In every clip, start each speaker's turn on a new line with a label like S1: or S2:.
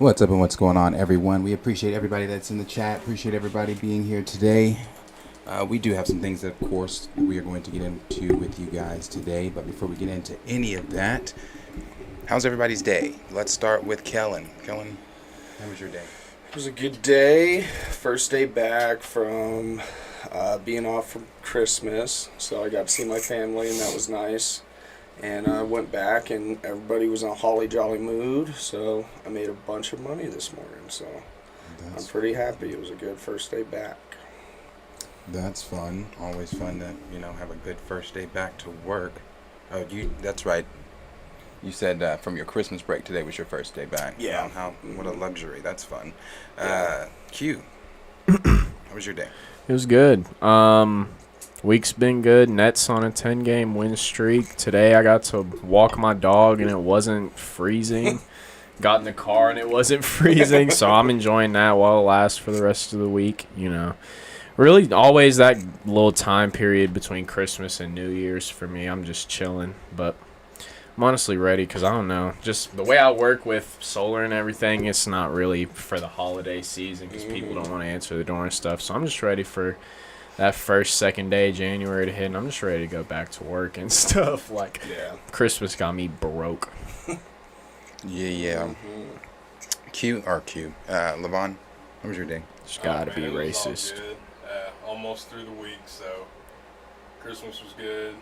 S1: What's up and what's going on, everyone? We appreciate everybody that's in the chat. Appreciate everybody being here today. We do have some things that, of course, we are going to get into with you guys today. But before we get into any of that, how's everybody's day? Let's start with Kellen. Kellen, how was your day?
S2: It was a good day. First day back from being off from Christmas. So I got to see my family, and that was nice. And I went back, and everybody was in a holly jolly mood. So I made a bunch of money this morning. So I'm pretty happy. It was a good first day back.
S1: That's fun. Always fun to, have a good first day back to work. Oh, that's right. You said from your Christmas break today was your first day back.
S2: Yeah.
S1: What a luxury. That's fun.
S2: Yeah.
S1: Q, how was your day?
S3: It was good. Week's been good. Nets on a 10-game win streak. Today I got to walk my dog and it wasn't freezing. Got in the car and it wasn't freezing, so I'm enjoying that while it lasts for the rest of the week. Really always that little time period between Christmas and New Year's for me. I'm just chilling, but I'm honestly ready because I don't know. Just the way I work with solar and everything, it's not really for the holiday season because people don't want to answer the door and stuff. So I'm just ready for that first, second day, January to hit, and I'm just ready to go back to work and stuff. Christmas got me broke.
S1: Yeah. Q. Levon, how was your day?
S3: Just gotta be
S4: it was
S3: racist.
S4: all good. Almost through the week, so Christmas was good.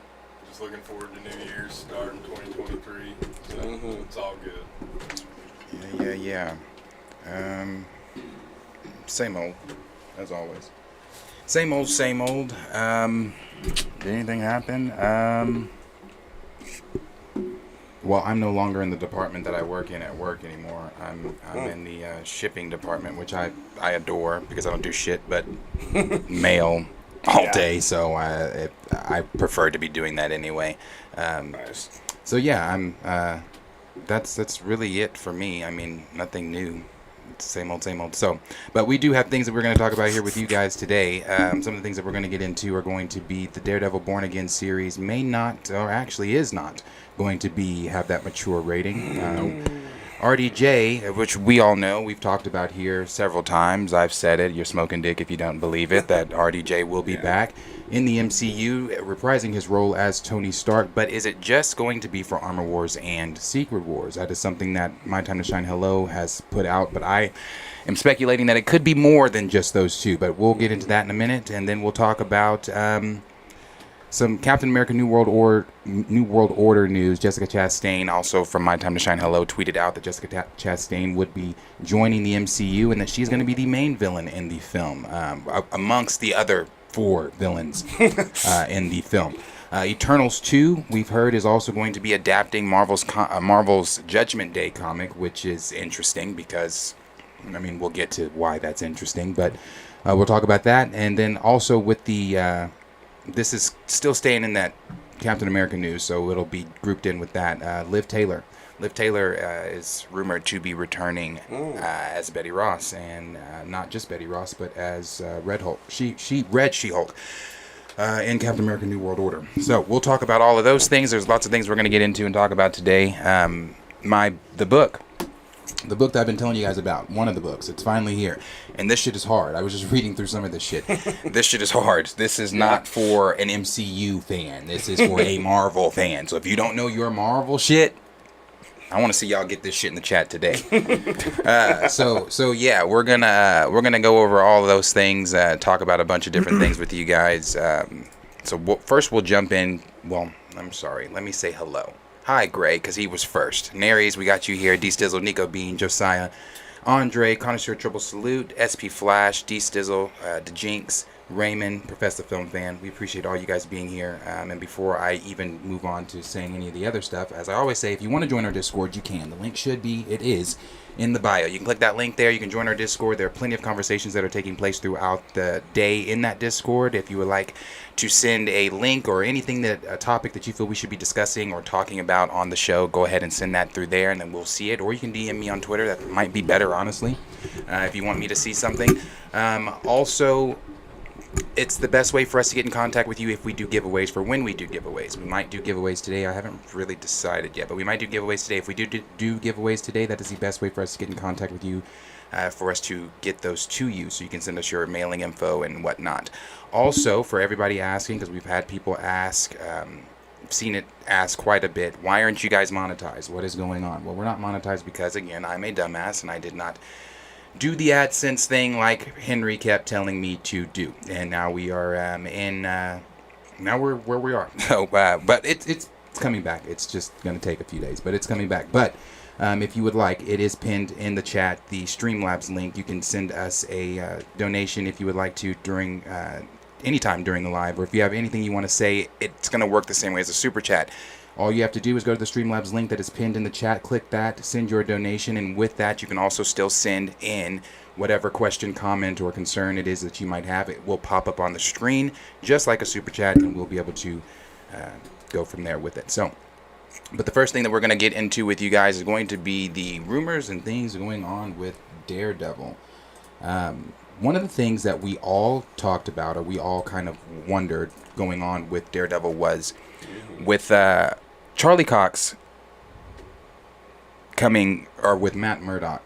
S4: Just looking forward to New Year's starting 2023. So it's all good.
S1: Yeah. Same old, as always. Same old. Did anything happen? Well, I'm no longer in the department that I work in at work anymore. I'm in the shipping department, which I adore because I don't do shit but mail all day. So I prefer to be doing that anyway.
S2: Nice.
S1: So yeah, I'm. That's really it for me. I mean, nothing new. Same old. So, but we do have things that we're going to talk about here with you guys today. Some of the things that we're going to get into are going to be the Daredevil Born Again series may not, or actually is not, going to have that mature rating. RDJ, which we all know, we've talked about here several times. I've said it, you're smoking dick if you don't believe it, that RDJ will be back in the MCU, reprising his role as Tony Stark. But is it just going to be for Armor Wars and Secret Wars? That is something that My Time to Shine Hello has put out, but I am speculating that it could be more than just those two. But we'll get into that in a minute, and then we'll talk about some Captain America New World Order news. Jessica Chastain, also from My Time to Shine Hello, tweeted out that Jessica Chastain would be joining the MCU and that she's going to be the main villain in the film, amongst the other 4 villains in the film. Eternals 2, we've heard, is also going to be adapting Marvel's Judgment Day comic, which is interesting because, we'll get to why that's interesting, but we'll talk about that. And then also with the... this is still staying in that Captain America news, so it'll be grouped in with that. Liv Taylor is rumored to be returning as Betty Ross, and not just Betty Ross, but as Red Hulk. Red She-Hulk in Captain America New World Order. So we'll talk about all of those things. There's lots of things we're going to get into and talk about today. The book that I've been telling you guys about, one of the books, it's finally here. And this shit is hard. I was just reading through some of this shit. This shit is hard. This is not for an MCU fan. This is for a Marvel fan. So if you don't know your Marvel shit, I want to see y'all get this shit in the chat today. So yeah, we're gonna go over all of those things, talk about a bunch of different things with you guys. First we'll jump in. Well, I'm sorry. Let me say hello. Hi, Gray, because he was first. Naries, we got you here. D-Stizzle, Nico Bean, Josiah, Andre, Connoisseur Triple Salute, SP Flash, D-Stizzle, DeJinx, Raymond, Professor Film Fan. We appreciate all you guys being here. And before I even move on to saying any of the other stuff, as I always say, if you want to join our Discord, you can. The link it is in the bio. You can click that link there. You can join our Discord. There are plenty of conversations that are taking place throughout the day in that Discord. If you would like to send a link or anything a topic that you feel we should be discussing or talking about on the show, go ahead and send that through there, and then we'll see it. Or you can DM me on Twitter. That might be better, honestly, if you want me to see something. Also, it's the best way for us to get in contact with you if we do giveaways, for when we do giveaways. We might do giveaways today. I haven't really decided yet, but we might do giveaways today. If we do giveaways today, that is the best way for us to get in contact with you, for us to get those to you, so you can send us your mailing info and whatnot. Also, for everybody asking, because we've had people ask, seen it asked quite a bit, why aren't you guys monetized? What is going on? Well, we're not monetized because, again, I'm a dumbass and I did not do the AdSense thing like Henry kept telling me to do, and now we are now we're where we are. So, but it's coming back. It's just going to take a few days, but it's coming back. But if you would like, it is pinned in the chat, the Streamlabs link. You can send us a donation if you would like to during anytime during the live, or if you have anything you want to say. It's going to work the same way as a super chat. All you have to do is go to the Streamlabs link that is pinned in the chat, click that, send your donation, and with that you can also still send in whatever question, comment, or concern it is that you might have. It will pop up on the screen just like a super chat, and we'll be able to go from there with it. So, but the first thing that we're going to get into with you guys is going to be the rumors and things going on with Daredevil. One of the things that we all talked about, or we all kind of wondered going on with Daredevil, was with Charlie Cox coming, or with Matt Murdock.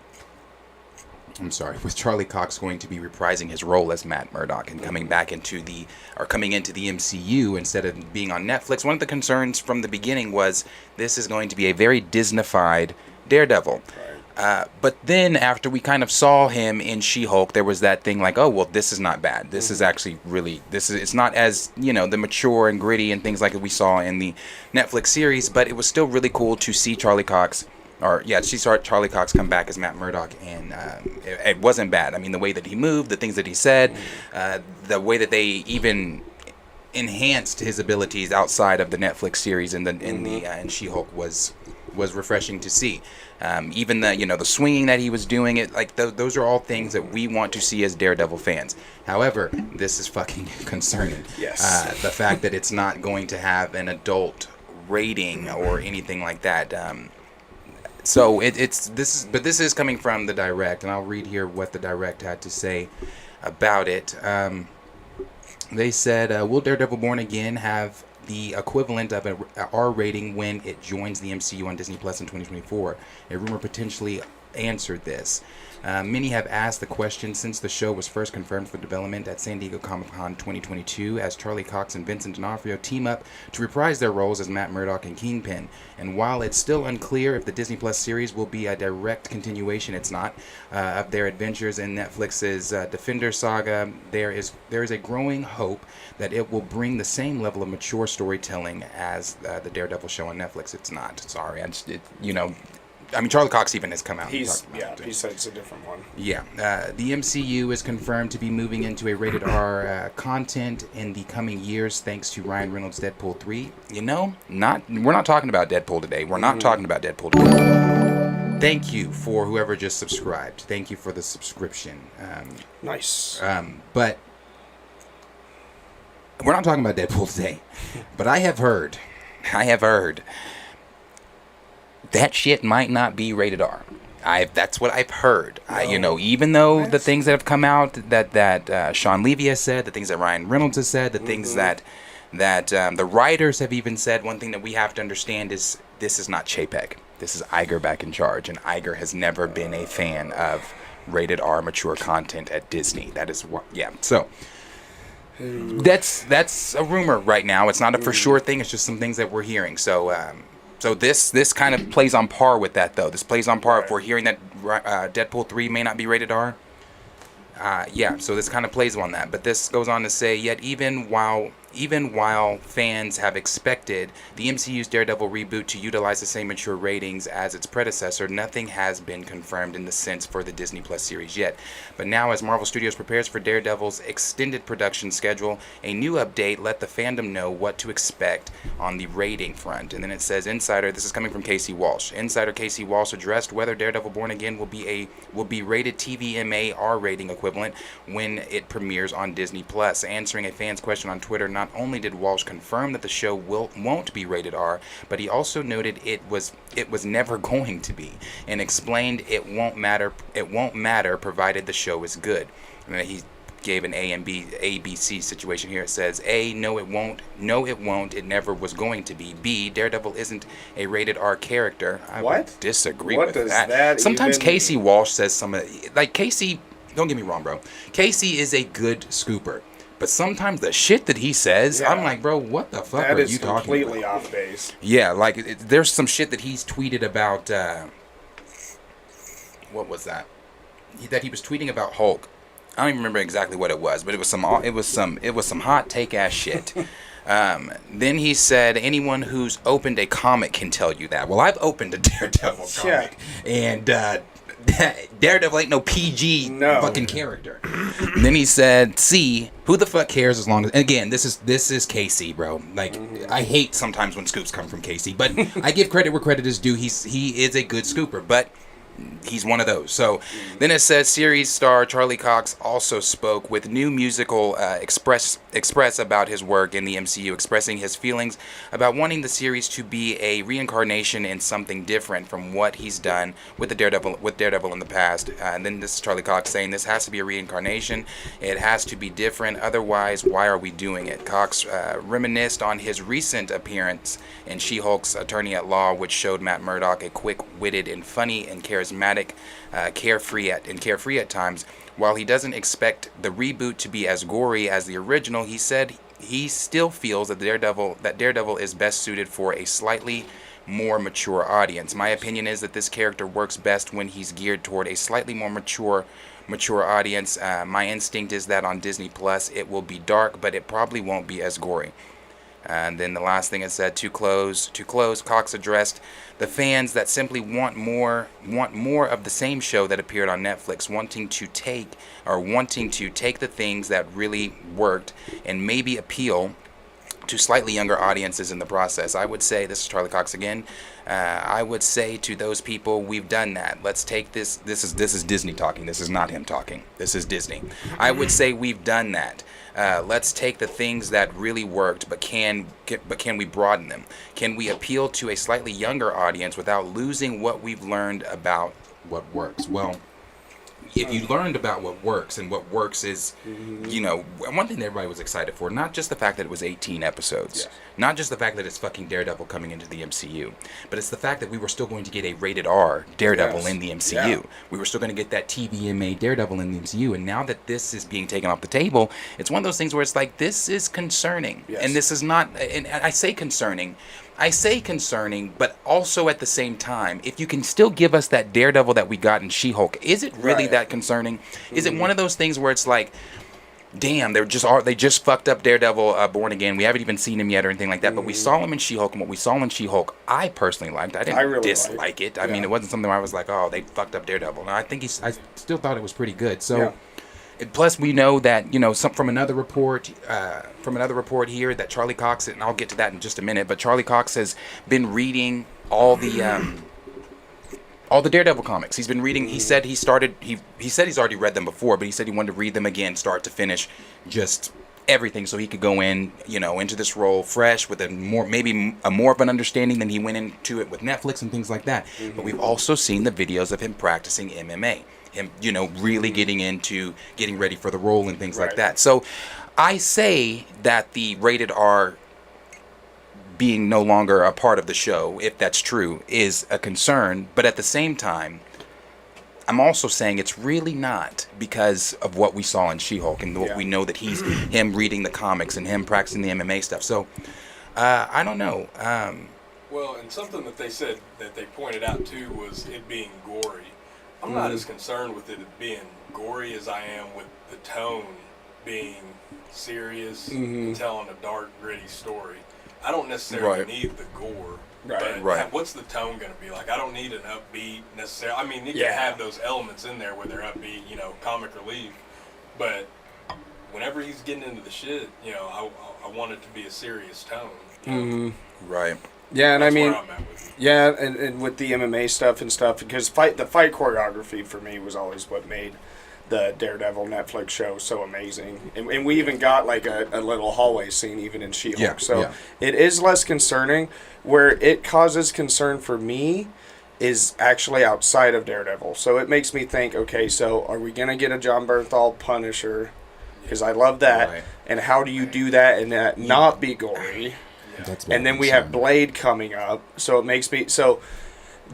S1: I'm sorry, with Charlie Cox going to be reprising his role as Matt Murdock and coming into the MCU instead of being on Netflix. One of the concerns from the beginning was this is going to be a very Disney-fied Daredevil. But then after we kind of saw him in She-Hulk, there was that thing like, oh, well, this is not bad. This is actually really, it's not as, the mature and gritty and things like we saw in the Netflix series, but it was still really cool to see Charlie Cox come back as Matt Murdock, and it wasn't bad. I mean, the way that he moved, the things that he said, the way that they even enhanced his abilities outside of the Netflix series in She-Hulk was refreshing to see. Even the swinging that he was doing, those are all things that we want to see as Daredevil fans. However, this is fucking concerning.
S2: Yes.
S1: The fact that it's not going to have an adult rating or anything like that. So this is coming from the direct, and I'll read here what the direct had to say about it. They said, will Daredevil Born Again have the equivalent of an R rating when it joins the MCU on Disney Plus in 2024? A rumor potentially answered this. Many have asked the question since the show was first confirmed for development at San Diego Comic-Con 2022, as Charlie Cox and Vincent D'Onofrio team up to reprise their roles as Matt Murdock and Kingpin. And while it's still unclear if the Disney Plus series will be a direct continuation, it's not, of their adventures in Netflix's Defender saga, there is a growing hope that it will bring the same level of mature storytelling as the Daredevil show on Netflix. It's not. Sorry, Charlie Cox even has come out.
S2: He said it's a different one.
S1: Yeah. The MCU is confirmed to be moving into a rated R content in the coming years, thanks to Ryan Reynolds' Deadpool 3. We're not talking about Deadpool today. We're not talking about Deadpool today. Thank you for whoever just subscribed. Thank you for the subscription.
S2: Nice.
S1: But we're not talking about Deadpool today. But I have heard that shit might not be rated R. That's what I've heard. Even though the things that have come out that Sean Levy has said, the things that Ryan Reynolds has said, the things that the writers have even said, one thing that we have to understand is this is not Chapek. This is Iger back in charge, and Iger has never been a fan of rated R mature content at Disney. That is what, yeah. So that's a rumor right now. It's not a for sure thing. It's just some things that we're hearing. So this kind of plays on par with that, though. This plays on par if we're hearing that Deadpool 3 may not be rated R. So this kind of plays on that. But this goes on to say, yet even while fans have expected the MCU's Daredevil reboot to utilize the same mature ratings as its predecessor, nothing has been confirmed in the sense for the Disney Plus series yet. But now, as Marvel Studios prepares for Daredevil's extended production schedule, a new update let the fandom know what to expect on the rating front. And then it says, Insider, this is coming from Casey Walsh. Insider Casey Walsh addressed whether Daredevil Born Again will be rated TVMA R rating equivalent when it premieres on Disney Plus. Answering a fan's question on Twitter, not only did Walsh confirm that the show won't be rated R, but he also noted it was never going to be, and explained it won't matter provided the show is good. And he gave an A, B, C situation here. It says A, no it won't. No it won't. It never was going to be. B, Daredevil isn't a rated R character. I would disagree
S2: What
S1: with
S2: does
S1: that.
S2: that
S1: Sometimes
S2: even
S1: Casey Walsh says some of like Casey. Don't get me wrong, bro. Casey is a good scooper. But sometimes the shit that he says,
S2: Yeah.
S1: I'm like, bro, what the fuck
S2: That
S1: are
S2: is
S1: you talking
S2: completely
S1: about?
S2: off base.
S1: Yeah, like there's some shit that he's tweeted about. What was that? That he was tweeting about Hulk. I don't even remember exactly what it was, but it was some hot take ass shit. Then he said, anyone who's opened a comic can tell you that. Well, I've opened a Daredevil comic, and Daredevil ain't no PG fucking character. And then he said, "See, who the fuck cares as long as." And again, this is KC, bro. Like, I hate sometimes when scoops come from KC, but I give credit where credit is due. He is a good scooper, but he's one of those. So then it says series star Charlie Cox also spoke with new musical express about his work in the MCU, expressing his feelings about wanting the series to be a reincarnation in something different from what he's done with Daredevil in the past. And then this is Charlie Cox saying this has to be a reincarnation. It has to be different. Otherwise, why are we doing it? Cox reminisced on his recent appearance in She-Hulk's Attorney at Law, which showed Matt Murdock a quick-witted and funny and charismatic, carefree at times. While he doesn't expect the reboot to be as gory as the original, he said he still feels that Daredevil is best suited for a slightly more mature audience. My opinion is that this character works best when he's geared toward a slightly more mature audience. My instinct is that on Disney Plus it will be dark, but it probably won't be as gory. And then the last thing it said, to close, Cox addressed the fans that simply want more of the same show that appeared on Netflix, wanting to take the things that really worked and maybe appeal to slightly younger audiences in the process. I would say, this is Charlie Cox again, I would say to those people, we've done that. Let's take this is Disney talking. This is not him talking. This is Disney. I would say we've done that. Let's take the things that really worked, but can we broaden them? Can we appeal to a slightly younger audience without losing what we've learned about what works? Well, if you learned about what works, and what works is, one thing that everybody was excited for, not just the fact that it was 18 episodes, not just the fact that it's fucking Daredevil coming into the MCU, but it's the fact that we were still going to get a rated R Daredevil in the MCU. Yeah. We were still going to get that TVMA Daredevil in the MCU, and now that this is being taken off the table, it's one of those things where it's like, this is concerning. Yes. And this is not, and I say concerning, but also at the same time, if you can still give us that Daredevil that we got in She-Hulk, is it really that concerning? Is it one of those things where it's like, damn, they just fucked up Daredevil Born Again. We haven't even seen him yet or anything like that, but we saw him in She-Hulk, and what we saw in She-Hulk, I personally liked. I didn't really dislike it. I mean, it wasn't something where I was like, oh, they fucked up Daredevil. And I think I still thought it was pretty good. So. Yeah. Plus, we know that from another report here that Charlie Cox, and I'll get to that in just a minute. But Charlie Cox has been reading all the Daredevil comics. He's been reading. He said he's already read them before, but he said he wanted to read them again, start to finish, just everything, so he could go in, into this role fresh with maybe more of an understanding than he went into it with Netflix and things like that. Mm-hmm. But we've also seen the videos of him practicing MMA. Him, really getting ready for the role and things like that. So I say that the rated R being no longer a part of the show, if that's true, is a concern. But at the same time, I'm also saying it's really not, because of what we saw in She-Hulk and what we know that him reading the comics and him practicing the MMA stuff. So I don't know.
S4: Well, and something that they said that they pointed out too was it being gory. I'm not as concerned with it being gory as I am with the tone being serious and telling a dark, gritty story. I don't necessarily need the gore. But what's the tone going to be like? I don't need an upbeat necessarily. I mean, you can have those elements in there where they're upbeat, comic relief. But whenever he's getting into the shit, I want it to be a serious tone.
S1: Right.
S2: Yeah, and
S4: that's
S2: I mean,
S4: where I'm at with it.
S2: Yeah, and with the MMA stuff, because the fight choreography for me was always what made the Daredevil Netflix show so amazing. And we even got like a little hallway scene even in She-Hulk. Yeah, so it is less concerning. Where it causes concern for me is actually outside of Daredevil. So it makes me think, okay, so are we going to get a Jon Bernthal Punisher because I love that.
S1: Right.
S2: And how do you do that and that not be gory?
S5: That's
S2: And then we have Blade coming up, so it makes me so.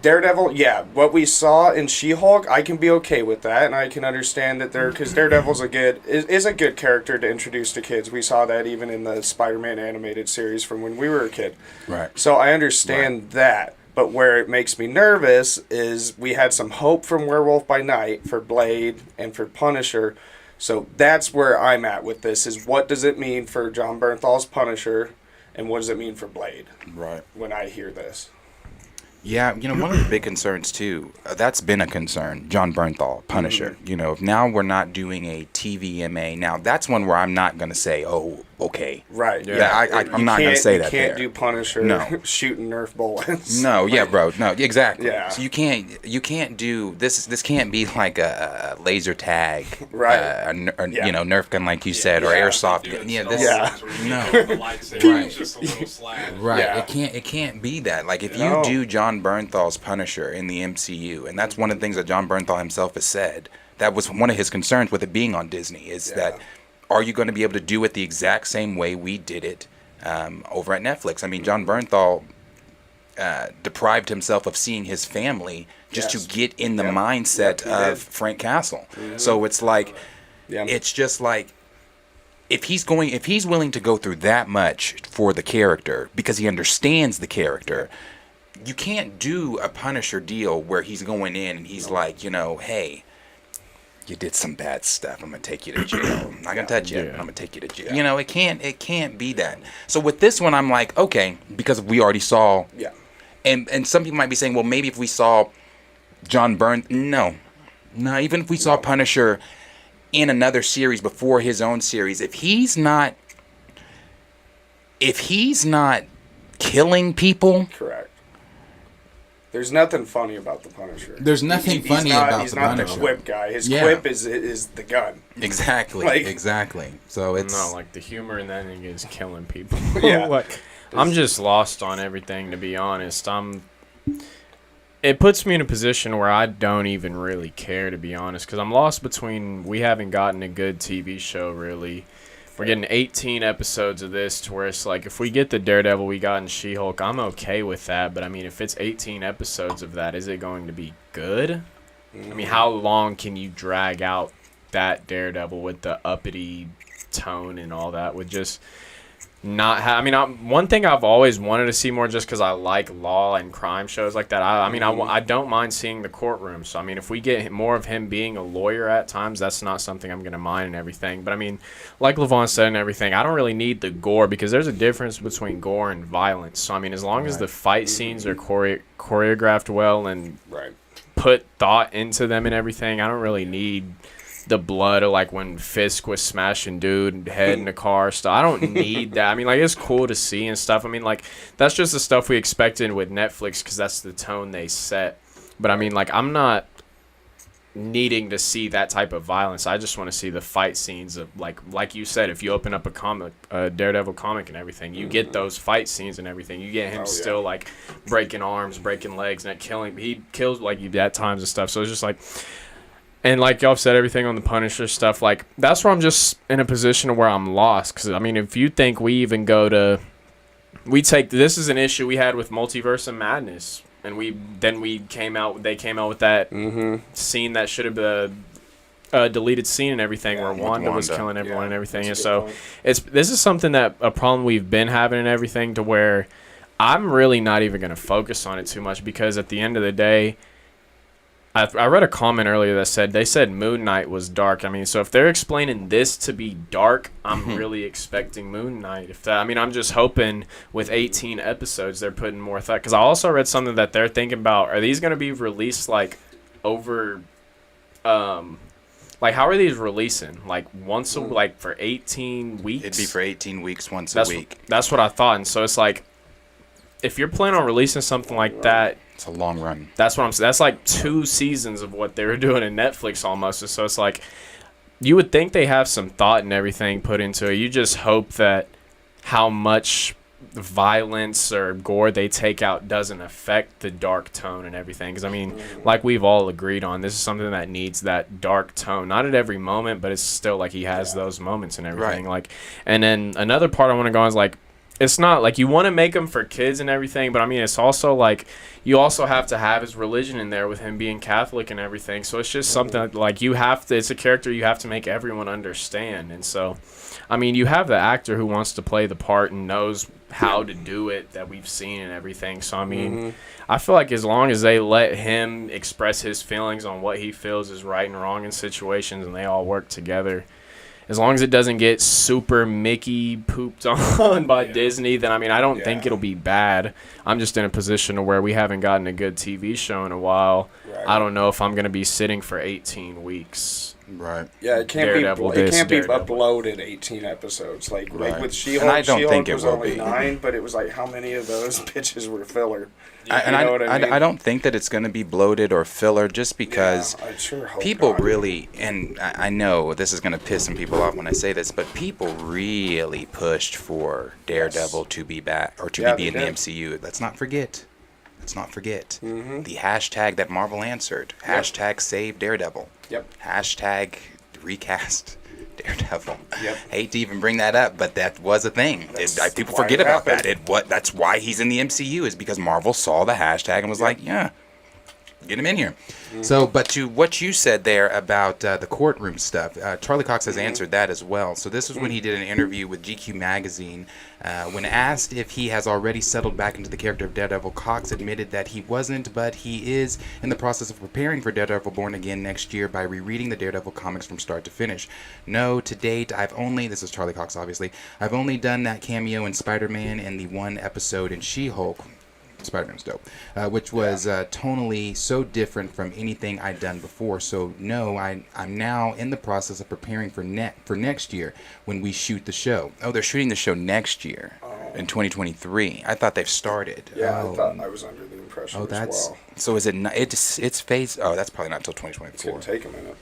S2: Daredevil, yeah, what we saw in She-Hulk, I can be okay with that, and I can understand that because Daredevil's is a good character to introduce to kids. We saw that even in the Spider-Man animated series from when we were a kid.
S1: Right.
S2: So I understand that, but where it makes me nervous is we had some hope from Werewolf by Night for Blade and for Punisher. So that's where I'm at with this, is what does it mean for John Bernthal's Punisher, and what does it mean for Blade
S1: Right.
S2: when I hear this?
S1: Yeah, one of the big concerns too, that's been a concern, John Bernthal, Punisher. If now we're not doing a TVMA, now that's one where I'm not going to say, oh, okay.
S2: Right.
S1: I'm not going to say that
S2: You can't
S1: there.
S2: do Punisher
S1: No.
S2: shooting Nerf bullets.
S1: No, yeah, bro. No, exactly.
S2: Yeah.
S1: So you can't do this. This can't be like a laser tag,
S2: Right.
S1: Nerf gun like you said, or
S2: Yeah.
S1: airsoft gun. Yeah, this.
S2: Yeah.
S4: The lightsaber
S1: Right.
S4: is just a little slab.
S1: Right.
S2: Yeah.
S1: It can't be that. Like if
S2: No.
S1: you do John Bernthal's Punisher in the MCU, and that's one of the things that John Bernthal himself has said. That was one of his concerns with it being on Disney, is that are you going to be able to do it the exact same way we did it over at Netflix? I mean, John Bernthal deprived himself of seeing his family just
S2: Yes.
S1: to get in the
S2: Yep.
S1: mindset
S2: Yep, he
S1: of
S2: did.
S1: Frank Castle. So it's like,
S2: Yeah.
S1: it's just like, if he's willing to go through that much for the character because he understands the character, you can't do a Punisher deal where he's going in and he's like, hey, you did some bad stuff. I'm gonna take you to jail. I'm not gonna touch you.
S3: Yeah.
S1: I'm gonna take you to jail. It can't be that. So with this one, I'm like, okay, because we already saw.
S2: Yeah.
S1: And some people might be saying, well, maybe if we saw John Byrne, no, even if we saw Punisher in another series before his own series, if he's not killing people.
S2: Correct. There's nothing funny about the Punisher.
S1: There's nothing funny about
S2: he's
S1: the
S2: not
S1: Punisher.
S2: the quip guy. His
S1: Yeah.
S2: quip is the gun.
S1: Exactly.
S2: Like-
S1: Exactly. So it's
S3: No, like the humor in that thing is killing people.
S2: Yeah.
S3: Like, I'm just lost on everything, to be honest. It puts me in a position where I don't even really care, to be honest, because I'm lost between we haven't gotten a good TV show, really. We're getting 18 episodes of this to where it's like, if we get the Daredevil we got in She-Hulk, I'm okay with that. But, I mean, if it's 18 episodes of that, is it going to be good? I mean, how long can you drag out that Daredevil with the uppity tone and all that with just not one thing I've always wanted to see more, just because I like law and crime shows like that. I don't mind seeing the courtroom. So, I mean, if we get more of him being a lawyer at times, that's not something I'm going to mind and everything. But, I mean, like Levon said and everything, I don't really need the gore, because there's a difference between gore and violence. So, I mean, as long as the fight scenes are choreographed well and
S2: Right.
S3: put thought into them and everything, I don't really need the blood of like when Fisk was smashing dude head in the car stuff. I don't need that. I mean, like, it's cool to see and stuff. I mean, like, that's just the stuff we expected with Netflix, because that's the tone they set. But I mean, like, I'm not needing to see that type of violence. I just want to see the fight scenes of like you said, if you open up a Daredevil comic and everything, you get those fight scenes and everything. You get him still like breaking arms, breaking legs, and killing. He kills like you at times and stuff. So it's just like. And like y'all said, everything on the Punisher stuff, like, that's where I'm just in a position where I'm lost. Because, I mean, if you think we even go to... this is an issue we had with Multiverse of Madness. And they came out with that scene that should have been a deleted scene and everything, where Wanda was killing everyone and everything. And so this is something that a problem we've been having and everything, to where I'm really not even going to focus on it too much, because at the end of the day... I read a comment earlier that they said Moon Knight was dark. I mean, so if they're explaining this to be dark, I'm really expecting Moon Knight. I'm just hoping with 18 episodes they're putting more thought. Because I also read something that they're thinking about, are these going to be released like over, like, how are these releasing? Like once like for 18 weeks?
S1: it'd be for 18 weeks, once a week.
S3: That's what I thought. And so it's like, if you're planning on releasing something like that,
S1: It's a long run.
S3: that's what I'm saying. That's like 2 seasons of what they were doing in Netflix almost. And so it's like, you would think they have some thought and everything put into it. You just hope that how much violence or gore they take out doesn't affect the dark tone and everything. Because I mean, like we've all agreed on, this is something that needs that dark tone, not at every moment, but it's still like he has those moments and everything.
S1: Right.
S3: Like, and then another part I want to go on is like, it's not like you want to make them for kids and everything, but I mean, it's also like you also have to have his religion in there with him being Catholic and everything. So it's just something like you have to, it's a character you have to make everyone understand. And so, I mean, you have the actor who wants to play the part and knows how to do it that we've seen and everything. So, I mean, I feel like as long as they let him express his feelings on what he feels is right and wrong in situations and they all work together, as long as it doesn't get super Mickey pooped on by Disney, then, I mean, I don't think it'll be bad. I'm just in a position to where we haven't gotten a good TV show in a while.
S2: Right.
S3: I don't know if I'm going to be sitting for 18 weeks.
S1: Right.
S2: Yeah, it can't
S3: Daredevil
S2: be. It
S3: this,
S2: can't be
S3: Daredevil.
S2: uploaded 18 episodes. Like
S1: Right.
S2: with She-Hulk.
S1: And I don't
S2: She-Hulk
S1: think it
S2: was
S1: will
S2: only
S1: be.
S2: 9, but it was like how many of those bitches were filler?
S1: And
S2: You know what I mean?
S1: I don't think that it's going to be bloated or filler just because
S2: Yeah, I sure hope
S1: people
S2: not.
S1: really, and I know this is going to piss some people off when I say this, but people really pushed for Daredevil to be back or to
S2: Yeah,
S1: be in
S2: they
S1: the
S2: did.
S1: MCU. Let's not forget.
S2: Mhm.
S1: The hashtag that Marvel answered.
S2: Yep.
S1: Hashtag save Daredevil.
S2: Yep.
S1: Hashtag recast Daredevil.
S2: Yep.
S1: Hate to even bring that up, but that was a thing. People
S2: why
S1: forget
S2: it
S1: about
S2: happened.
S1: that. That's why he's in the MCU, is because Marvel saw the hashtag and was like, yeah, get him in here. So, but to what you said there about the courtroom stuff, Charlie Cox has answered that as well. So this was when he did an interview with GQ magazine. When asked if he has already settled back into the character of Daredevil, Cox admitted that he wasn't, but he is in the process of preparing for Daredevil Born Again next year by rereading the Daredevil comics from start to finish. No, to date, this is Charlie Cox obviously, I've only done that cameo in Spider-Man and the one episode in She-Hulk. Spider-Man's dope, which was tonally so different from anything I'd done before. So no, I'm now in the process of preparing for next year when we shoot the show. Oh, they're shooting the show next year in 2023. I thought they've started.
S2: Yeah,
S1: Oh.
S2: I thought I was under the impression
S1: Oh,
S2: as
S1: that's
S2: well.
S1: so. Is it? It's phased. Oh, that's probably not until
S2: It's
S1: 2024.
S2: gonna take a minute.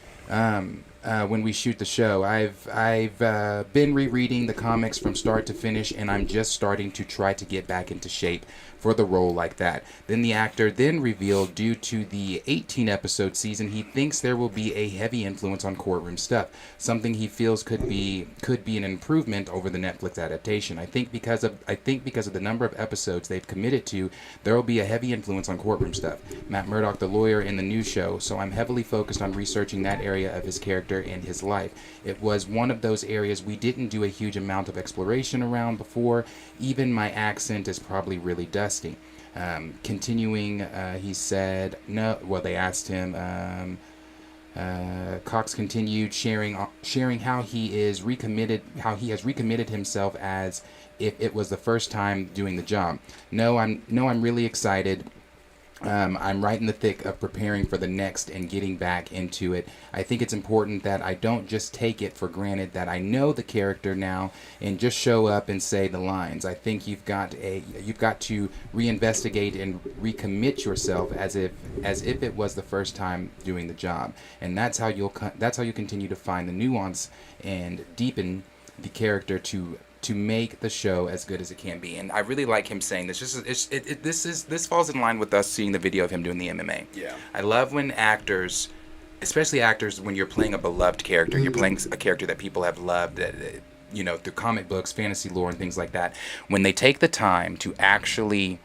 S1: When we shoot the show, I've been rereading the comics from start to finish, and I'm just starting to try to get back into shape for the role like that. Then the actor then revealed, due to the 18-episode season, he thinks there will be a heavy influence on courtroom stuff, something he feels could be an improvement over the Netflix adaptation. I think because of the number of episodes they've committed to, there will be a heavy influence on courtroom stuff. Matt Murdock, the lawyer in the new show, so I'm heavily focused on researching that area of his character and his life. It was one of those areas we didn't do a huge amount of exploration around before. Even my accent is probably really dusty. Continuing, he said, no, well, they asked him, Cox continued sharing how he has recommitted himself as if it was the first time doing the job. I'm really excited. I'm right in the thick of preparing for the next and getting back into it. I think it's important that I don't just take it for granted that I know the character now and just show up and say the lines. I think you've got to reinvestigate and recommit yourself as if it was the first time doing the job. And that's how you continue to find the nuance and deepen the character to make the show as good as it can be. And I really like him saying this. This falls in line with us seeing the video of him doing the MMA.
S2: Yeah.
S1: I love when actors, especially actors, when you're playing a beloved character, you're playing a character that people have loved, through comic books, fantasy lore, and things like that. When they take the time to actually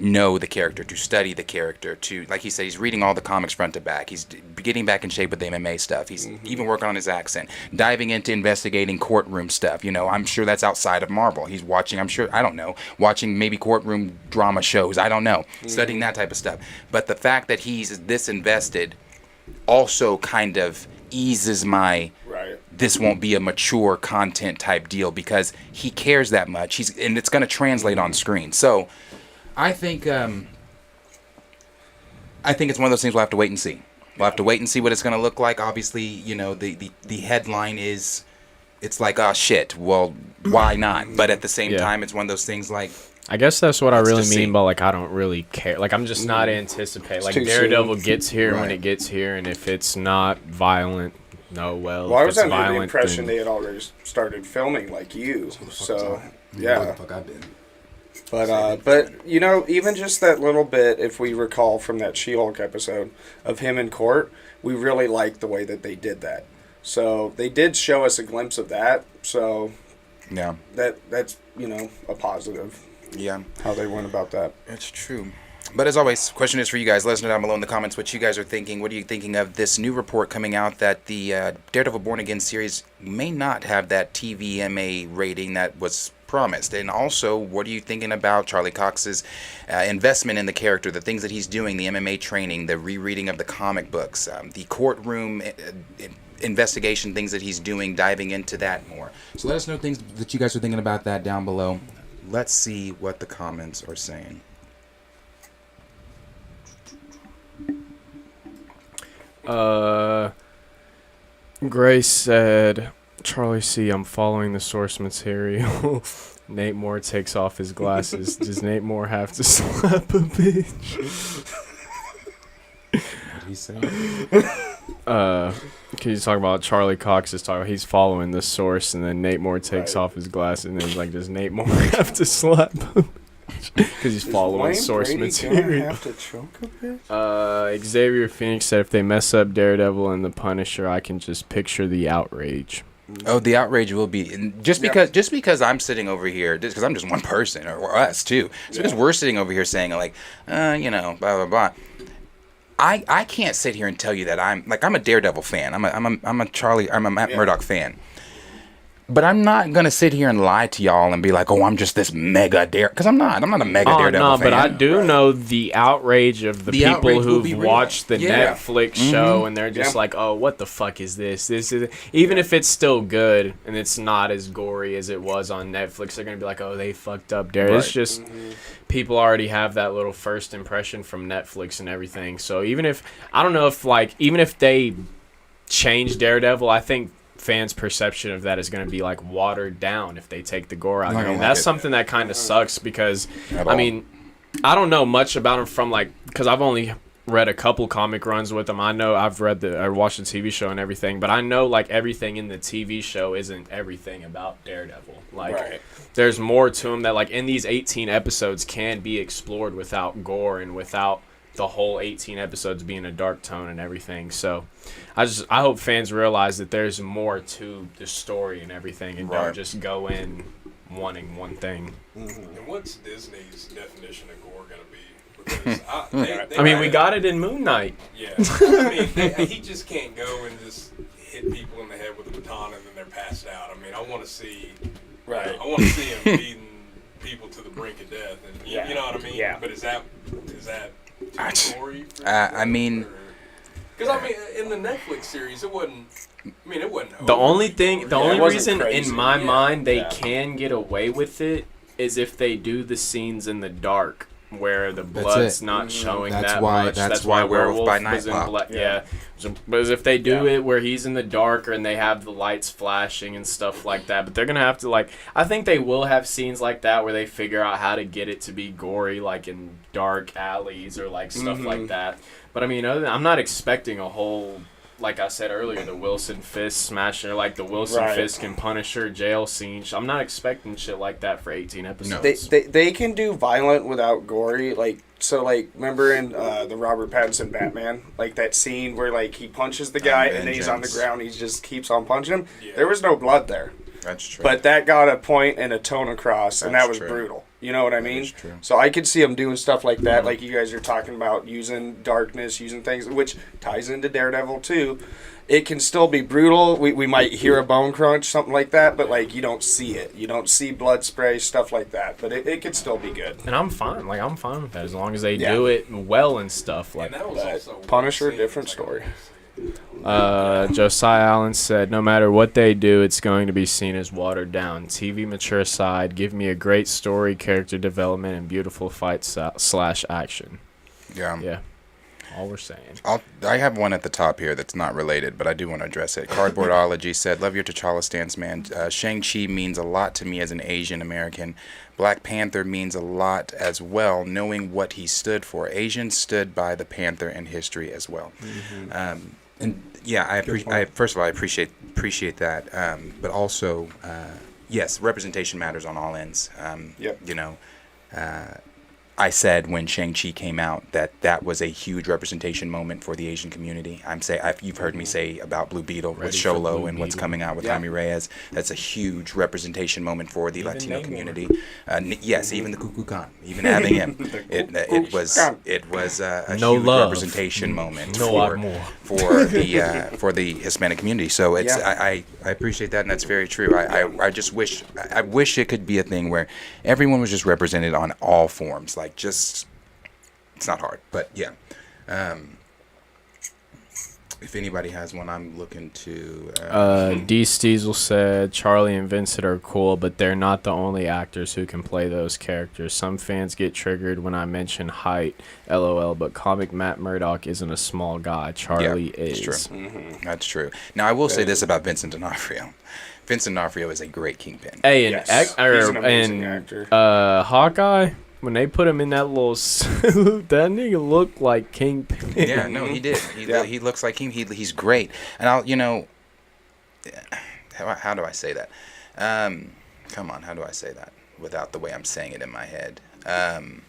S1: know the character, to study the character, to, like he said, he's reading all the comics front to back. He's getting back in shape with the MMA stuff. He's even working on his accent, diving into investigating courtroom stuff. I'm sure that's outside of Marvel. He's watching, watching maybe courtroom drama shows. I don't know, studying that type of stuff. But the fact that he's this invested also kind of eases my this won't be a mature content type deal, because he cares that much. And it's going to translate on screen. So I think it's one of those things we'll have to wait and see. We'll have to wait and see what it's going to look like. Obviously, the headline is, it's like, oh shit, well, why not? But at the same time, it's one of those things like,
S3: I guess that's what I really
S1: just
S3: mean
S1: see.
S3: by, like, I don't really care. Like, I'm just not anticipating. Like,
S2: too
S3: Daredevil
S2: soon.
S3: gets here when
S1: Right.
S3: it gets here, and if it's not violent,
S2: Well,
S3: if
S2: I
S3: it's
S2: was under the
S3: violent,
S2: impression
S3: then-
S2: they had already started filming like you. So,
S1: where the
S2: yeah.
S1: fuck I've been.
S2: But you know, even just that little bit, if we recall from that She-Hulk episode of him in court, we really liked the way that they did that. So they did show us a glimpse of that. So
S1: Yeah.
S2: that's a positive.
S1: Yeah.
S2: How they went about that.
S1: It's true. But as always, question is for you guys. Let us know down below in the comments what you guys are thinking. What are you thinking of this new report coming out that the Daredevil Born Again series may not have that TVMA rating that was promised? And also, what are you thinking about Charlie Cox's investment in the character, the things that he's doing, the MMA training, the rereading of the comic books, the courtroom investigation, things that he's doing, diving into that more. So let us know things that you guys are thinking about that down below. Let's see what the comments are saying.
S3: Grace said, Charlie C., I'm following the source material. Nate Moore takes off his glasses. Does Nate Moore have to slap a bitch?
S1: What did he say?
S3: Can you talk about Charlie Cox is talking? He's following the source, and then Nate Moore takes off his glasses, and then he's like, "Does Nate Moore have to slap him?" Because he's following source material.
S2: Have to choke a bitch?
S3: Xavier Phoenix said, "If they mess up Daredevil and the Punisher, I can just picture the outrage."
S1: Oh, the outrage will be, and just because I'm sitting over here, just because I'm just one person, or us too, just because we're sitting over here saying like, blah blah blah. I can't sit here and tell you that I'm a Daredevil fan. I'm a Matt Murdock fan. But I'm not gonna sit here and lie to y'all and be like, oh, I'm just this mega because I'm not a mega Daredevil fan.
S3: But I do know the outrage of the people who've watched the Netflix show and they're just like, oh, what the fuck is this? This is even if it's still good and it's not as gory as it was on Netflix, they're gonna be like, oh, they fucked up Daredevil. Right. It's just people already have that little first impression from Netflix and everything. So even if they change Daredevil, I think fans' perception of that is going to be like watered down if they take the gore out. I mean, that's something that kind of sucks because I mean, I don't know much about him from because I've only read a couple comic runs with him. I know I watched the TV show and everything, but I know everything in the TV show isn't everything about Daredevil. There's more to him that in these 18 episodes can be explored without gore and without the whole 18 episodes being a dark tone and everything. So I hope fans realize that there's more to the story and everything and don't just go in wanting one thing.
S4: And what's Disney's definition of gore going to be? Because
S3: I mean, we got it in Moon Knight.
S4: Yeah. I mean, he just can't go and just hit people in the head with a baton and then they're passed out. I mean, I want to see I want to see him beating people to the brink of death. And you know what I mean? Yeah. But is that
S1: I mean,
S4: because in the Netflix series, it wasn't.
S3: The only reason in my mind they can get away with it is if they do the scenes in the dark where the blood's not showing that much. That's why Werewolf by Night was in black. Yeah. But if they do it where he's in the dark and they have the lights flashing and stuff like that, but they're gonna have to I think they will have scenes like that where they figure out how to get it to be gory, in dark alleys or stuff like that. But I mean, I'm not expecting a whole. Like I said earlier, the Wilson Fisk smashing, or the Wilson Fisk and Punisher jail scene. I'm not expecting shit like that for 18 episodes.
S2: They can do violent without gory. Remember in the Robert Pattinson Batman, that scene where he punches the guy and then he's on the ground, he just keeps on punching him. Yeah. There was no blood there.
S1: That's true.
S2: But that got a point and a tone across, and that was brutal. You know what I mean?
S1: True.
S2: So I could see them doing stuff like that, like you guys are talking about, using darkness, using things, which ties into Daredevil too. It can still be brutal. We might hear a bone crunch, something like that, but you don't see it. You don't see blood spray, stuff like that. But it could still be good.
S3: And I'm fine. I'm fine with that as long as they do it well and stuff like
S2: that. Punisher, different story.
S3: Josiah Allen said, no matter what they do, it's going to be seen as watered down. TV mature side, give me a great story, character development, and beautiful fight / action. Yeah. All we're saying.
S1: I have one at the top here that's not related, but I do want to address it. Cardboardology said, love your T'Challa stance, man. Shang-Chi means a lot to me as an Asian American. Black Panther means a lot as well, knowing what he stood for. Asians stood by the Panther in history as well. And yeah, first of all, I appreciate that. But also, yes, representation matters on all ends. I said when Shang-Chi came out that was a huge representation moment for the Asian community. You've heard me say about Blue Beetle with
S3: Ready for
S1: Sholo
S3: Blue
S1: and what's
S3: Beetle.
S1: coming out with
S2: Yeah.
S1: Jaime Reyes. That's a huge representation moment for the
S3: Even
S1: Latino
S3: Namor.
S1: community. Yes, even the Cuckoo Khan, even having him, it was a
S3: No
S1: huge
S3: love.
S1: representation moment
S3: No amor.
S1: for the Hispanic community. So it's
S2: Yeah.
S1: I appreciate that, and that's very true. I just wish it could be a thing where everyone was just represented on all forms. Like, just, it's not hard, but yeah. If anybody has one, I'm looking to.
S3: D. Steezel said Charlie and Vincent are cool, but they're not the only actors who can play those characters. Some fans get triggered when I mention height, lol, but comic Matt Murdock isn't a small guy. Charlie is.
S1: It's true. That's true. Now, I will say this about Vincent D'Onofrio. Vincent D'Onofrio is a great Kingpin.
S3: Hey, and,
S2: Yes, he's an amazing actor.
S3: Hawkeye, when they put him in that little suit, that nigga looked like Kingpin.
S1: Yeah, no, he did. He looks like him. He's great. And how do I say that? Come on, how do I say that without the way I'm saying it in my head? Some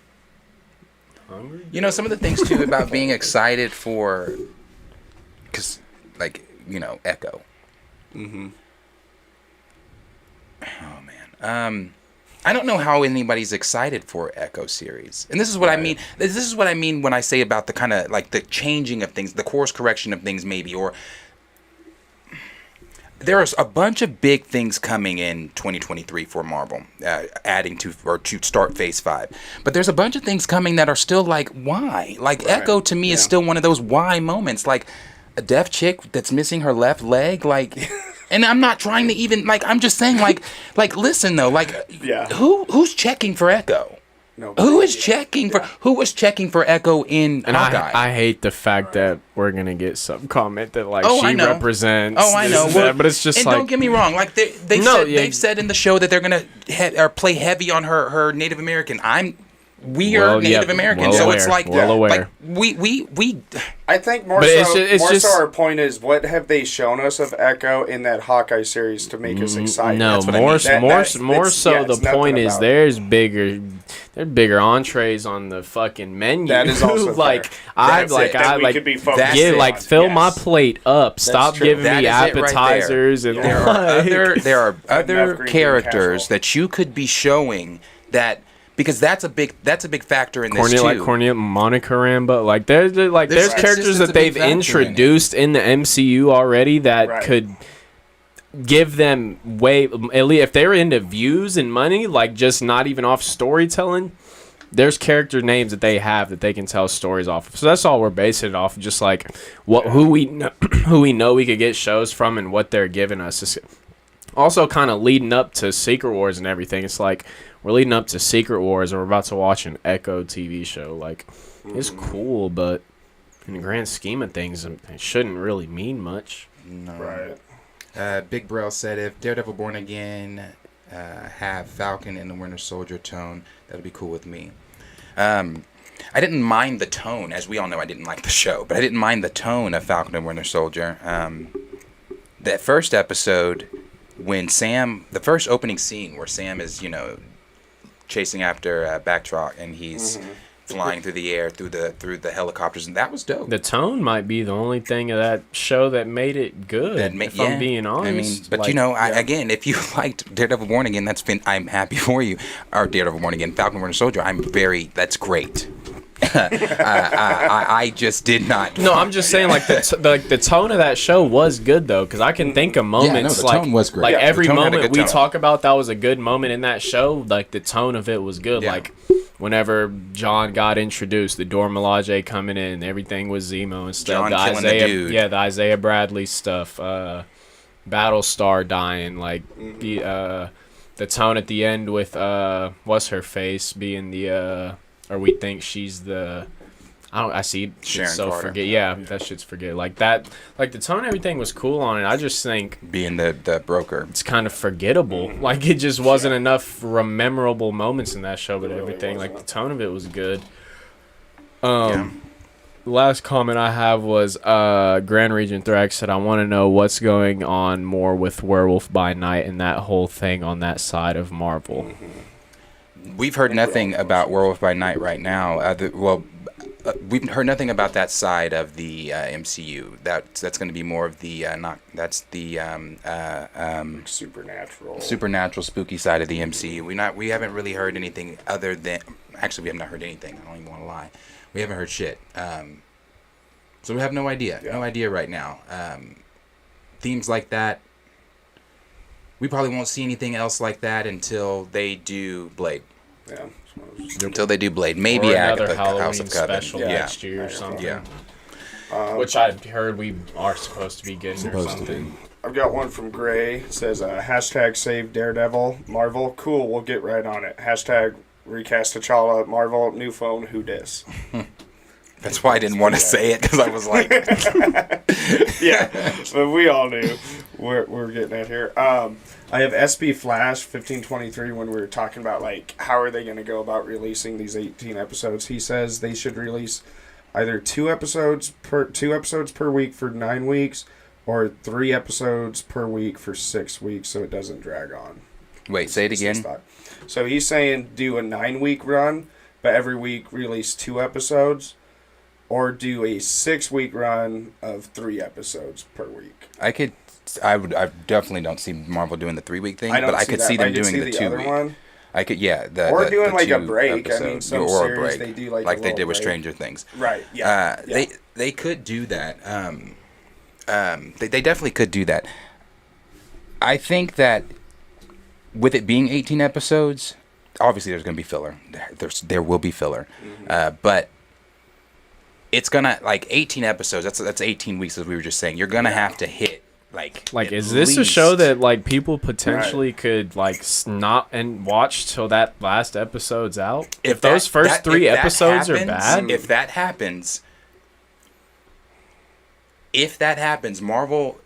S1: of the things too about being excited for, because Echo.
S2: Mm-hmm.
S1: Oh man. I don't know how anybody's excited for Echo series. And this is what I mean. This is what I mean when I say about the kind of like the changing of things, the course correction of things maybe, or there's a bunch of big things coming in 2023 for Marvel, adding to start Phase 5. But there's a bunch of things coming that are still like, why? Like Echo to me is still one of those why moments. Like a deaf chick that's missing her left leg, like. And I'm not trying to even, like, I'm just saying, like listen, though, like, who's checking for Echo?
S2: Nobody.
S1: Who was checking for Echo in
S3: And
S1: Hawkeye?
S3: I hate the fact that we're gonna get some comment that like
S1: I
S3: she
S1: know.
S3: represents.
S1: Oh, I know.
S3: this and that, but it's just
S1: and
S3: like,
S1: don't get me wrong, like they've said in the show that they're gonna or play heavy on her Native American. We are Native American, so it's like, like we.
S2: I think more
S3: But
S2: so,
S3: it's just
S2: our point is, what have they shown us of Echo in that Hawkeye series to make us excited?
S3: No,
S2: That's what I
S3: more
S2: mean.
S3: more so.
S2: it's
S3: The
S2: nothing
S3: point is,
S2: about
S3: there's bigger entrees on the fucking menu.
S2: That is also
S3: like
S2: fair. That we could be focused
S3: get
S2: on.
S3: like fill
S2: Yes.
S3: my plate up. Stop
S2: true.
S3: giving
S1: That
S3: me
S1: is it right there.
S3: appetizers and
S1: There are
S3: like,
S1: there are other
S2: green bean
S1: characters
S2: casserole.
S1: that you could be showing that, because that's a big factor in this too.
S3: Cornel, Monica Rambeau. Like there's
S1: It's
S3: characters
S1: just
S3: that
S1: a big
S3: they've
S1: factor in it.
S3: introduced in the MCU already that could give them at least if they're into views and money, like just not even off storytelling. There's character names that they have that they can tell stories off of. So that's all we're basing it off of, just like who we know we could get shows from and what they're giving us. It's also kind of leading up to Secret Wars and everything. It's like we're leading up to Secret Wars and we're about to watch an Echo TV show. Like, it's cool, but in the grand scheme of things, it shouldn't really mean much.
S1: No.
S2: Right.
S1: Big Brell said if Daredevil Born Again have Falcon and the Winter Soldier tone, that'd be cool with me. I didn't mind the tone. As we all know, I didn't like the show, but I didn't mind the tone of Falcon and Winter Soldier. That first episode, when the first opening scene where Sam is, chasing after Backtrack and he's flying through the air through the helicopters, and that was dope.
S3: The tone might be the only thing of that show that made it good. If I'm being honest,
S1: but again, if you liked Daredevil Born Again, I'm happy for you. Or Daredevil Born Again, Falcon Winter Soldier, that's great. I just did not.
S3: No, I'm just saying, like the tone of that show was good though, because I can think of moments
S1: the tone was great.
S3: Like
S1: Yeah,
S3: every
S1: the tone had a
S3: moment
S1: good
S3: we
S1: tone.
S3: talk about that was a good moment in that show. Like the tone of it was good.
S1: Yeah.
S3: Like whenever John got introduced, the Dora Milaje coming in, everything was Zemo and stuff.
S1: John killing the dude.
S3: The Isaiah Bradley stuff. Battlestar dying. Like the tone at the end with what's her face being the or we think she's the. I see
S1: Sharon
S3: so
S1: Carter.
S3: forget. Yeah, that shit's forget. Like that. Like the tone, everything was cool on it. I just think
S1: Being the broker.
S3: it's kind of forgettable. Like it just wasn't enough memorable moments in that show, but everything like the tone of it was good. Last comment I have was Grand Regent Thrax said, I want to know what's going on more with Werewolf by Night and that whole thing on that side of Marvel.
S1: we've heard nothing about Werewolf by Night right now. We've heard nothing about that side of the MCU. That's going to be more of the supernatural spooky side of the MCU. We haven't really heard anything other than, actually we have not heard anything. I don't even want to lie. We haven't heard shit. So we have no idea. Yeah. No idea right now. Themes like that, we probably won't see anything else like that until they do Blade.
S2: Yeah.
S1: Until they do Blade. Maybe
S3: or
S1: Agatha,
S3: another Halloween
S1: House of Coven.
S3: special next year or something.
S1: Yeah.
S3: Which I heard we are supposed to be getting or something.
S2: I've got one from Gray. It says, hashtag save Daredevil. Marvel. Cool, we'll get right on it. Hashtag recast T'Challa. Marvel. New phone. Who dis?
S1: That's why I didn't want to say it, because I was like...
S2: Yeah, but we all knew we're getting at here. I have SB Flash 1523 when we were talking about, like, how are they going to go about releasing these 18 episodes. He says they should release either 2 episodes per week for 9 weeks or 3 episodes per week for 6 weeks so it doesn't drag on.
S1: Wait, say it again?
S2: So he's saying do a 9-week run, but every week release 2 episodes. Or do a 6-week run of 3 episodes per week.
S1: I definitely don't see Marvel doing the 3-week thing, but I could see them doing the 2-week.
S2: One.
S1: I could,
S2: or doing like a break. I mean, some
S1: or
S2: series
S1: a break,
S2: they do like
S1: they did with
S2: break.
S1: Stranger Things.
S2: Right. Yeah.
S1: They could do that. They definitely could do that. I think that with it being 18 episodes, obviously there's going to be filler. There will be filler, but. It's gonna, like, 18 episodes. That's 18 weeks, as we were just saying. You're gonna have to hit like. Is
S3: this a show that like people potentially could like not and watch till that last episode's out? If those first 3 episodes are bad,
S1: if that happens, Marvel,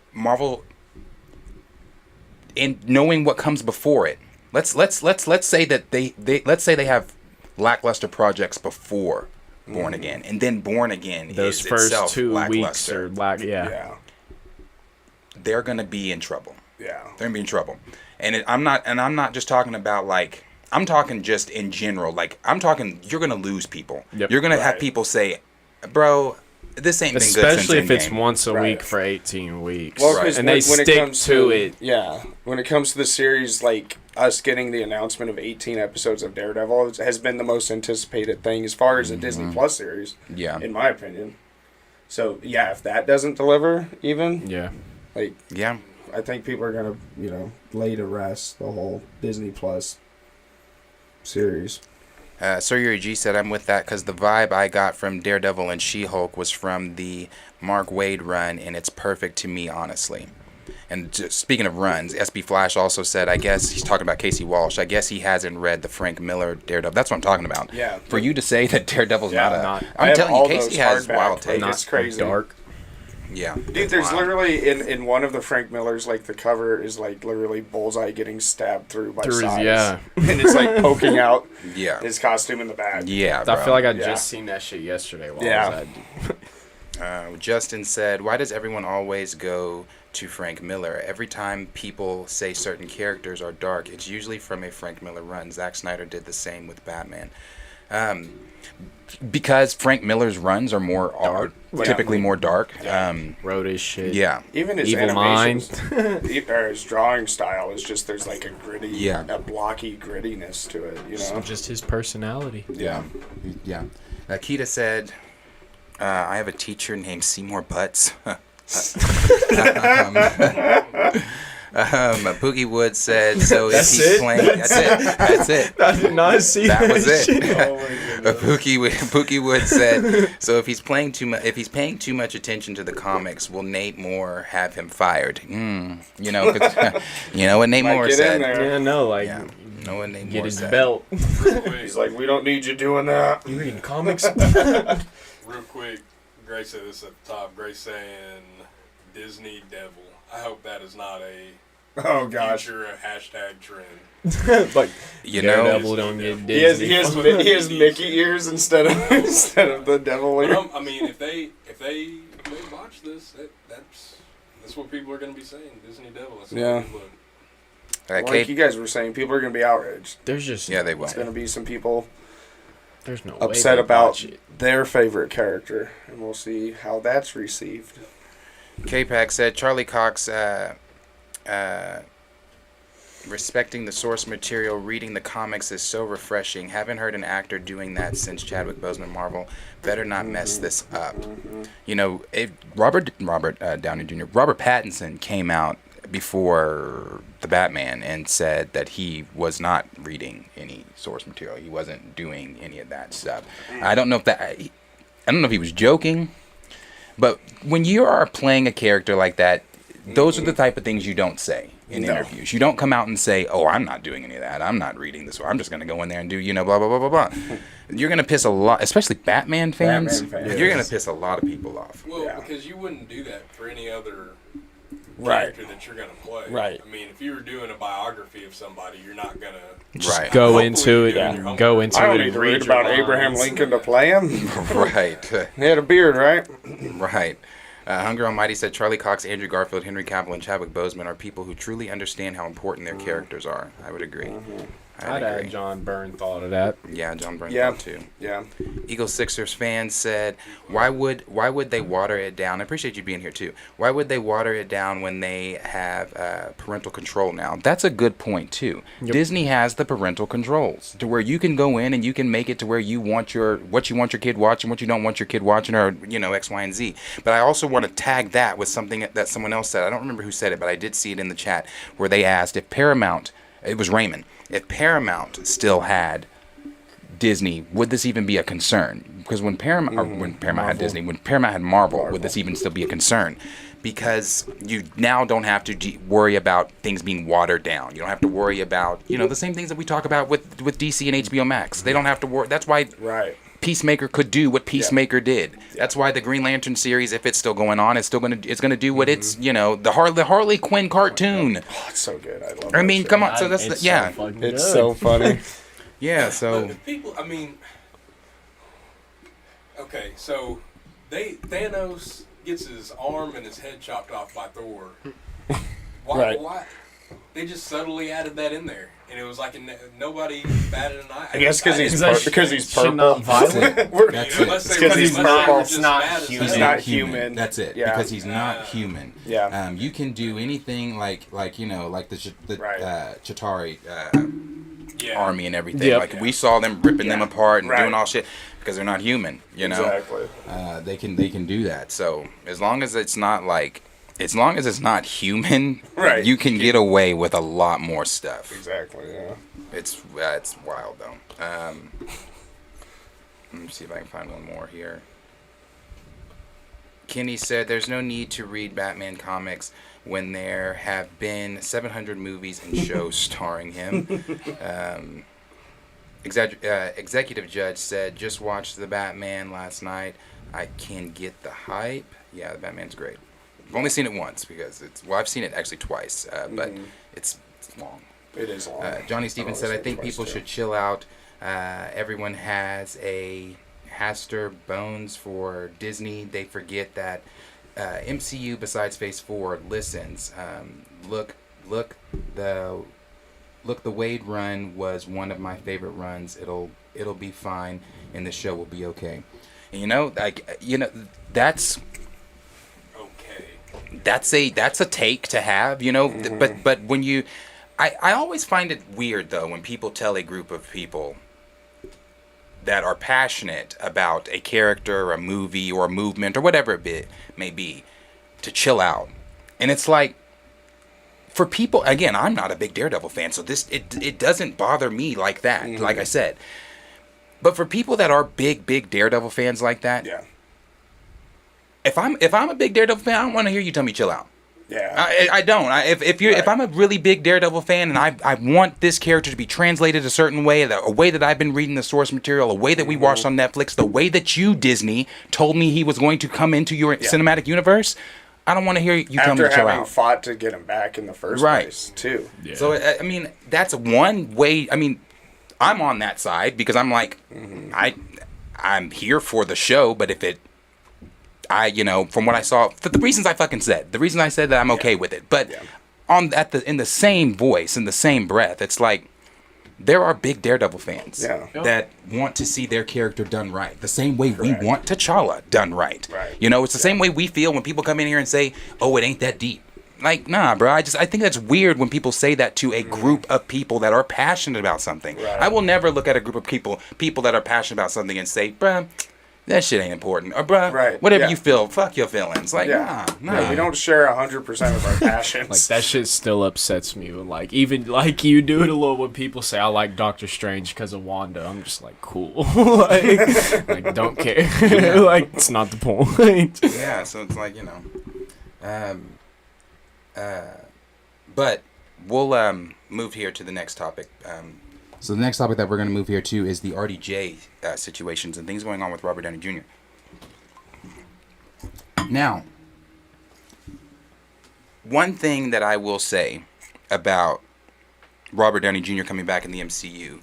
S1: in knowing what comes before it, let's say that they have lackluster projects before. Born Again, and then Born Again
S3: those
S1: is
S3: first
S1: itself
S3: 2 weeks
S1: lackluster.
S3: are
S1: They're gonna be in trouble.
S2: Yeah,
S1: they're gonna be in trouble. And I'm not just talking about, like, I'm talking just in general. Like, I'm talking, you're gonna lose people.
S3: Yep.
S1: You're gonna have people say, "Bro, this ain't been good since
S3: especially if it's
S1: Endgame."
S3: once a week for 18 weeks.
S2: Well,
S3: and they stick to it.
S2: Yeah, when it comes to the series, like us getting the announcement of 18 episodes of Daredevil has been the most anticipated thing as far as a Disney Plus series.
S1: Yeah,
S2: in my opinion. So yeah, if that doesn't deliver, I think people are gonna lay to rest the whole Disney Plus series.
S1: Sir Yuri G said, I'm with that because the vibe I got from Daredevil and She-Hulk was from the Mark Waid run, and it's perfect to me, honestly. And just, speaking of runs, SB Flash also said, I guess, he's talking about Casey Walsh, I guess he hasn't read the Frank Miller Daredevil. That's what I'm talking about.
S2: Yeah.
S1: For you to say that Daredevil's I'm telling you, Casey has wild takes.
S2: It's crazy.
S3: Dark.
S1: Yeah.
S2: Dude, there's literally, in one of the Frank Millers, like, the cover is, like, literally Bullseye getting stabbed through by sides.
S3: Yeah.
S2: And it's, like, poking out
S1: his
S2: costume in the back.
S1: Yeah, bro.
S3: I feel like I just seen that shit yesterday while I was at...
S1: Justin said, why does everyone always go to Frank Miller? Every time people say certain characters are dark, it's usually from a Frank Miller run. Zack Snyder did the same with Batman. Because Frank Miller's runs are typically more dark.
S3: Wrote his shit.
S1: Yeah.
S2: Even his
S3: Evil
S2: animations, or his drawing style is just, there's like a gritty, a blocky grittiness to it,
S3: Just his personality.
S1: Yeah. Keita said, I have a teacher named Seymour Butts. Pookie Wood said, so if he's playing... That's it.
S3: I did not see
S1: that. Was it.
S2: Oh my
S1: Pookie Wood said, so if he's paying too much attention to the comics, will Nate Moore have him fired? You know what Nate Moore said.
S3: Yeah, no, like...
S1: Yeah. No one named
S3: get his
S1: said.
S3: belt.
S2: He's like, we don't need you doing that.
S3: You reading comics?
S4: Real quick, Grace said this at the top. Grace saying Disney Devil. I hope that is not a future hashtag trend.
S3: Like,
S1: Daredevil
S3: don't get Disney.
S2: He has Mickey ears instead of the devil ear.
S4: I mean, if they watch this, that's what people are going to be saying. Disney Devil. That's what people look.
S2: Like you guys were saying, people are going to be outraged.
S3: There's just
S1: they will.
S2: There's going to be some people
S3: there's no
S2: upset
S3: way
S2: about their favorite character, and we'll see how that's received.
S1: K-Pack said Charlie Cox respecting the source material, reading the comics is so refreshing. Haven't heard an actor doing that since Chadwick Boseman Marvel. Better not mess this up. You know, Robert Downey Jr. Robert Pattinson came out before the Batman and said that he was not reading any source material. He wasn't doing any of that stuff. I don't know if he was joking, but when you are playing a character like that, those are the type of things you don't say in interviews. You don't come out and say, "Oh, I'm not doing any of that. I'm not reading this. Or I'm just going to go in there and do, blah, blah, blah, blah, blah." You're going to piss a lot, especially Batman fans. You're going to piss a lot of people off.
S4: Well, because you wouldn't do that for any other
S2: Right.
S4: character that you're going to play.
S2: Right.
S4: I mean, if you were doing a biography of somebody, you're not going to
S1: Right.
S3: go
S4: Hopefully
S3: into
S4: you're
S3: it
S4: doing
S3: and
S4: your
S3: go
S4: homework.
S3: into
S2: I don't
S3: it
S2: need
S3: and
S2: to read
S3: your
S2: about Abraham
S3: lines.
S2: Lincoln to play him.
S1: Right.
S2: He had a beard, right?
S1: Right. Hunger Almighty said Charlie Cox, Andrew Garfield, Henry Cavill, and Chadwick Boseman are people who truly understand how important their characters are. I would agree.
S3: I'd add John Byrne thought of that.
S1: Yeah, John Byrne
S2: Yeah.
S1: thought too.
S2: Yeah.
S1: Eagle Sixers fan said, "Why would they water it down?" I appreciate you being here too. Why would they water it down when they have parental control now? That's a good point too.
S3: Yep.
S1: Disney has the parental controls to where you can go in and you can make it to where you want what you want your kid watching, what you don't want your kid watching, or X, Y, and Z. But I also want to tag that with something that someone else said. I don't remember who said it, but I did see it in the chat where they asked if Paramount. It was Raymond. If Paramount still had Disney, would this even be a concern? Because when Paramount had Disney, when Paramount had Marvel, would this even still be a concern? Because you now don't have to worry about things being watered down. You don't have to worry about the same things that we talk about with DC and HBO Max. They don't have to worry. That's why Peacemaker could do what Peacemaker did. That's why the Green Lantern series, if it's still going on, it's gonna do what it's the Harley Quinn cartoon.
S2: Oh, it's so good. I love.
S1: I mean,
S2: that
S1: come
S2: show.
S1: on. So that's
S3: It's
S1: yeah.
S3: so fucking
S2: It's
S3: good.
S2: so funny.
S1: Yeah. So
S4: But if people, I mean, okay, so Thanos gets his arm and his head chopped off by Thor. Why?
S2: Right.
S4: Why? They just subtly added that in there, and it was like nobody batted an eye.
S2: I guess because he's
S3: Should
S2: purple.
S3: not violent.
S2: We're-
S1: That's
S4: Unless
S1: it.
S4: they-
S2: Because he's
S4: unless they were
S2: purple.
S4: just
S3: It's not
S4: mad as
S3: human.
S2: He's
S4: hell.
S2: not human.
S1: That's it.
S2: Yeah.
S1: Because he's not human.
S2: Yeah.
S1: You can do anything like the
S2: Right.
S1: Chitauri
S4: Yeah.
S1: army and everything.
S3: Yep.
S1: Like we saw them ripping them
S2: Yeah.
S1: apart and
S2: Right.
S1: doing all shit because they're not human.
S2: Exactly.
S1: They can do that. So as long as it's not human,
S2: Right.
S1: you can get away with a lot more stuff.
S2: Exactly. Yeah.
S1: It's wild though. Let me see if I can find one more here. Kenny said, "There's no need to read Batman comics when there have been 700 movies and shows starring him." Executive Judge said, "Just watched the Batman last night. I can get the hype." Yeah, the Batman's great. I've only seen it once because I've seen it actually twice, but it's long.
S2: It is long.
S1: Johnny Stevens said, "I think people should chill out. Everyone has a Haster bones for Disney. They forget that MCU besides Phase 4 listens. Look, the Wade run was one of my favorite runs. It'll be fine, and the show will be okay." And that's
S4: Okay.
S1: that's a take to have, but when I always find it weird though when people tell a group of people that are passionate about a character or a movie or a movement or whatever it may be to chill out. And it's like, for people, again, I'm not a big Daredevil fan, so it doesn't bother me like that, like I said. But for people that are big Daredevil fans like that,
S2: Yeah.
S1: if I'm a big Daredevil fan, I don't want to hear you tell me chill out.
S2: Yeah.
S1: I don't. If I'm a really big Daredevil fan and I want this character to be translated a certain way, a way that I've been reading the source material, a way that we watched on Netflix, the way that you, Disney, told me he was going to come into your cinematic universe, I don't want to hear you tell me
S2: After
S1: to chill
S2: having
S1: out.
S2: fought to get him back in the first
S1: Right.
S2: place, too.
S3: Yeah.
S1: So I mean, that's one way. I mean, I'm on that side because I'm like, I'm here for the show, but if it. From what I saw, for the reasons I fucking said, the reason I said that I'm okay with it, but in the same voice, in the same breath, it's like there are big Daredevil fans that want to see their character done right. The same way we want T'Challa done right. You know, it's the same way we feel when people come in here and say, "Oh, it ain't that deep." Like, nah, bro. I think that's weird when people say that to a group of people that are passionate about something. I will never look at a group of people that are passionate about something and say, "Bruh, that shit ain't important," or "Bruh, whatever you feel, fuck your feelings." Like, nah.
S2: Yeah, we don't share 100% of our passions.
S3: Like, that shit still upsets me. Like, even like you do it a little when people say I like Doctor Strange because of Wanda. I'm just like, cool. like don't care. Like, it's not the point.
S1: Yeah, so it's like, you know. But we'll move here to the next topic. So the next topic that we're going to move here to is the RDJ situations and things going on with Robert Downey Jr. Now, one thing that I will say about Robert Downey Jr. coming back in the MCU,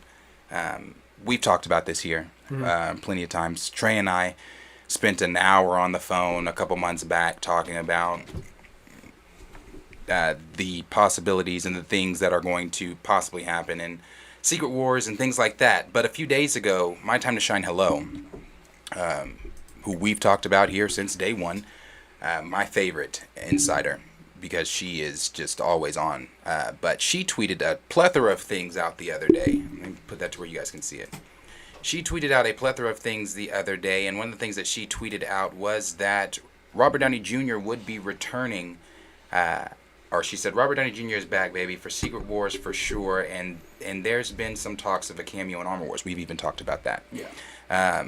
S1: we've talked about this here plenty of times. Trey and I spent an hour on the phone a couple months back talking about the possibilities and the things that are going to possibly happen in Secret Wars and things like that. But a few days ago, My Time to Shine Hello, who we've talked about here since day one, my favorite insider, because she is just always on. But she tweeted a plethora of things out the other day. Let me put that to where you guys can see it. She tweeted out a plethora of things the other day, and one of the things that she tweeted out was that Robert Downey Jr. would be returning, or she said, Robert Downey Jr. is back, baby, for Secret Wars for sure, and there's been some talks of a cameo in Armor Wars. We've even talked about that. Yeah.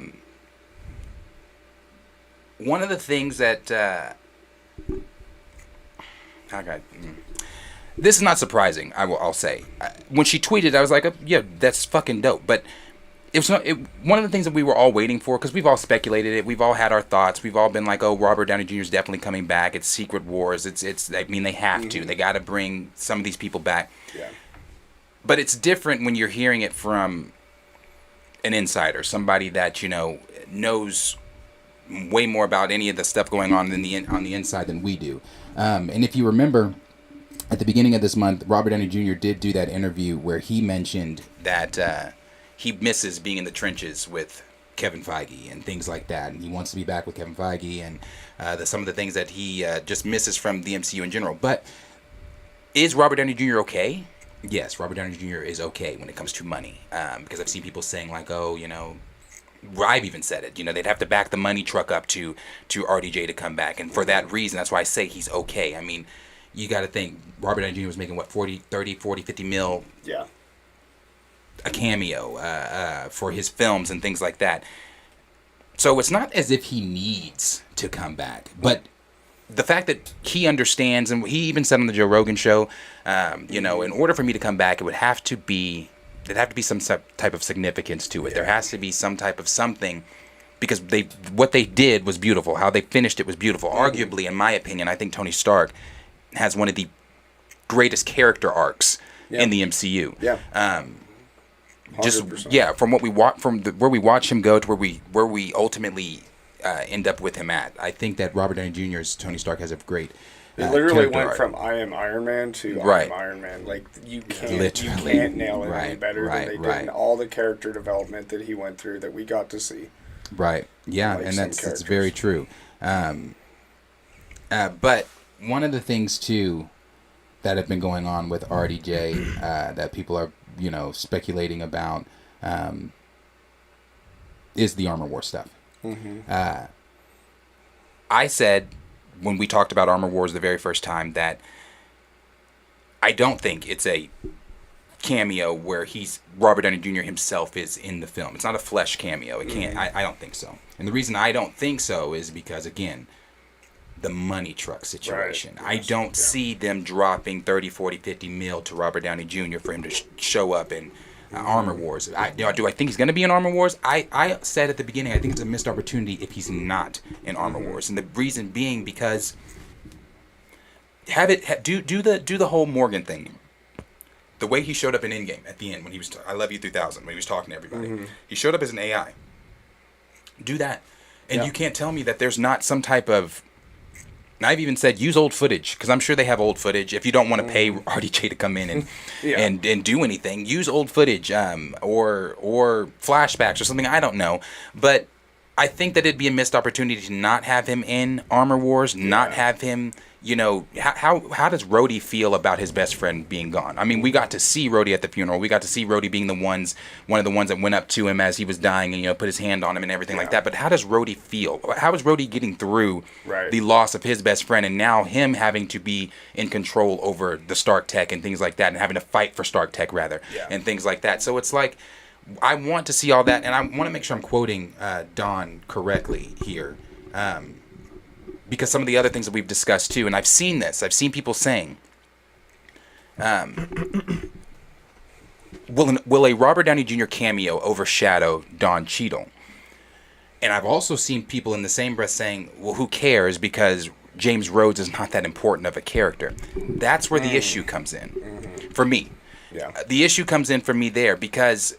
S1: One of the things that this is not surprising. I'll say, when she tweeted, I was like, yeah, that's fucking dope. But it's not. One of the things that we were all waiting for, because we've all speculated it, we've all had our thoughts, we've all been like, oh, Robert Downey Jr. is definitely coming back. It's Secret Wars. It's. I mean, they have to. They got to bring some of these people back. Yeah. But it's different when you're hearing it from an insider, somebody that knows way more about any of the stuff going on on the inside than we do. And if you remember, at the beginning of this month, Robert Downey Jr. did do that interview where he mentioned that he misses being in the trenches with Kevin Feige and things like that, and he wants to be back with Kevin Feige and some of the things that he just misses from the MCU in general. But is Robert Downey Jr. okay? Yes, Robert Downey Jr. is okay when it comes to money, because I've seen people saying like, oh, I've even said it, they'd have to back the money truck up to RDJ to come back, and for that reason, that's why I say he's okay. I mean, you got to think, Robert Downey Jr. was making, 50 mil? Yeah. A cameo for his films and things like that. So it's not as if he needs to come back, but the fact that he understands, and he even said on the Joe Rogan show, in order for me to come back, there'd have to be some type of significance to it. Yeah. There has to be some type of something, because what they did was beautiful. How they finished it was beautiful. Arguably, in my opinion, I think Tony Stark has one of the greatest character arcs in the MCU. Yeah. 100%. From what we watch, where we watch him go to where we ultimately end up with him at. I think that Robert Downey Jr.'s Tony Stark has a great.
S2: It literally went from I am Iron Man to I am Iron Man. Like, you can't nail it any better than they did, and all the character development that he went through that we got to see.
S1: Right. Yeah, and that's very true. But one of the things too that have been going on with RDJ that people are speculating about is the Armor War stuff. Mm-hmm. I said when we talked about Armor Wars the very first time that I don't think it's a cameo where Robert Downey Jr. himself is in the film. It's not a flesh cameo. It can't. I don't think so. And the reason I don't think so is because, again, the money truck situation. Right. I don't see them dropping 30, 40, 50 mil to Robert Downey Jr. for him to show up in Armor Wars. Do I think he's going to be in Armor Wars? I said at the beginning, I think it's a missed opportunity if he's not in Armor Wars, and the reason being because do the whole Morgan thing. The way he showed up in Endgame at the end when he was I Love You 3000 when he was talking to everybody, he showed up as an AI. Do that, and you can't tell me that there's not some type of And I've even said use old footage because I'm sure they have old footage. If you don't want to pay RDJ to come in and
S2: Yeah.
S1: and do anything, use old footage or flashbacks or something. I don't know, but I think that it'd be a missed opportunity to not have him in Armor Wars, not have him. You know, how does Rhodey feel about his best friend being gone? I mean, we got to see Rhodey at the funeral. We got to see Rhodey being one of the ones that went up to him as he was dying and, you know, put his hand on him and everything like that. But how does Rhodey feel? How is Rhodey getting through the loss of his best friend and now him having to be in control over the Stark Tech and things like that and having to fight for Stark Tech, rather, and things like that. So it's like, I want to see all that, and I want to make sure I'm quoting Don correctly here. Because some of the other things that we've discussed too, and I've seen people saying, will a Robert Downey Jr. cameo overshadow Don Cheadle? And I've also seen people in the same breath saying, well, who cares, because James Rhodes is not that important of a character. That's where the issue comes in, for me.
S2: Yeah.
S1: The issue comes in for me there because...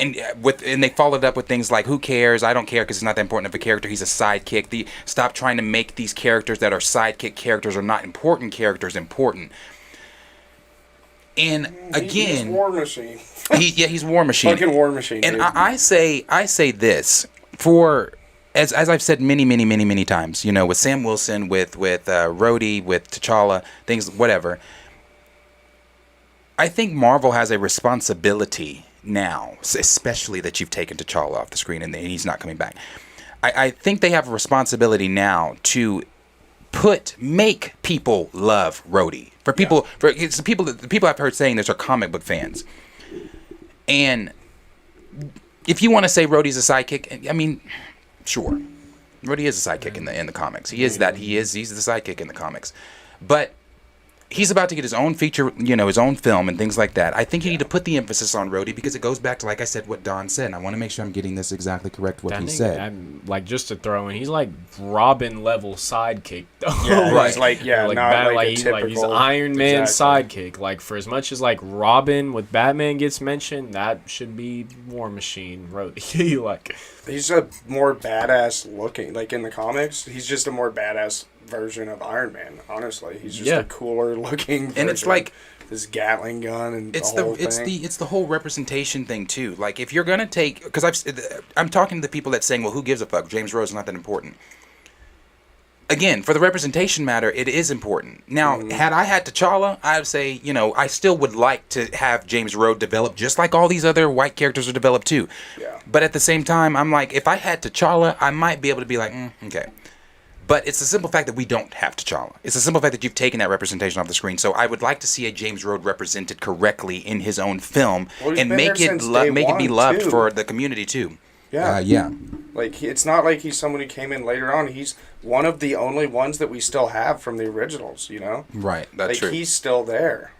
S1: And they followed up with things like, who cares? I don't care because it's not that important of a character. He's a sidekick. Stop trying to make these characters that are sidekick characters or not important characters important. And again...
S2: He's War Machine.
S1: He's War Machine.
S2: Fucking War Machine,
S1: And
S2: dude.
S1: I say this, for... As I've said many times, you know, with Sam Wilson, with Rhodey, with T'Challa, things, whatever. I think Marvel has a responsibility now, especially that you've taken T'Challa off the screen and he's not coming back. I think they have a responsibility now to make people love Rhodey. For people, the people I've heard saying this are comic book fans. And if you want to say Rhodey's a sidekick, I mean, sure, Rhodey is a sidekick in the comics. He's the sidekick in the comics, but he's about to get his own feature, you know, his own film and things like that. I think you need to put the emphasis on Rhodey because it goes back to, like I said, what Don said. And I want to make sure I'm getting this exactly correct, what he said.
S3: I'm, like, just to throw in, he's like Robin level sidekick.
S2: Yeah,
S1: right.
S2: He's like,
S3: not
S2: bad,
S3: like,
S2: he's
S3: he's Iron Man sidekick. Like, for as much as like Robin with Batman gets mentioned, that should be War Machine Rhodey. Like,
S2: he's a more badass looking. Like in the comics, he's just a more badass version of Iron Man. Honestly, he's just a cooler looking version.
S1: And it's like
S2: this Gatling gun and
S1: it's
S2: the whole thing.
S1: it's the whole representation thing too. Like, if you're gonna take, because I'm talking to the people that saying, well, who gives a fuck? James Rhodes is not that important. Again, for the representation matter, it is important. Now, had I had T'Challa, I would say, you know, I still would like to have James Rhodes develop just like all these other white characters are developed too.
S2: Yeah.
S1: But at the same time, I'm like, if I had T'Challa, I might be able to be like, okay. But it's the simple fact that we don't have T'Challa. It's the simple fact that you've taken that representation off the screen. So I would like to see a James Rhodes represented correctly in his own film and make it be loved for the community too.
S2: Yeah. Like, it's not like he's someone who came in later on. He's one of the only ones that we still have from the originals, you know?
S1: Right, that's true.
S2: Like, he's still there.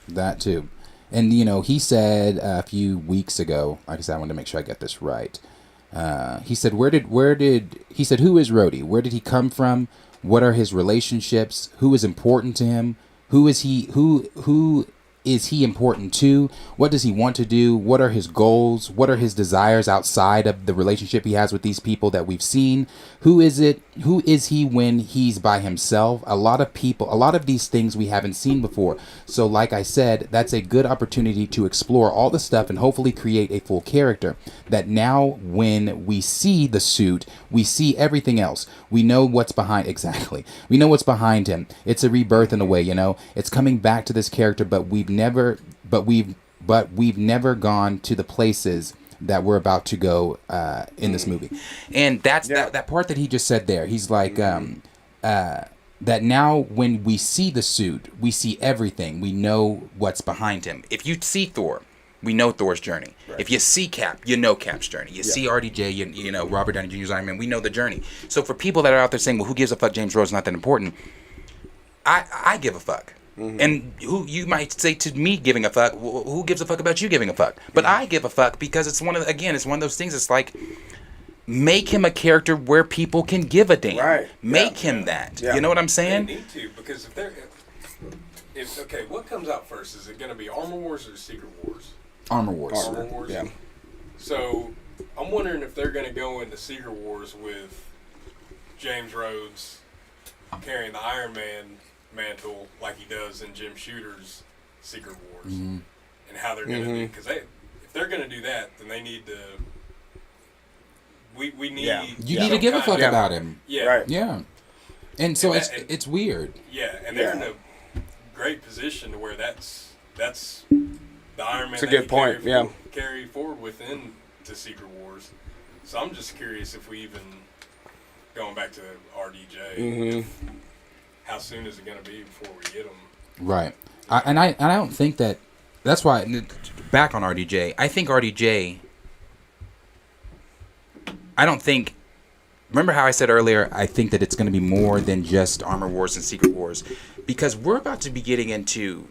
S5: That too. And, you know, he said a few weeks ago, like I said, I wanted to make sure I get this right. He said, who is Rhodey? Where did he come from? What are his relationships? Who is important to him? Who is he important to? What does he want to do? What are his goals? What are his desires outside of the relationship he has with these people that we've seen? Who is he when he's by himself? A lot of these things we haven't seen before. So like I said, that's a good opportunity to explore all the stuff and hopefully create a full character that now when we see the suit, we see everything else. We know what's behind, exactly. We know what's behind him. It's a rebirth in a way, you know. It's coming back to this character, but we've never gone to the places that we're about to go in this movie. And that's that part that he just said there. He's like that now when we see the suit, we see everything. We know what's behind him.
S1: If you see Thor, we know Thor's journey. Right. If you see Cap, you know Cap's journey. You see RDJ, you know Robert Downey Jr.'s Iron Man, we know the journey. So for people that are out there saying, well, who gives a fuck, James Rhodes is not that important, I give a fuck. And who you might say to me giving a fuck, who gives a fuck about you giving a fuck? But I give a fuck because it's one of those things. It's like, make him a character where people can give a damn.
S2: Right.
S1: Make him that.
S2: Yeah.
S1: You know what I'm saying?
S4: They need to, because what comes out first? Is it going to be Armor Wars or Secret Wars?
S1: Armor Wars.
S4: Armor Wars.
S2: Yeah.
S4: So I'm wondering if they're going to go into Secret Wars with James Rhodes, carrying the Iron Man mantle like he does in Jim Shooter's Secret Wars, and how they're going to do, because if they're going to do that, then they need to. We need.
S5: You need to give a fuck about him.
S4: Yeah.
S2: Right.
S5: Yeah. And so it's weird.
S4: Yeah, and they're in a great position to where that's the Iron Man.
S2: That's a good point.
S4: Carry forward within the Secret Wars. So I'm just curious if we even going back to RDJ. How soon is it going to be before we get them?
S5: Right. I don't think that's why.
S1: Back on RDJ, I think RDJ. I don't think. Remember how I said earlier? I think that it's going to be more than just Armor Wars and Secret Wars, because we're about to be getting into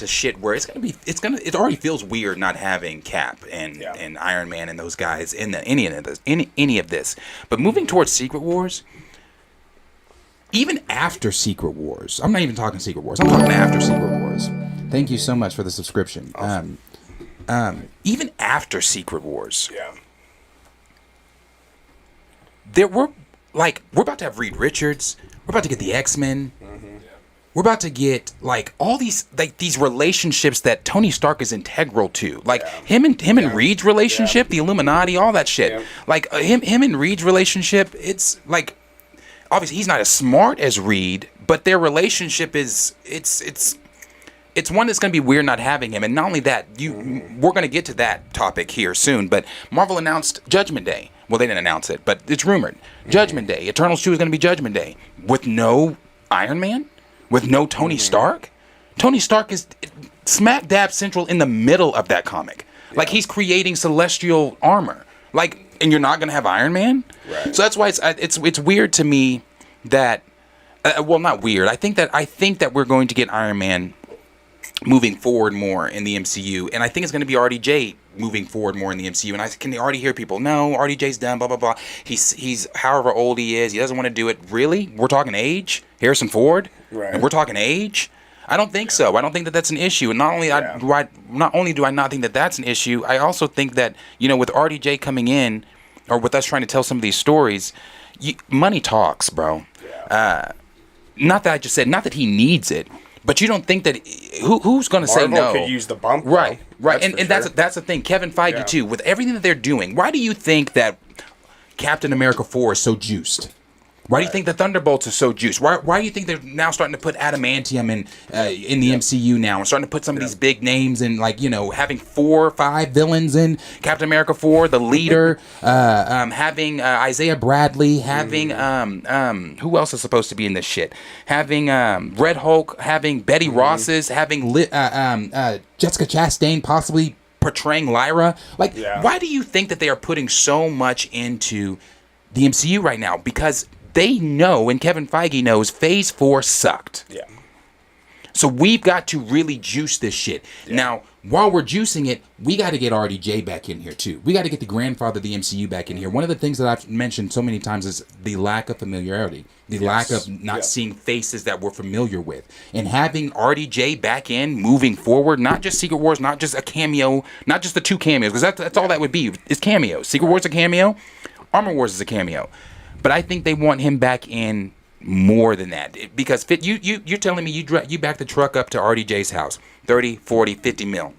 S1: shit where it already feels weird not having Cap and Iron Man and those guys in any of this. But moving towards Secret Wars, even after Secret Wars, I'm not even talking Secret Wars. I'm talking after Secret Wars.
S5: Thank you so much for the subscription.
S2: Awesome.
S1: Even after Secret Wars,
S2: Yeah.
S1: we're about to have Reed Richards. We're about to get the X-Men. We're about to get all these relationships that Tony Stark is integral to. Him and Reed's relationship, the Illuminati, all that shit.
S2: Yeah.
S1: Him and Reed's relationship, it's obviously he's not as smart as Reed, but their relationship is it's one that's going to be weird not having him. And not only that, we're going to get to that topic here soon, but Marvel announced Judgment Day. Well, they didn't announce it, but it's rumored. Judgment Day. Eternals 2 is going to be Judgment Day with no Iron Man, with no Tony Stark. Tony Stark is smack dab central in the middle of that comic. He's creating celestial armor. And you're not going to have Iron Man?
S2: Right.
S1: So that's why it's weird to me that not weird. I think that we're going to get Iron Man moving forward more in the MCU, and I think it's going to be RDJ moving forward more in the MCU. And I can already hear people, no, RDJ's done, blah blah blah. He's however old he is, he doesn't want to do it. Really, we're talking age, Harrison Ford,
S2: right?
S1: And we're talking age. I don't think so. I don't think that that's an issue. And not only do I not think that that's an issue, I also think that with RDJ coming in, or with us trying to tell some of these stories, money talks, bro.
S2: Yeah.
S1: Not that I just said, not that he needs it. But you don't think that who's going to say no?
S2: Marvel could use the bump,
S1: right?
S2: That's
S1: and that's the thing. Kevin Feige too, with everything that they're doing. Why do you think that
S5: Captain America 4 is so juiced?
S1: Why do you think the Thunderbolts are so juiced? Why do you think they're now starting to put adamantium in the MCU now, and starting to put some of these big names in, having 4 or 5 villains in Captain America 4, the leader, having Isaiah Bradley, having who else is supposed to be in this shit? Having Red Hulk, having Betty Ross's, having Jessica Chastain possibly portraying Lyra. Why do you think that they are putting so much into the MCU right now? Because they know, and Kevin Feige knows, Phase 4 sucked.
S2: Yeah.
S1: So we've got to really juice this shit. Yeah. Now, while we're juicing it, we got to get RDJ back in here too. We got to get the grandfather of the MCU back in here. One of the things that I've mentioned so many times is the lack of familiarity, the lack of not seeing faces that we're familiar with. And having RDJ back in, moving forward, not just Secret Wars, not just a cameo, not just the 2 cameos, because that's all that would be, is cameos. Secret Wars is a cameo, Armor Wars is a cameo. But I think they want him back in more than that. Because you're telling me you back the truck up to RDJ's house, 30, 40, 50 mil.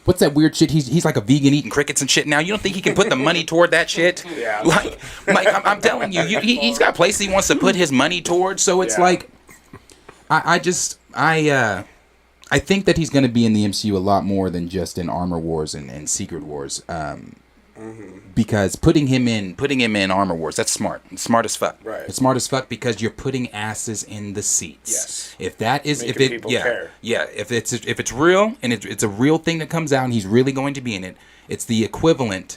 S5: What's that weird shit? He's like a vegan
S1: eating crickets and shit now. You don't think he can put the money toward that shit?
S2: Yeah.
S1: I'm telling you, he's got places he wants to put his money towards. So it's I think that he's going to be in the MCU a lot more than just in Armor Wars and Secret Wars. Because putting him in Armor Wars, that's smart. It's smart as fuck.
S2: Right.
S1: It's smart as fuck because you're putting asses in the seats.
S2: Yes.
S1: If that is
S2: people care.
S1: If it's real and it's a real thing that comes out and he's really going to be in it, it's the equivalent.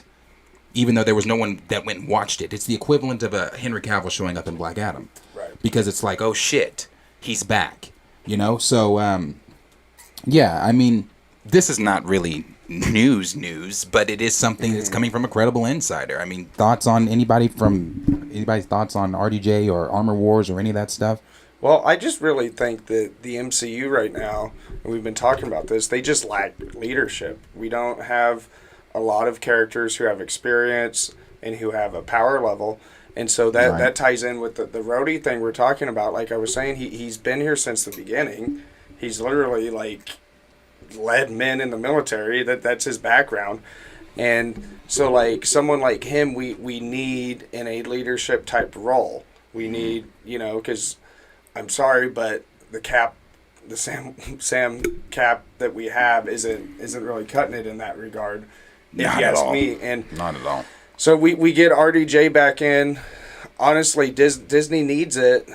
S1: Even though there was no one that went and watched it, it's the equivalent of a Henry Cavill showing up in Black Adam.
S2: Right.
S1: Because it's like, oh shit, he's back.
S5: So yeah, I mean,
S1: this is not really news, but it is something that's coming from a credible insider. I mean,
S5: thoughts on anybody's thoughts on RDJ or Armor Wars or any of that stuff?
S2: Well, I just really think that the MCU right now, and we've been talking about this, they just lack leadership. We don't have a lot of characters who have experience and who have a power level. And so that,
S5: Right.
S2: that ties in with the Rhodey thing we're talking about. Like I was saying, he's been here since the beginning. He's literally like led men in the military. That's his background. And so like someone like him, we need in a leadership type role. We need, because I'm sorry, but the Sam Cap that we have isn't really cutting it in that regard. If
S5: Not
S2: you
S5: at
S2: ask
S5: all.
S2: me. And
S5: Not at all.
S2: so we get RDJ back in. Honestly, Disney needs it,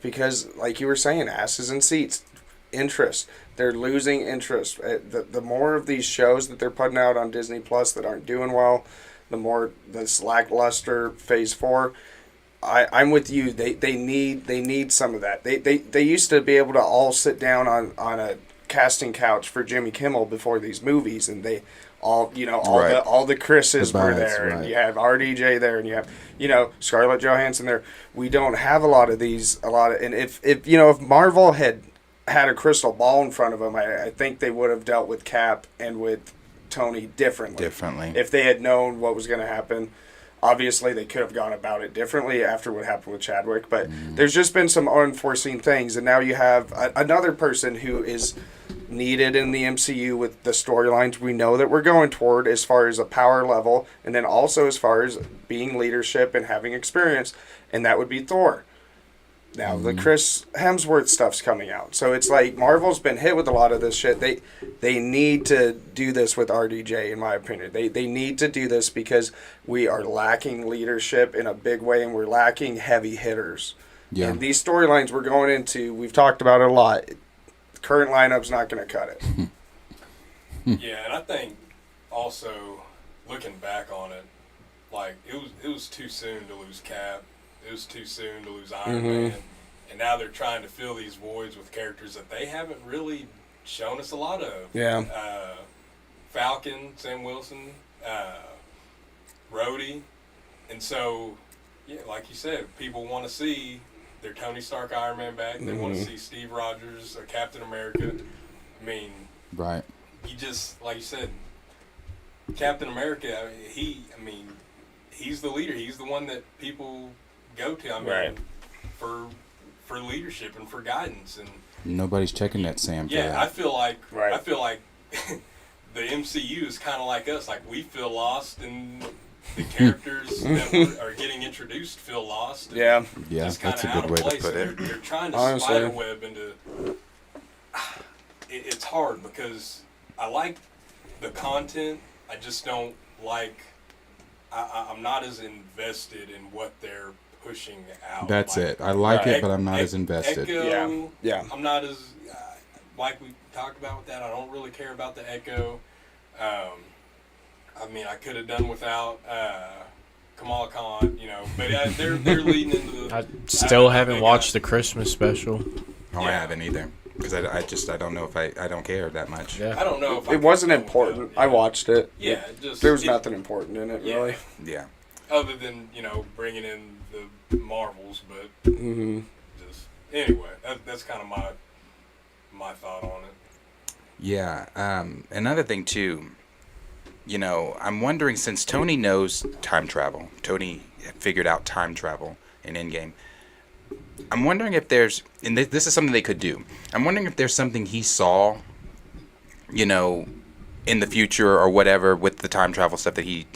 S2: because like you were saying, asses in seats, interest. They're losing interest. The more of these shows that they're putting out on Disney Plus that aren't doing well, the more this lackluster Phase 4. I'm with you. They need some of that. They used to be able to all sit down on a casting couch for Jimmy Kimmel before these movies, and they all
S5: Right.
S2: all the Chris's
S5: The
S2: were
S5: Buds,
S2: there,
S5: right.
S2: and you have RDJ there, and you have Scarlett Johansson there. We don't have and if Marvel had a crystal ball in front of them, I think they would have dealt with Cap and with Tony differently. If they had known what was going to happen. Obviously, they could have gone about it differently after what happened with Chadwick, but there's just been some unforeseen things, and now you have another person who is needed in the MCU with the storylines we know that we're going toward as far as a power level, and then also as far as being leadership and having experience, and that would be Thor. Now, the Chris Hemsworth stuff's coming out. So it's like Marvel's been hit with a lot of this shit. They need to do this with RDJ, in my opinion. They need to do this because we are lacking leadership in a big way, and we're lacking heavy hitters.
S5: Yeah.
S2: And these storylines we're going into, we've talked about it a lot. The current lineup's not going to cut it.
S4: Yeah, and I think also looking back on it, like it was too soon to lose Cap. It was too soon to lose Iron Man. And now they're trying to fill these voids with characters that they haven't really shown us a lot of.
S2: Yeah.
S4: Falcon, Sam Wilson, Rhodey. And so, yeah, like you said, people want to see their Tony Stark Iron Man back. They want to see Steve Rogers or Captain America. I mean,
S5: Right.
S4: you just, like you said, Captain America, he's the leader. He's the one that people go to. I mean,
S2: Right.
S4: for leadership and for guidance. And
S5: Nobody's checking that Sam for
S4: yeah,
S5: that.
S4: I feel like
S2: Right.
S4: the MCU is kind of like us. Like, we feel lost, and the characters that are getting introduced feel lost. And
S2: Yeah.
S5: Yeah,
S4: just kinda
S5: that's a
S4: out
S5: good
S4: of
S5: way to
S4: place.
S5: put
S4: And
S5: it.
S4: They're trying to
S2: Honestly.
S4: spiderweb into. It's hard because I like the content. I just don't like. I'm not as invested in what they're pushing out.
S5: That's
S4: Like,
S5: it. I like
S2: Right.
S5: it, but I'm not as invested.
S4: Echo,
S2: Yeah.
S4: I'm not as like we talked about with that. I don't really care about the Echo. I mean, I could have done without Kamala Khan, but they're leading into the.
S3: I still
S4: I
S3: haven't
S4: think
S3: watched the Christmas special.
S5: Oh, I
S4: Yeah.
S5: haven't either. Because I don't know if I don't care that much.
S3: Yeah.
S4: I don't know if I
S2: It
S4: could
S2: wasn't
S4: go without,
S2: important.
S4: yeah.
S2: I watched it.
S4: Yeah, it just
S2: There was
S4: it-
S2: nothing important in it,
S4: Yeah.
S2: really.
S5: Yeah.
S4: other than bringing in the Marvels, but
S2: Mm-hmm.
S4: just anyway, that's kind of my thought on it.
S5: Yeah. Another thing too, I'm wondering, since Tony knows time travel, Tony figured out time travel in Endgame. I'm wondering if there's, and this is something they could do. I'm wondering if there's something he saw, in the future or whatever with the time travel stuff that he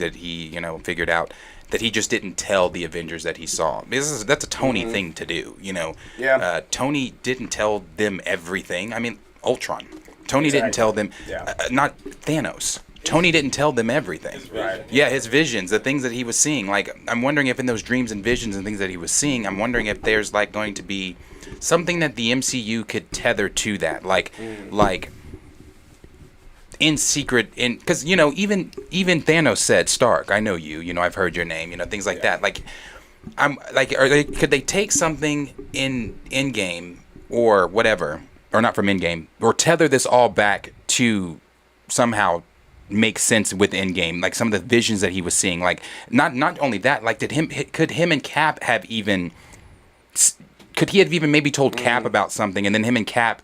S5: figured out, that he just didn't tell the Avengers that he saw. That's a Tony thing to do,
S2: Yeah.
S5: Tony didn't tell them everything. I mean, Ultron. Tony didn't
S2: Exactly.
S5: tell them,
S2: Yeah.
S5: not Thanos. Tony didn't tell them everything.
S4: His vision,
S2: Right.
S5: Yeah, his visions, the things that he was seeing. Like, I'm wondering if in those dreams and visions and things that he was seeing, I'm wondering if there's going to be something that the MCU could tether to that, like in secret, because even Thanos said, "Stark, I know you. I've heard your name. Things like that. Like, could they take something in Endgame or whatever, or not from Endgame, or tether this all back to somehow make sense with Endgame, like some of the visions that he was seeing, like not only that, like could him and Cap have even, could he have even maybe told Cap about something, and then him and Cap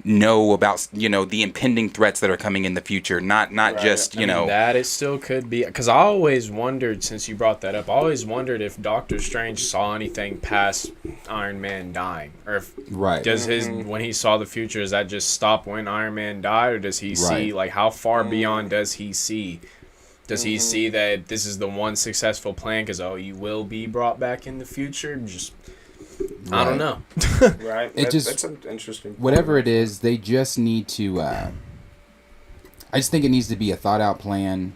S1: know about, the impending threats that are coming in the future, not just,
S3: I mean, that it still could be, because I always wondered, since you brought that up, I always wondered if Doctor Strange saw anything past Iron Man dying, or if does his when he saw the future, does that just stop when Iron Man died, or does he see, like, how far beyond does he see? Does he see that this is the one successful plan because you will be brought back in the future? Just I don't know.
S2: Right. That's an interesting point.
S5: Whatever it is, they just need to. I just think it needs to be a thought out plan.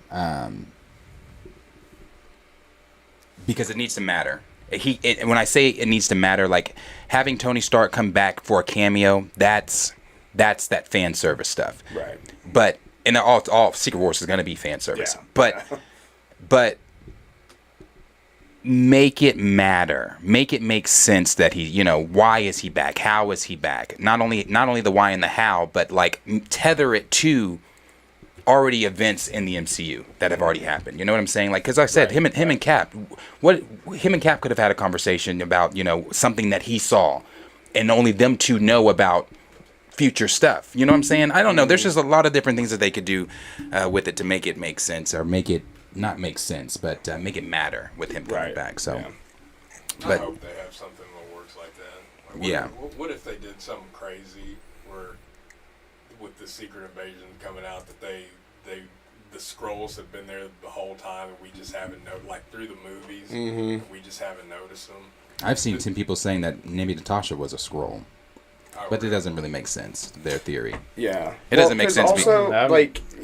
S1: Because it needs to matter. When I say it needs to matter, like having Tony Stark come back for a cameo, that's that fan service stuff.
S2: Right.
S1: But and all Secret Wars is going to be fan service. Yeah. But make it matter. Make it make sense that he, why is he back? How is he back? Not only the why and the how, but like tether it to already events in the MCU that have already happened. You know what I'm saying? Like, because I said him and Cap, him and Cap could have had a conversation about something that he saw, and only them two know about future stuff. You know what I'm saying? I don't know. There's just a lot of different things that they could do with it to make it make sense, or make it not make sense, but make it matter with him coming back. So,
S4: I hope they have something that works like that. Like, what if they did something crazy where, with the Secret Invasion coming out, that the scrolls have been there the whole time, and we just haven't like through the movies, we just haven't noticed them.
S5: I've seen some people saying that maybe Natasha was a scroll. But it doesn't really make sense, their theory.
S2: Yeah.
S1: It doesn't make sense.
S2: Also,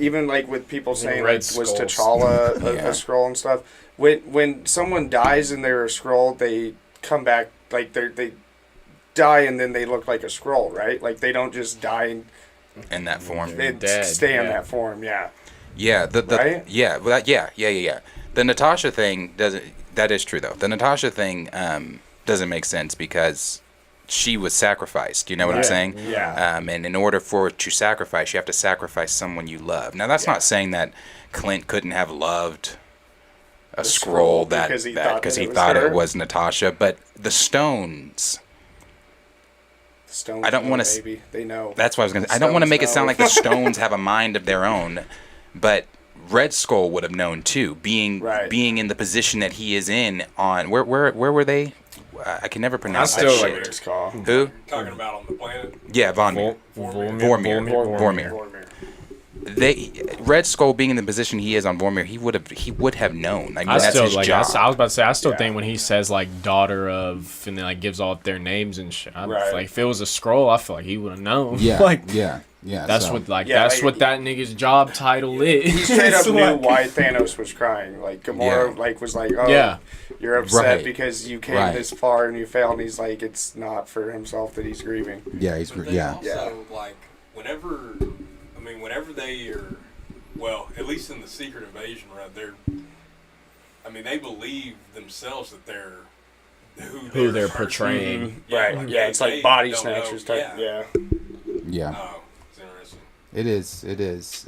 S2: even with people saying, was T'Challa a Skrull and stuff, when someone dies and they're a Skrull, they come back, like, they die and then they look like a Skrull, right? Like, they don't just die
S1: in that form.
S2: They stay in that form, yeah.
S1: Yeah.
S2: Right?
S1: Yeah. Well, yeah. The Natasha thing that is true, though. The Natasha thing doesn't make sense because she was sacrificed. You know what I'm saying?
S2: Yeah.
S1: And in order to sacrifice, you have to sacrifice someone you love. Now, that's not saying that Clint couldn't have loved a Skrull because he thought it was Natasha, but the stones.
S2: Stones.
S1: I don't want to.
S2: Maybe they know.
S1: That's what I was gonna say. I don't want to make it sound like the stones have a mind of their own, but Red Skull would have known too, being in the position that he is in. On where were they? I can never pronounce that shit. Who?
S4: Talking about on the planet?
S1: Yeah, Vormir. Red Skull being in the position he is on Vormir, he would have known. I mean, that's his job.
S3: I was about to say, I still think when he says like daughter of, and then like gives all their names and shit. Like if it was a Skrull, I feel like he would have known.
S5: Yeah.
S3: That's what that nigga's job title is.
S2: He straight up knew why Thanos was crying. Like Gamora, was like, "Oh, you're upset because you came this far and you failed." And he's like, "It's not for himself that he's grieving."
S5: Yeah,
S4: Also, like whenever they are, well, at least in the Secret Invasion, right? They believe themselves that they're who they're portraying.
S2: Right. It's like body snatchers type.
S5: Yeah.
S4: It's interesting.
S5: It is.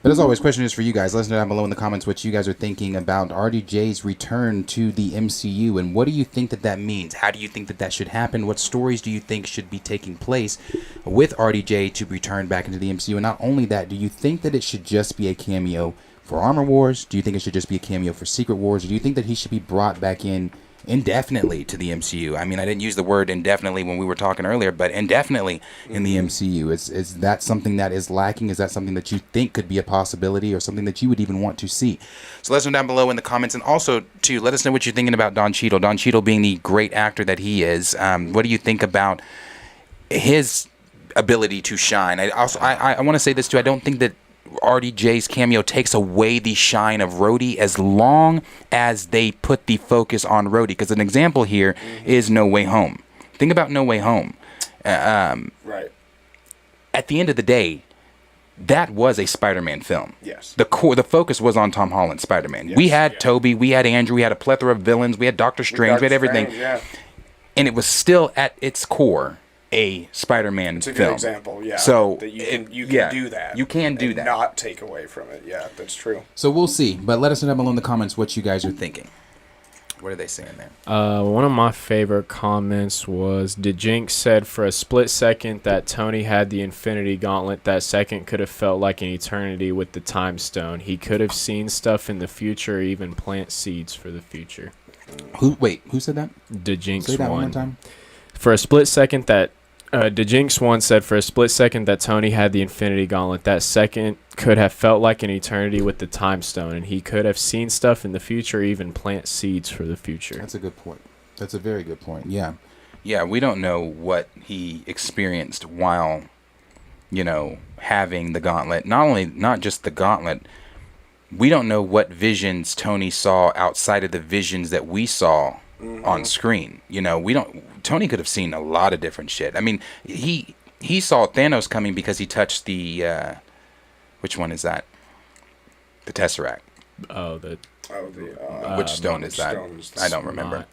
S5: But as always, question is for you guys. Let us know down below in the comments what you guys are thinking about RDJ's return to the MCU, and what do you think that means? How do you think that should happen? What stories do you think should be taking place with RDJ to return back into the MCU? And not only that, do you think that it should just be a cameo for Armor Wars? Do you think it should just be a cameo for Secret Wars? Or do you think that he should be brought back in indefinitely to the MCU? I mean, I didn't use the word indefinitely when we were talking earlier, but indefinitely in the MCU. Is that something that is lacking? Is that something that you think could be a possibility, or something that you would even want to see? So let us know down below in the comments, and also too, let us know what you're thinking about Don Cheadle. Don Cheadle being the great actor that he is, what do you think about his ability to shine? I want to say this too. I don't think that RDJ's cameo takes away the shine of Rhodey, as long as they put the focus on Rhodey. Because an example here is No Way Home. Think about No Way Home.
S2: Right.
S1: At the end of the day, that was a Spider-Man film.
S2: Yes.
S1: The focus was on Tom Holland's Spider-Man. Yes. We had Toby, we had Andrew, we had a plethora of villains, we had Doctor Strange, we had everything. And it was still at its core a Spider-Man film.
S2: It's a good example, yeah.
S1: So
S2: that you can do that.
S1: You can do that.
S2: Not take away from it. Yeah, that's true.
S5: So we'll see. But let us know down below in the comments what you guys are thinking.
S1: What are they saying there?
S3: One of my favorite comments was, DeJinx said for a split second that Tony had the Infinity Gauntlet. That second could have felt like an eternity with the Time Stone. He could have seen stuff in the future, even plant seeds for the future.
S5: Who said that?
S3: DeJinx
S5: Say that one more
S3: won.
S5: time.
S3: For a split second that DeJinx one said for a split second that Tony had the Infinity Gauntlet. That second could have felt like an eternity with the Time Stone, and he could have seen stuff in the future, even plant seeds for the future.
S5: That's a good point. That's a very good point. Yeah.
S1: Yeah, we don't know what he experienced while, having the gauntlet. Not just the gauntlet. We don't know what visions Tony saw outside of the visions that we saw on screen. Tony could have seen a lot of different shit. I mean, he saw Thanos coming because he touched the which one is that? The Tesseract. Which stone is that? I don't remember.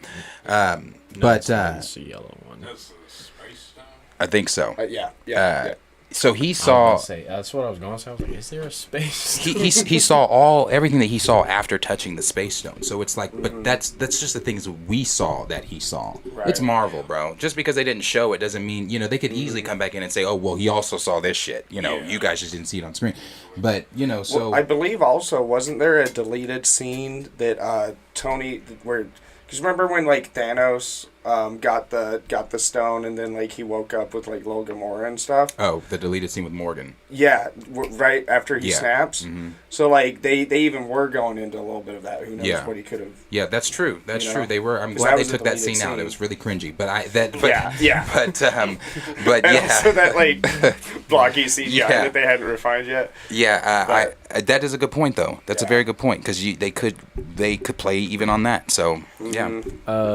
S3: That's the yellow one.
S4: That's the space stone.
S1: I think so.
S2: Yeah.
S1: So he saw.
S3: That's what I was going to say. I was like, is there a space?
S1: He saw everything that he saw after touching the space stone. So it's like, but that's just the things we saw that he saw.
S2: Right.
S1: It's Marvel, bro. Just because they didn't show it doesn't mean they could easily come back in and say, oh well, he also saw this shit. You guys just didn't see it on screen. But so
S2: Well, I believe also wasn't there a deleted scene that Tony because remember when Thanos got the stone and then he woke up with Lil Gamora and stuff.
S1: Oh, the deleted scene with Morgan.
S2: Yeah, right after he snaps.
S1: Mm-hmm.
S2: So they even were going into a little bit of that. Who knows what he could have.
S1: Yeah, that's true. That's true. They were. I'm glad they took that scene out. It was really cringy. But
S2: yeah.
S1: But
S2: and
S1: yeah.
S2: also that blocky CGI that they hadn't refined yet.
S1: Yeah, that is a good point though. That's a very good point because they could play even on that. So yeah.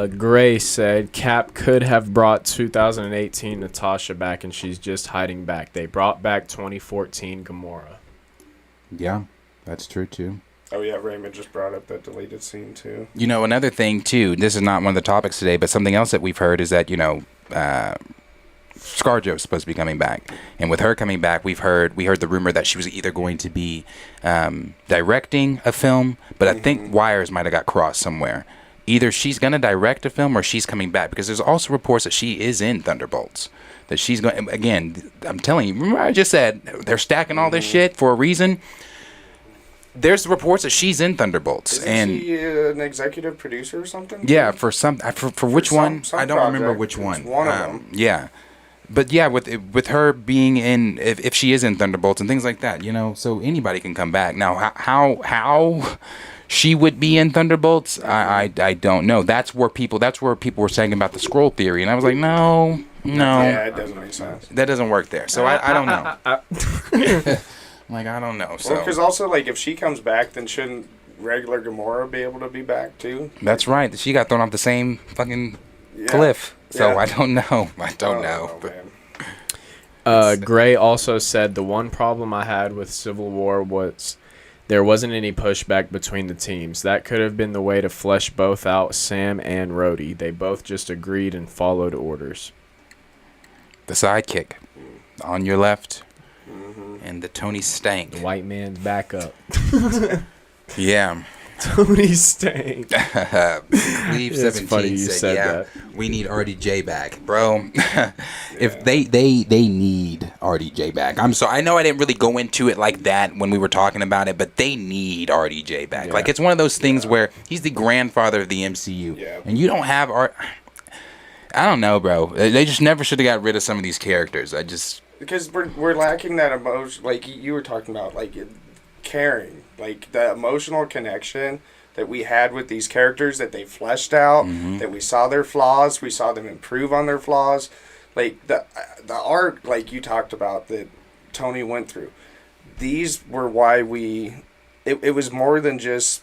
S3: Gray said Cap could have brought 2018 Natasha back, and she's just hiding back. They brought back 2014 Gamora.
S5: Yeah, that's true too.
S2: Oh yeah, Raymond just brought up that deleted scene too.
S1: Another thing too. This is not one of the topics today, but something else that we've heard is that ScarJo's supposed to be coming back, and with her coming back, we heard the rumor that she was either going to be directing a film, but I think wires might have got crossed somewhere. Either she's going to direct a film or she's coming back, because there's also reports that she is in Thunderbolts. That she's going. Again, I'm telling you. Remember, I just said they're stacking all this shit for a reason. There's reports that she's in Thunderbolts.
S2: Isn't she an executive producer or something?
S1: Yeah, for which one? I don't remember which one.
S2: It's one of them.
S1: Yeah. But yeah, with her being in, if she is in Thunderbolts and things like that, so anybody can come back. Now, how she would be in Thunderbolts, I don't know. That's where people were saying about the scroll theory, and I was like, no.
S2: Yeah, it doesn't make sense.
S1: That doesn't work there. So I don't know. I don't know. So
S2: because also if she comes back, then shouldn't regular Gamora be able to be back too?
S1: That's right. She got thrown off the same fucking cliff. So I don't know. I don't know.
S3: Gray also said the one problem I had with Civil War was there wasn't any pushback between the teams. That could have been the way to flesh both out, Sam and Rhodey. They both just agreed and followed orders.
S1: The sidekick on your left, and the Tony Stank.
S3: The white man's back up.
S1: Yeah.
S3: Tony Stank.
S1: Leave 17 said, that. We need RDJ back, bro. If they need RDJ back. I know I didn't really go into it like that when we were talking about it, but they need RDJ back.
S3: Yeah.
S1: It's one of those things where he's the grandfather of the MCU, and you don't have I don't know, bro. They just never should have got rid of some of these characters.
S2: Because we're lacking that emotion, you were talking about, caring, the emotional connection that we had with these characters that they fleshed out, that we saw their flaws, we saw them improve on their flaws, the art, you talked about, that Tony went through. These were why it was more than just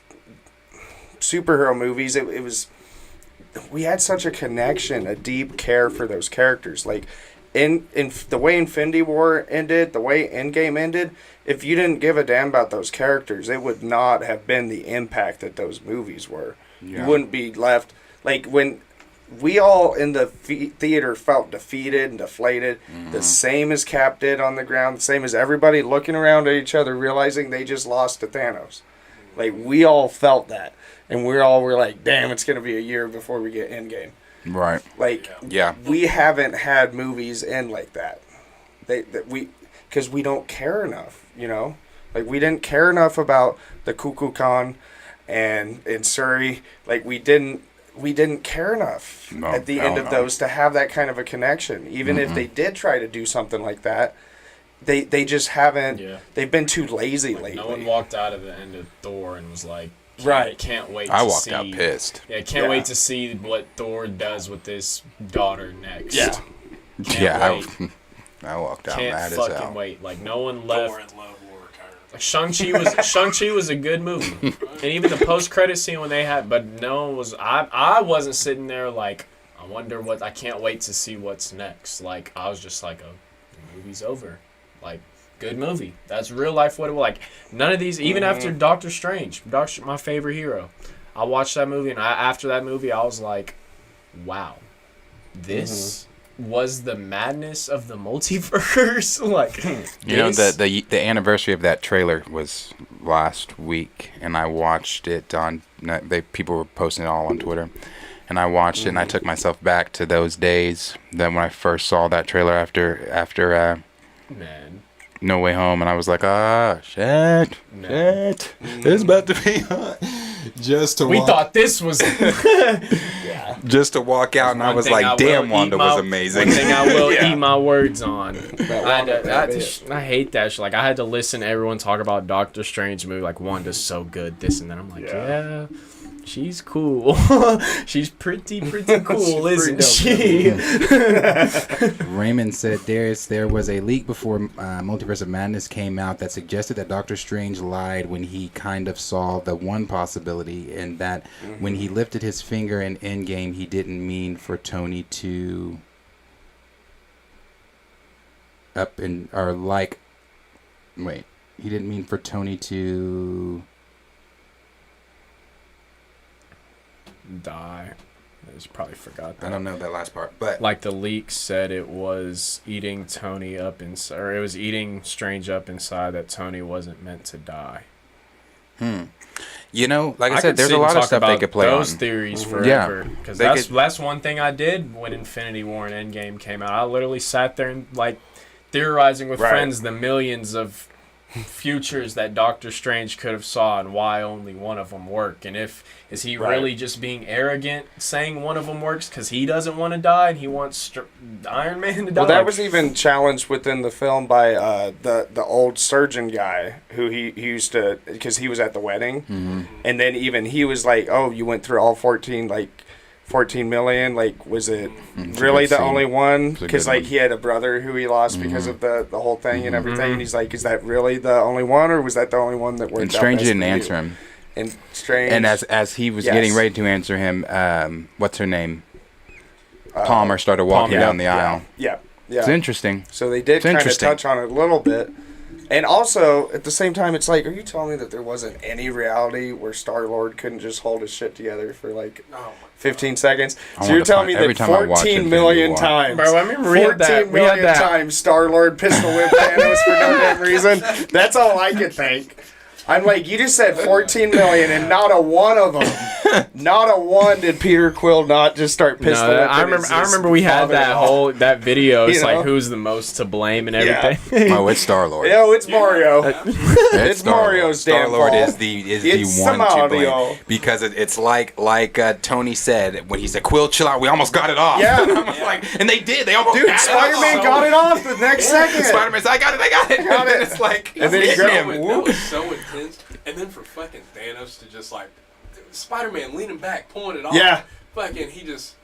S2: superhero movies. It was, we had such a connection, a deep care for those characters. In the way Infinity War ended, the way Endgame ended, if you didn't give a damn about those characters, it would not have been the impact that those movies were. Yeah. You wouldn't be left... when we all in the theater felt defeated and deflated, the same as Cap did on the ground, the same as everybody looking around at each other realizing they just lost to Thanos. Like, we all felt that. And we all were like, damn, it's going to be a year before we get Endgame.
S1: Right.
S2: Like,
S1: Yeah.
S2: we haven't had movies end like that. Because we don't care enough, you know? Like, we didn't care enough about the Cuckoo Khan and Surrey. Like, we didn't care enough at the end of those to have that kind of a connection. Even if they did try to do something like that, they just haven't. Yeah. They've been too lazy lately.
S3: No one walked out of the end of Thor and was like, can't wait
S1: I
S3: to
S1: walked
S3: see.
S1: out pissed.
S3: Yeah, can't wait to see what Thor does with this daughter next.
S2: Yeah.
S1: I walked out
S3: Can't
S1: mad as hell.
S3: fucking wait. Like, no one left.
S4: Thor in Love will return.
S3: Like, Shang-Chi was a good movie. And even the post-credit scene when they had, but no one was, I wasn't sitting there like, I can't wait to see what's next. Like, I was just like, the movie's over. Like, good movie. That's real life what it was. Like, none of these, even after Doctor Strange, my favorite hero, I watched that movie, and after that movie, I was like, wow, this was the madness of the multiverse. Like,
S1: you know, the anniversary of that trailer was last week, and I watched it on. People were posting it all on Twitter, and I watched it, and I took myself back to those days. Then when I first saw that trailer after No Way Home, and I was like, shit, it's about to be hot.
S3: We thought this was
S1: just to walk out, and I was like, damn, Wanda was amazing.
S3: One thing I will eat my words on. I hate that shit. Like, I had to listen to everyone talk about Doctor Strange movie, like, Wanda's so good, this and that. I'm like, yeah, she's cool. She's pretty cool, isn't she?
S5: Raymond said there was a leak before Multiverse of Madness came out that suggested that Doctor Strange lied when he kind of saw the one possibility, and that when he lifted his finger in Endgame, he didn't mean for Tony to he didn't mean for Tony to
S3: die. I just probably forgot that.
S1: I don't know that last part, but
S3: like the leak said, it was eating Tony up inside, or it was eating Strange up inside, that Tony wasn't meant to die.
S1: You know, like I said, there's a lot of stuff they could play on.
S3: Those theories forever, because that's one thing I did when Infinity War and Endgame came out. I literally sat there and like theorizing with friends the millions of futures that Doctor Strange could have saw and why only one of them work, and is he really just being arrogant saying one of them works because he doesn't want to die and he wants Iron Man to die?
S2: Well, that was even challenged within the film by the old surgeon guy who he used to, because he was at the wedding, and then even he was like, oh, you went through all 14 million, like, was it really the only one? Because like he had a brother who he lost because of the whole thing and everything, and he's like, is that really the only one, or was that the only one that worked out?
S1: And Strange didn't answer him.
S2: And Strange,
S1: and as he was getting ready to answer him, what's her name? Palmer started walking down the aisle.
S2: Yeah.
S1: It's interesting.
S2: So they did kind of touch on it a little bit. And also, at the same time, it's like, are you telling me that there wasn't any reality where Star-Lord couldn't just hold his shit together for, like, 15 seconds? So you're telling me that 14 million times,
S3: bro, I remember we had that
S2: times Star-Lord pistol whip Thanos for no damn reason? That's all I could think. I'm like, you just said 14 million, and not a one of them, not a one did Peter Quill not just start pistol whipping.
S3: I remember we had that video. It's like, who's the most to blame and everything.
S1: Oh, it's Star-Lord.
S2: No, it's Mario. It's Mario's damn
S1: Star-Lord
S2: fault.
S1: is the one to blame, because it's like Tony said when he said, "Quill, chill out. We almost got it off."
S2: Yeah,
S1: and I was like, and they did. They almost got it off.
S2: Spider-Man got it off the next second.
S1: Spider-Man said, I got it. And then it's like,
S2: and then he grabbed
S4: him. That was so intense. And then for fucking Thanos to just like Spider-Man leaning back, pulling it off.
S2: Yeah.
S4: Fucking he just.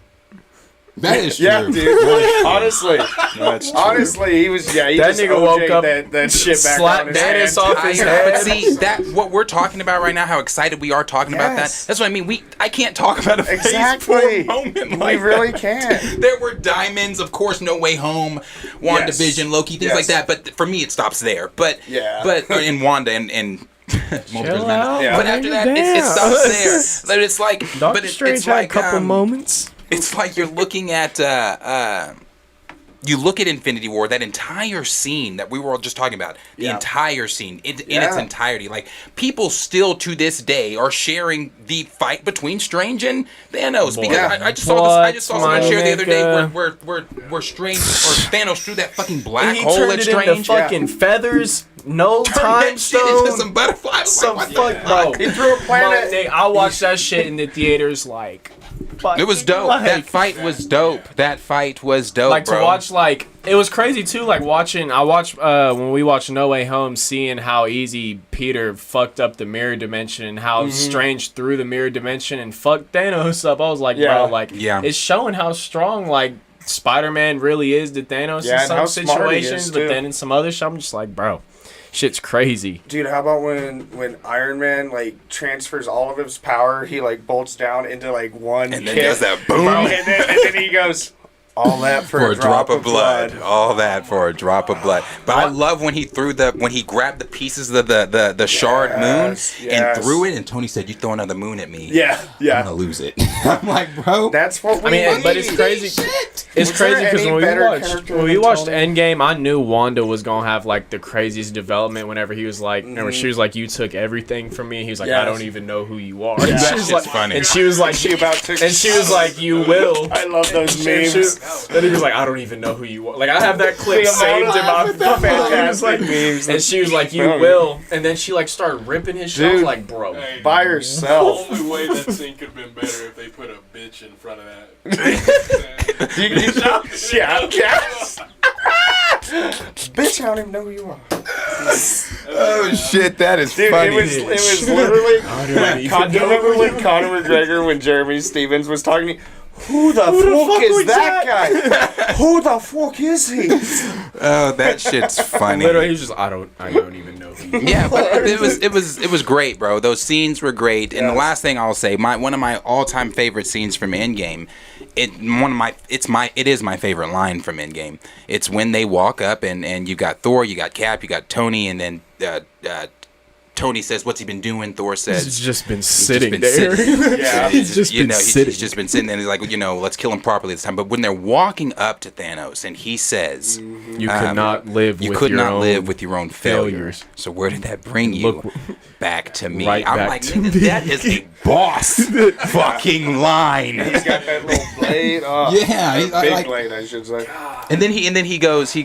S5: That is true.
S2: Yeah, dude. Honestly.
S1: That's true.
S2: Honestly, he was, he
S3: that
S2: just
S3: nigga woke up,
S2: that shit back
S3: slapped
S2: on his
S3: Thanos
S2: hand.
S3: off his head.
S1: But see, that what we're talking about right now, how excited we are talking about that. That's what I mean. I can't talk about a phase 4 moment like
S2: we really
S1: that.
S2: can't.
S1: There were diamonds, of course, No Way Home, WandaVision, Loki, things like that. But for me, it stops there. But in Wanda and
S3: Chill out.
S1: But after that, it stops there. But it's like,
S3: Doctor Strange had a couple moments.
S1: It's like you're looking at you look at Infinity War, that entire scene that we were all just talking about, the entire scene in its entirety, like people still to this day are sharing the fight between Strange and Thanos. Because I just saw someone share the other day where Strange or Thanos threw that fucking black hole
S3: turned
S1: at
S3: it
S1: Strange.
S3: into fucking feathers. No time stone.
S1: Into some butterflies.
S3: Some
S1: like,
S3: fuck, bro.
S2: He threw a planet.
S3: I watched that shit in the theaters like.
S1: It was dope. That fight was dope. That fight was dope.
S3: Like
S1: bro.
S3: to watch, like it was crazy too. Like watching, I watched when we watched No Way Home, seeing how easy Peter fucked up the mirror dimension and how Strange threw the mirror dimension and fucked Thanos up. I was like, bro, like it's showing how strong like Spider-Man really is to Thanos in some situations, but then in some other shit, I'm just like, bro. Shit's crazy.
S2: Dude, how about when Iron Man, like, transfers all of his power, he, like, bolts down into, like, one
S1: and then does that boom.
S2: Bro, and then he goes, all that for a drop of blood.
S1: All that for a drop of blood. But I love when he grabbed the pieces of the shard moon and threw it, and Tony said, "You throw another moon at me.
S2: Yeah.
S5: I'm gonna lose it." I'm like, bro.
S2: That's what we
S3: mean,
S2: need.
S3: but it's crazy. It's crazy because when we watched Endgame, I knew Wanda was gonna have like the craziest development. Whenever he was like, when she was like, "You took everything from me," he was like, "I don't even know who you are."
S1: Yeah.
S3: She was like,
S1: funny.
S3: And she was like, "You about to?" And she was like, "You will."
S2: I love those memes.
S3: Then he was like, "I don't even know who you are." Like I have that clip saved in my
S2: fantastic memes.
S3: And she was like, "You will," and then she like started ripping his shit. Dude, like, bro,
S2: by herself.
S4: The only way that scene could have been better if they put a bitch in front of that.
S2: Bitch, I don't even know who you are.
S1: Oh shit, that is funny.
S2: It was literally. Do you remember when Conor McGregor, when Jeremy Stevens was talking to me? Who the fuck is that guy? Who the fuck is he?
S1: Oh, that shit's funny.
S3: Literally, he's just I don't even know who.
S1: Yeah, but it was great, bro. Those scenes were great. And the last thing I'll say, one of my all-time favorite scenes from Endgame, it is my favorite line from Endgame. It's when they walk up and you got Thor, you got Cap, you got Tony, and then Tony says, "What's he been doing?" Thor says,
S3: "He's just been sitting there."
S1: Yeah,
S3: he's just been sitting.
S1: He's just been sitting there. And he's like, let's kill him properly this time. But when they're walking up to Thanos, and he says,
S3: "You could not live.
S1: Live with your own failures." So where did that bring you? Back to me.
S3: Right,
S1: I'm
S3: back
S1: like,
S3: to me.
S1: that is a boss fucking line.
S2: He's got that little blade. Oh,
S5: yeah,
S2: big blade, I should say.
S1: And then he goes.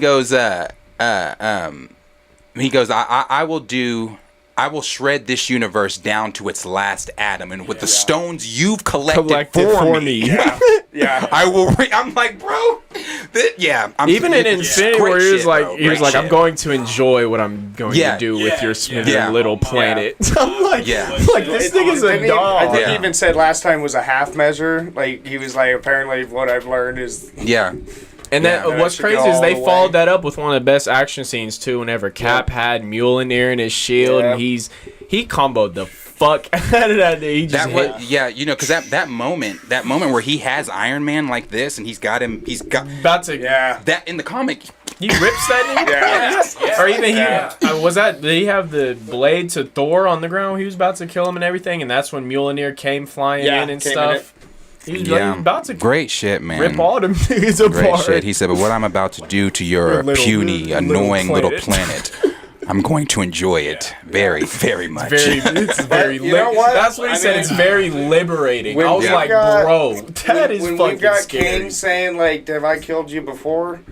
S1: I will shred this universe down to its last atom, and with the stones you've collected for me.
S2: Yeah.
S1: I will. I'm like, bro.
S3: Even in Infinity War, he was like, "I'm going to enjoy what I'm going to do with your little planet." I'm like, this nigga's a dog.
S2: I think he even said last time was a half measure. Like he was like, apparently what I've learned is
S3: And then what's crazy is they followed that up with one of the best action scenes too. Whenever Cap had Mjolnir in his shield, and he comboed the fuck out of that. He just
S1: because that moment where he has Iron Man like this, and he's got
S3: about to
S1: that in the comic.
S3: He rips that nigga. Or even did he have the blade to Thor on the ground? He was about to kill him and everything, and that's when Mjolnir came flying in and stuff. He was about to
S1: great shit, man.
S3: Rip all them niggas apart.
S1: Great shit. He said, "But what I'm about to do to your puny, annoying little planet, I'm going to enjoy it very, very much."
S3: It's very
S2: you know what?
S3: That's what he said. It's very liberating. I was like, bro, that is fucking
S2: when we got
S3: scary.
S2: King saying, like, have I killed you before?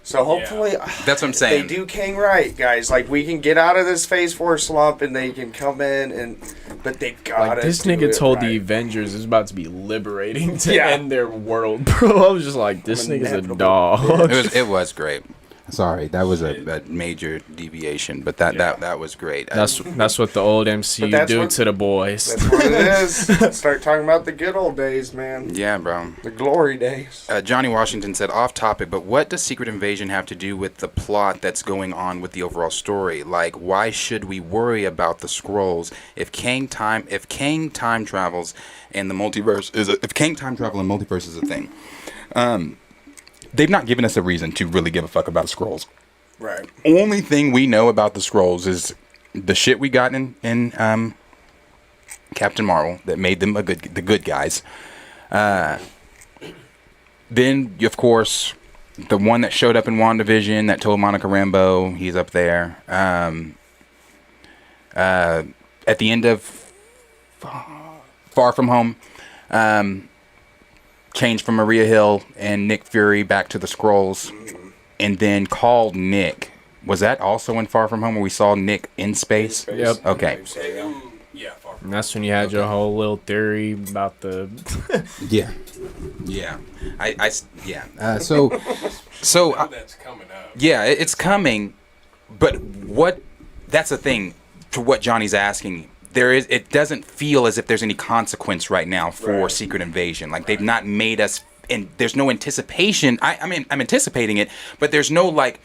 S2: So hopefully,
S1: that's what I'm saying.
S2: They do King right, guys. Like, we can get out of this Phase 4 slump, and they can come in, but they gotta.
S3: Like, this nigga told the Avengers it's about to be liberating to end their world, bro. I was just like, this nigga's a dog.
S1: It was great.
S5: Sorry, that was
S1: a major deviation, but that was great.
S3: That's what the old MCU do to the boys.
S2: That's what it is. Start talking about the good old days, man.
S1: Yeah, bro.
S2: The glory days.
S1: Johnny Washington said, off topic, but what does Secret Invasion have to do with the plot that's going on with the overall story? Like, why should we worry about the Skrulls if Kang time travels and the multiverse if Kang time travel and multiverse is a thing? They've not given us a reason to really give a fuck about Skrulls.
S2: Right.
S1: Only thing we know about the Skrulls is the shit we got in Captain Marvel that made them the good guys. Then, of course, the one that showed up in WandaVision that told Monica Rambeau, he's up there. At the end of Far From Home, changed from Maria Hill and Nick Fury back to the Skrulls, and then called Nick. Was that also in Far From Home where we saw Nick in space?
S3: Yep.
S1: Okay.
S4: Yeah, Far From
S3: And that's when you had your whole little theory about the.
S5: Yeah.
S1: Yeah.
S5: So
S4: Home. That's coming up.
S1: Yeah, it's coming, but that's the thing, to what Johnny's asking, it doesn't feel as if there's any consequence right now for Secret Invasion. Like, they've not made us, and there's no anticipation. I mean, I'm anticipating it, but there's no, like,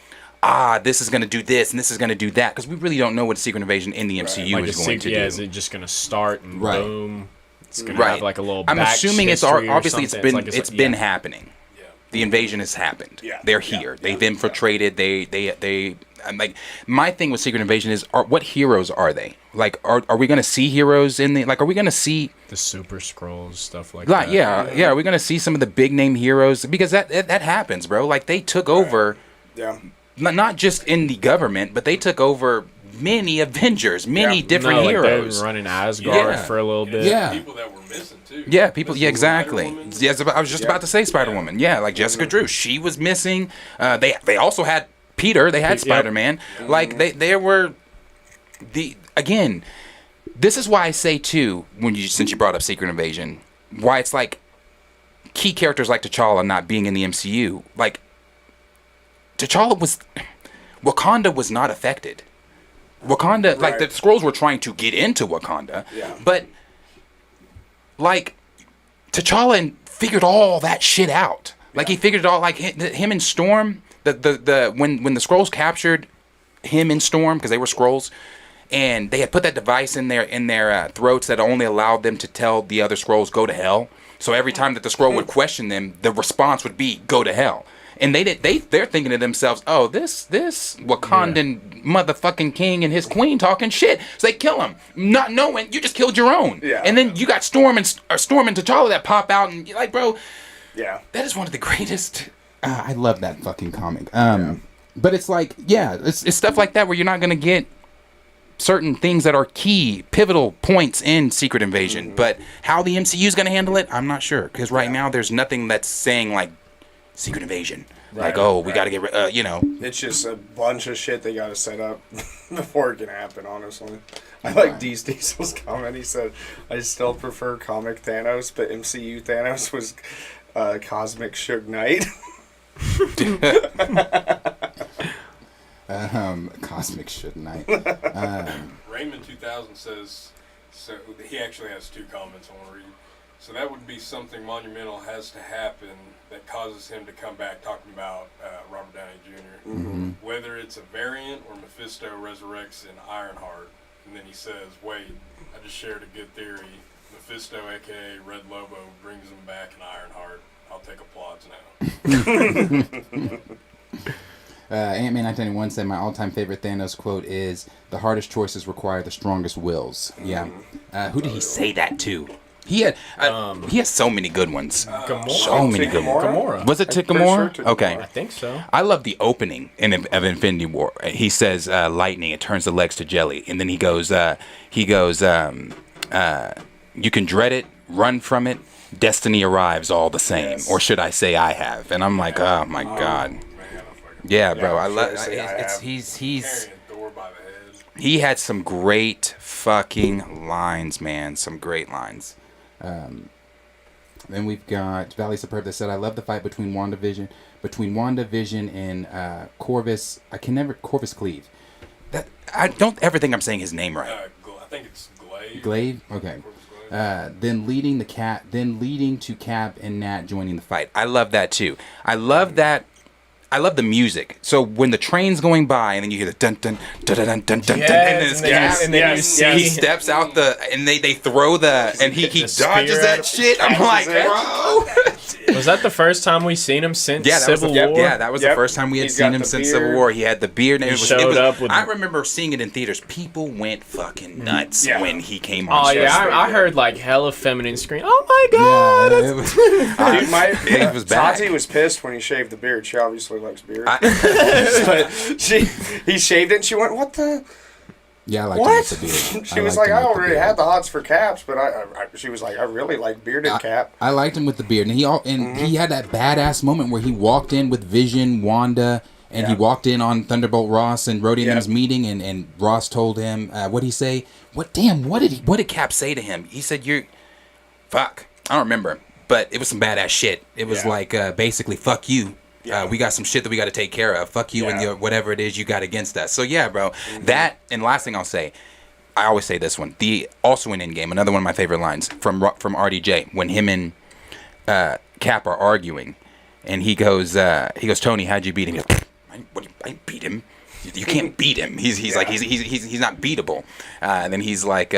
S1: this is going to do this and this is going to do that, because we really don't know what Secret Invasion in the MCU
S3: Like
S1: is going to do.
S3: Is it just going to start and boom? It's going to have like a little.
S1: I'm assuming it's obviously it's been happening.
S4: Yeah.
S1: The invasion has happened.
S2: Yeah.
S1: They're here. They've infiltrated. They. I'm like, my thing with Secret Invasion is, what heroes are they? Like, are we gonna see heroes in the, like, are we gonna see
S3: the Super Scrolls, stuff like
S1: that?
S3: that?
S1: Yeah. Are we gonna see some of the big name heroes? Because that happens, bro. Like, they took over.
S2: Yeah.
S1: Not just in the government, but they took over many Avengers, many different heroes.
S3: They were running Asgard for a little bit.
S5: Yeah.
S4: People that were missing too.
S1: Yeah, people. Yeah, exactly.
S4: Spider-Woman.
S1: Yes, I was just about to say Spider-Woman. Yeah, like Jessica Drew, she was missing. They also had Peter. They had Spider-Man. Like, they were again. This is why I say too, since you brought up Secret Invasion, why it's like key characters like T'Challa not being in the MCU. Like, Wakanda was not affected. Wakanda, like, the Skrulls were trying to get into Wakanda, but, like, T'Challa figured all that shit out. Like, he figured it all, like, him and Storm, when the Skrulls captured him and Storm, because they were Skrulls, and they had put that device in their throats that only allowed them to tell the other Skrulls, go to hell. So every time that the Skrull would question them, the response would be, go to hell. And they're thinking to themselves, oh, this Wakandan motherfucking king and his queen talking shit. So they kill him, not knowing you just killed your own.
S2: Yeah.
S1: And then you got Storm and T'Challa that pop out, and you're like, bro, that is one of the greatest.
S5: I love that fucking comic. But it's like,
S1: it's stuff like that where you're not gonna get certain things that are key, pivotal points in Secret Invasion. But how the MCU is gonna handle it, I'm not sure, because right now there's nothing that's saying like Secret Invasion. Like, we got to get
S2: It's just a bunch of shit they got to set up before it can happen, honestly. I like Diesel's comment. He said, I still prefer comic Thanos, but MCU Thanos was Cosmic Suge Knight.
S5: Cosmic Suge Knight.
S4: Raymond 2000 says, so he actually has two comments I want to read. So that would be something monumental has to happen that causes him to come back, talking about Robert Downey Jr.
S5: Mm-hmm.
S4: Whether it's a variant or Mephisto resurrects in Ironheart. And then he says, wait, I just shared a good theory. Mephisto, a.k.a. Red Lobo, brings him back in Ironheart. I'll take applause now.
S5: Ant-Man 991 said, my all-time favorite Thanos quote is, the hardest choices require the strongest wills. Yeah. Who did he say that to? He has so many good ones. So many good ones.
S3: Gamora.
S1: Was it to Gamora? Okay.
S3: I think so.
S1: I love the opening of Infinity War. He says, lightning, it turns the legs to jelly. And then he goes, you can dread it, run from it, destiny arrives all the same.
S2: Yes.
S1: Or should I say I have? And I'm like, oh my God. Yeah, bro. I love he's
S4: Carrying Thor by the head.
S1: he had some great fucking lines, man. Some great lines.
S5: Then we've got Valley Superb that said, I love the fight between WandaVision and Corvus. Corvus Cleave.
S1: That I don't ever think I'm saying his name right.
S4: I think it's Glaive.
S5: Glaive? Okay. Then leading to Cap and Nat joining the fight.
S1: I love that too. I love that. I love the music. So when the train's going by and then you hear the dun dun dun dun dun dun dun, and then you see he steps out and they throw and he dodges that shit. I'm like, bro,
S3: Was that the first time we seen him since
S1: Yeah, that was
S3: Civil
S1: the,
S3: War?
S1: yeah, that was the
S2: Yep.
S1: first time we had
S2: He's
S1: seen
S2: got
S1: him
S2: the
S1: since
S2: beard.
S1: Civil War. He had the beard, and
S3: He
S1: it was,
S3: showed up with-
S1: I remember seeing it in theaters. People went fucking nuts
S2: Yeah.
S1: when he came on.
S3: Oh
S1: screen.
S3: yeah, I heard like hella feminine scream. Oh my god!
S5: Yeah,
S3: that's-
S5: it was-
S2: Dude, my
S1: It was back.
S2: Tati was pissed when he shaved the beard. She obviously likes beard. But he shaved it and she went, "What the?"
S5: yeah, I liked him
S2: What?
S5: with the beard.
S2: She was like, "I already had the hots for caps," but she was like, "I really like bearded cap."
S5: I liked him with the beard, and he had that badass moment where he walked in with Vision, Wanda, and he
S2: Yeah.
S5: walked in on Thunderbolt Ross and Rhodey and
S2: Yeah.
S5: them's meeting, and Ross told him, what'd he say? What did
S1: Cap say to him? He said, "You're fuck." I don't remember, but it was some badass shit. It was
S2: Yeah.
S1: like basically, "Fuck you."
S2: Yeah.
S1: We got some shit that we got to take care of. Fuck you and
S2: Yeah.
S1: your whatever it is you got against us. So yeah, bro. That and last thing I'll say, I always say this one. Also in Endgame, another one of my favorite lines from RDJ when him and Cap are arguing, and he goes, "Tony, how'd you beat him?" He goes, I beat him. You can't beat him. He's like he's not beatable. And then he was like.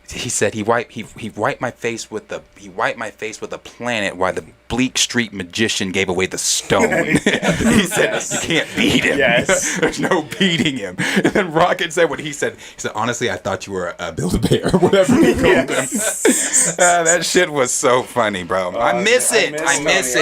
S1: He said he wiped my face with a planet while the Bleak Street magician gave away the stone. He said you can't beat him.
S2: Yes.
S1: There's no beating him. And then Rocket said what he said. He said, honestly, I thought you were a Build-A-Bear or whatever he called him. That shit was so funny, bro. I miss it. I miss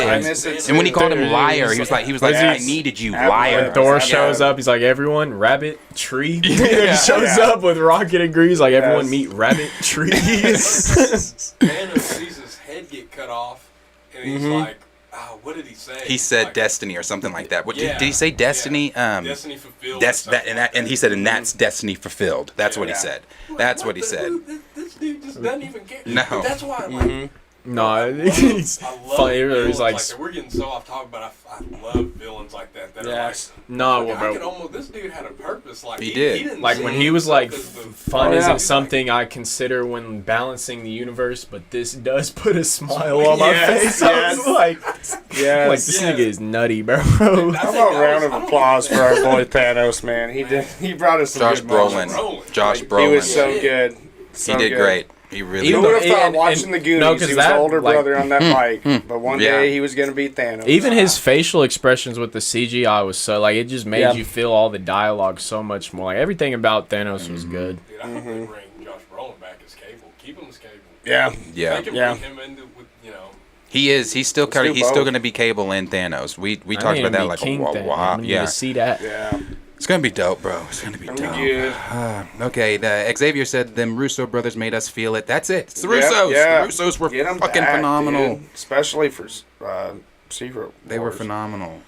S1: it. And when he called him liar, he was like, I needed you, liar.
S3: Thor
S2: Yeah.
S3: shows up. He's like, everyone, rabbit, tree. He shows
S2: Yeah.
S3: up with Rocket and Grease. Like, everyone
S2: Yes.
S3: meet rabbit, tree.
S4: Thanos sees his head get cut off, and he's like, oh, what did he say?
S1: He said
S4: like,
S1: destiny or something like that. What
S4: Yeah.
S1: did he say? Destiny.
S4: Destiny fulfilled.
S1: That's that, and he said, and that's destiny fulfilled. That's what he
S2: Yeah.
S1: said.
S4: Like,
S1: That's what he said.
S4: This dude just doesn't even care.
S1: No.
S4: But that's why, like,
S3: No, he's
S4: I love
S3: funny.
S4: villains
S3: He's like,
S4: that. We're getting so off topic, but I love villains like that. That
S2: Yes.
S3: no,
S4: are like, I
S3: well,
S4: could
S3: bro.
S4: almost. This dude had a purpose. Like
S1: He did.
S4: didn't
S3: Like
S4: see
S3: when he was like,
S4: himself as the-
S3: fun
S2: Yeah.
S3: isn't something I consider when balancing the universe, but this does put a smile on my
S2: Yes,
S3: face. I
S2: yes.
S3: was like,
S2: Yes.
S3: like this
S4: Yes.
S3: nigga is nutty, bro.
S2: How about a round of applause for our boy Thanos, man? He brought us some
S1: Josh
S2: good moments.
S1: Brolin. Josh Brolin.
S2: He was so good. So
S1: He did
S2: good.
S1: great. He really
S3: Even
S2: Who
S1: did.
S2: would have thought
S3: and-
S2: watching
S3: and-
S2: the Goonies,
S3: no, 'cause
S2: he was
S3: that,
S2: the older
S3: like-
S2: brother on that bike, but one
S1: Yeah.
S2: day he was going to beat Thanos.
S3: Even his facial expressions with the CGI was so like it just made
S2: Yeah.
S3: you feel all the dialogue so much more. Like everything about Thanos was good.
S4: Dude, I hope they bring Josh Brolin back as Cable. Keep him as Cable.
S2: Yeah.
S1: Yeah.
S4: They can
S2: Yeah.
S4: bring him into with
S1: He is. He's still
S2: Let's do
S1: he's still
S2: both.
S1: going to be Cable and Thanos. We
S3: I
S1: talked
S3: need
S1: about
S3: him
S1: that
S3: to be
S1: like a
S3: King Thing.
S1: while.
S3: I need
S1: Yeah.
S3: to see that.
S2: Yeah.
S1: It's gonna be dope, bro. It's gonna be
S2: Gonna
S1: dope.
S2: be good.
S1: Okay, the Xavier said them Russo brothers made us feel it. That's it. It's the
S2: Yep,
S1: Russos.
S2: yeah.
S1: The Russos were
S2: Get 'em
S1: fucking
S2: back,
S1: phenomenal.
S2: dude. Especially for Secret
S1: They were
S2: Wars.
S1: phenomenal.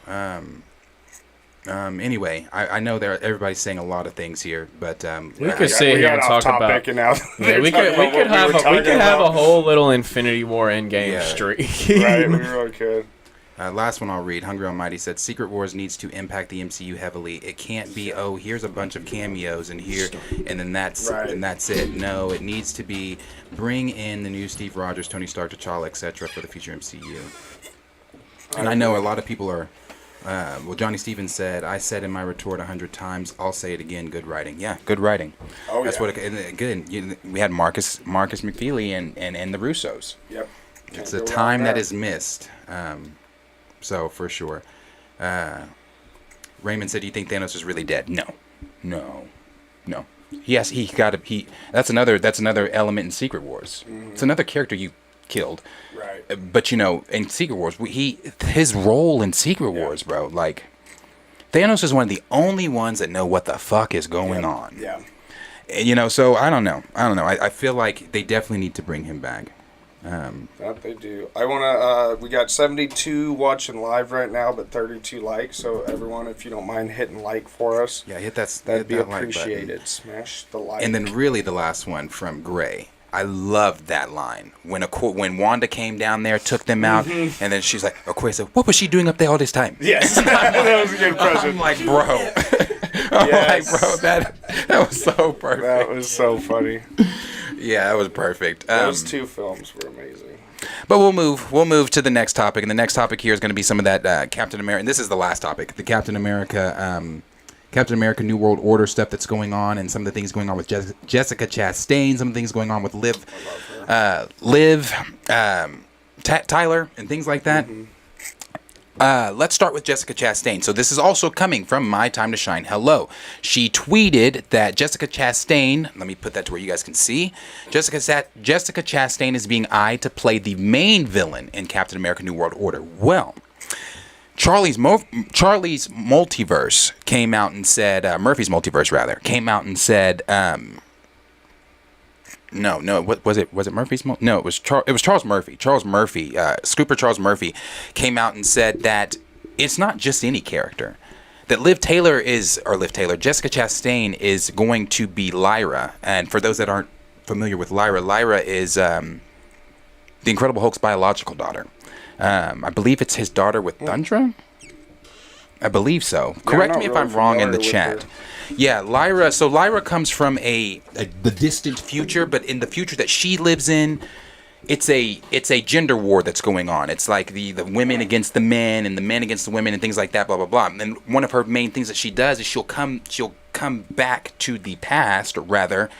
S1: Anyway, I know everybody's saying a lot of things here, but
S3: We
S1: I-
S3: could sit
S2: we
S3: here
S2: got
S3: and
S2: off
S3: talk about.
S2: topic and now
S3: Yeah,
S2: they're
S3: we
S2: talking
S3: could we
S2: about
S3: could
S2: what
S3: have
S2: were
S3: a we
S2: talking
S3: could have a
S2: about.
S3: whole little Infinity War Endgame
S1: Yeah.
S3: streak.
S2: Right, we really could.
S1: last one I'll read. Hungry Almighty said, Secret Wars needs to impact the MCU heavily. It can't be, oh, here's a bunch of cameos and here, and then that's it. No, it needs to be bring in the new Steve Rogers, Tony Stark, T'Challa, etc. for the future MCU. And I know a lot of people are. Well, Johnny Stevens said, I said in my retort 100 times, I'll say it again, good writing. Yeah, good writing.
S2: Oh,
S1: That's
S2: yeah.
S1: what it, good. We had Marcus McFeely and the Russos.
S2: Yep.
S1: It's
S2: Can't
S1: a
S2: go wrong
S1: time that
S2: there.
S1: is missed. So for sure. Raymond said, "Do you think Thanos is really dead?" No. Yes, he got to. That's another element in Secret Wars. It's another character you killed.
S2: Right.
S1: But in Secret Wars, his role in Secret Wars, bro. Like, Thanos is one of the only ones that know what the fuck is going on.
S2: Yeah.
S1: And, so I don't know. I feel like they definitely need to bring him back.
S2: That they do. I want to, we got 72 watching live right now, but 32 likes. So everyone, if you don't mind hitting like for us,
S1: Yeah,
S2: that'd
S1: hit
S2: be
S1: that like button.
S2: appreciated. Smash the like.
S1: And then really the last one from Gray. I loved that line when Wanda came down there, took them out, and then she's like, Okoye said, "What was she doing up there all this time?"
S2: yes, that was a good impression.
S1: I'm like, bro. I'm
S2: Yes.
S1: like, bro, that was so perfect.
S2: That was so funny.
S1: Yeah, that was perfect.
S2: Those two films were amazing.
S1: But we'll move to the next topic, and the next topic here is going to be some of that Captain America. And this is the last topic, the Captain America
S5: Captain America New World Order stuff that's going on, and some of the things going on with Jessica Chastain, some of the things going on with Liv Tyler, and things like that. Let's start with Jessica Chastain. So this is also coming from My Time to Shine Hello. She tweeted that Jessica Chastain, let me put that to where you guys can see. Jessica Chastain is being eyed to play the main villain in Captain America New World Order. Well, Charlie's multiverse came out and said, Murphy's multiverse rather, came out and said, what was it? Was it Murphy's? No, it was Charles Murphy. Scooper Charles Murphy came out and said that it's not just any character. That Jessica Chastain is going to be Lyra. And for those that aren't familiar with Lyra is the Incredible Hulk's biological daughter. I believe it's his daughter with Thundra. I believe so. Correct me if I'm wrong in the chat. Yeah, Lyra. So Lyra comes from the distant future, but in the future that she lives in, it's a gender war that's going on. It's like the women against the men and the men against the women and things like that. Blah blah blah. And one of her main things that she does is she'll come back to the past, or rather,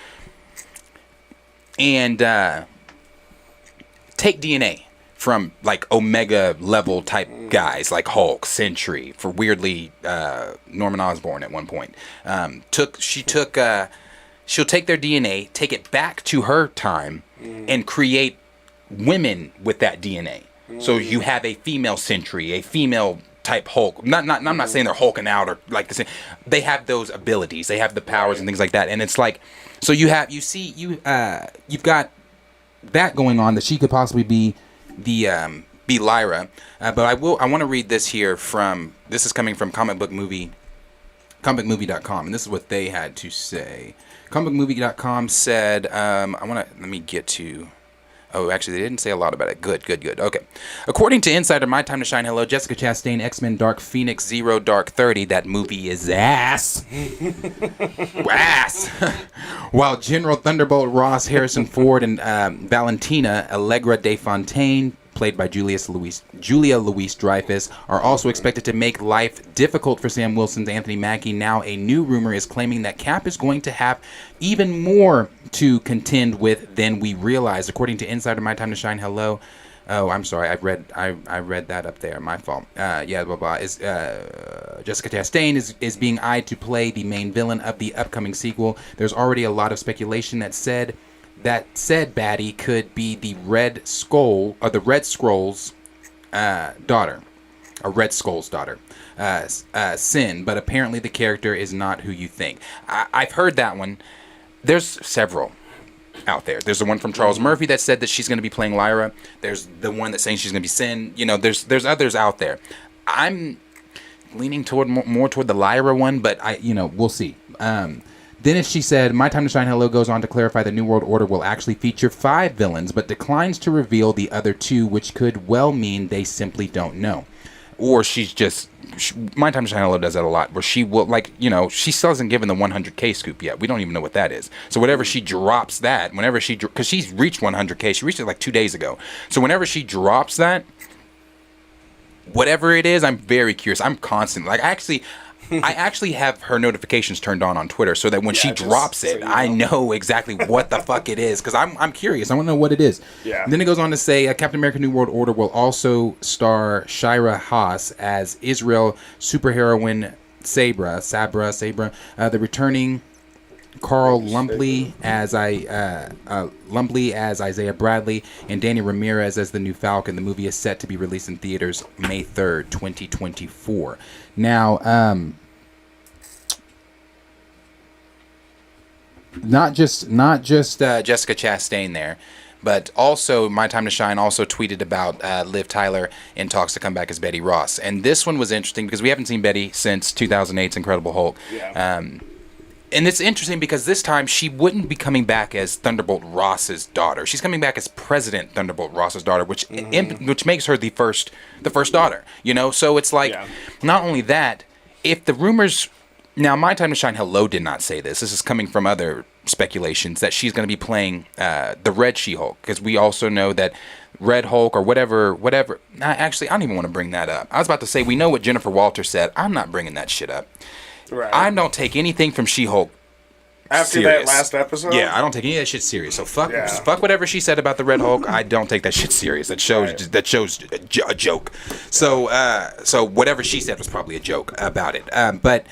S5: and take DNA from like Omega level type guys like Hulk, Sentry, for weirdly Norman Osborn at one point. She'll take their DNA, take it back to her time, and create women with that DNA. So you have a female Sentry, a female type Hulk. I'm not saying they're hulking out or like the same. They have those abilities, they have the powers and things like that. And it's like, so you've got that going on, that she could possibly be Lyra, but I want to read this here this is coming from comicbookmovie.com, and this is what they had to say. Comicbookmovie.com said, actually, they didn't say a lot about it. Good. Okay. According to Insider, My Time to Shine Hello, Jessica Chastain, X-Men Dark Phoenix, Zero Dark 30, that movie is ass. Ass. While General Thunderbolt Ross, Harrison Ford, and Valentina Allegra de Fontaine, played by Julia Louis-Dreyfus, are also expected to make life difficult for Sam Wilson's Anthony Mackie. Now, a new rumor is claiming that Cap is going to have even more to contend with than we realize. According to Insider, My Time to Shine Hello. Oh, I'm sorry. I read that up there. My fault. Jessica Chastain is being eyed to play the main villain of the upcoming sequel. There's already a lot of speculation that said baddie could be the Red Skull, or the Red Skull's daughter, a Red Skull's daughter, Sin. But apparently the character is not who you think. I've heard that one. There's several out there. There's the one from Charles Murphy that said that she's going to be playing Lyra. There's the one that's saying she's going to be Sin. There's others out there. I'm leaning more toward the Lyra one, but we'll see. Then she said, My Time to Shine Hello goes on to clarify the New World Order will actually feature 5 villains, but declines to reveal the other 2, which could well mean they simply don't know. Or My Time to Shine Hello does that a lot, where she will, she still hasn't given the 100K scoop yet. We don't even know what that is. So whenever she drops that, because she's reached 100K, she reached it like 2 days ago. So whenever she drops that, whatever it is, I'm very curious. I'm constantly, I actually have her notifications turned on Twitter, so that when she drops it, I know exactly what the fuck it is, because I'm curious. I want to know what it is. Yeah. And then it goes on to say, Captain America New World Order will also star Shira Haas as Israel superheroine Sabra, the returning Carl Lumley as Isaiah Bradley, and Danny Ramirez as the new Falcon. The movie is set to be released in theaters May 3rd, 2024. Now, not just Jessica Chastain there, but also My Time to Shine also tweeted about Liv Tyler in talks to come back as Betty Ross. And this one was interesting because we haven't seen Betty since 2008's Incredible Hulk. Yeah. And it's interesting because this time she wouldn't be coming back as Thunderbolt Ross's daughter. She's coming back as President Thunderbolt Ross's daughter, which makes her the first daughter. So it's like, not only that, if the rumors. Now, My Time to Shine Hello did not say this. This is coming from other speculations that she's going to be playing the Red She-Hulk, because we also know that Red Hulk or whatever. Actually, I don't even want to bring that up. I was about to say, we know what Jennifer Walters said. I'm not bringing that shit up.
S2: Right.
S1: I don't take anything from She-Hulk
S2: After
S1: serious.
S2: that last episode?
S1: Yeah, I don't take any of that shit serious. So fuck,
S2: Yeah.
S1: fuck whatever she said about the Red Hulk. I don't take that shit serious. That shows a joke. So so whatever she said was probably a joke about it. But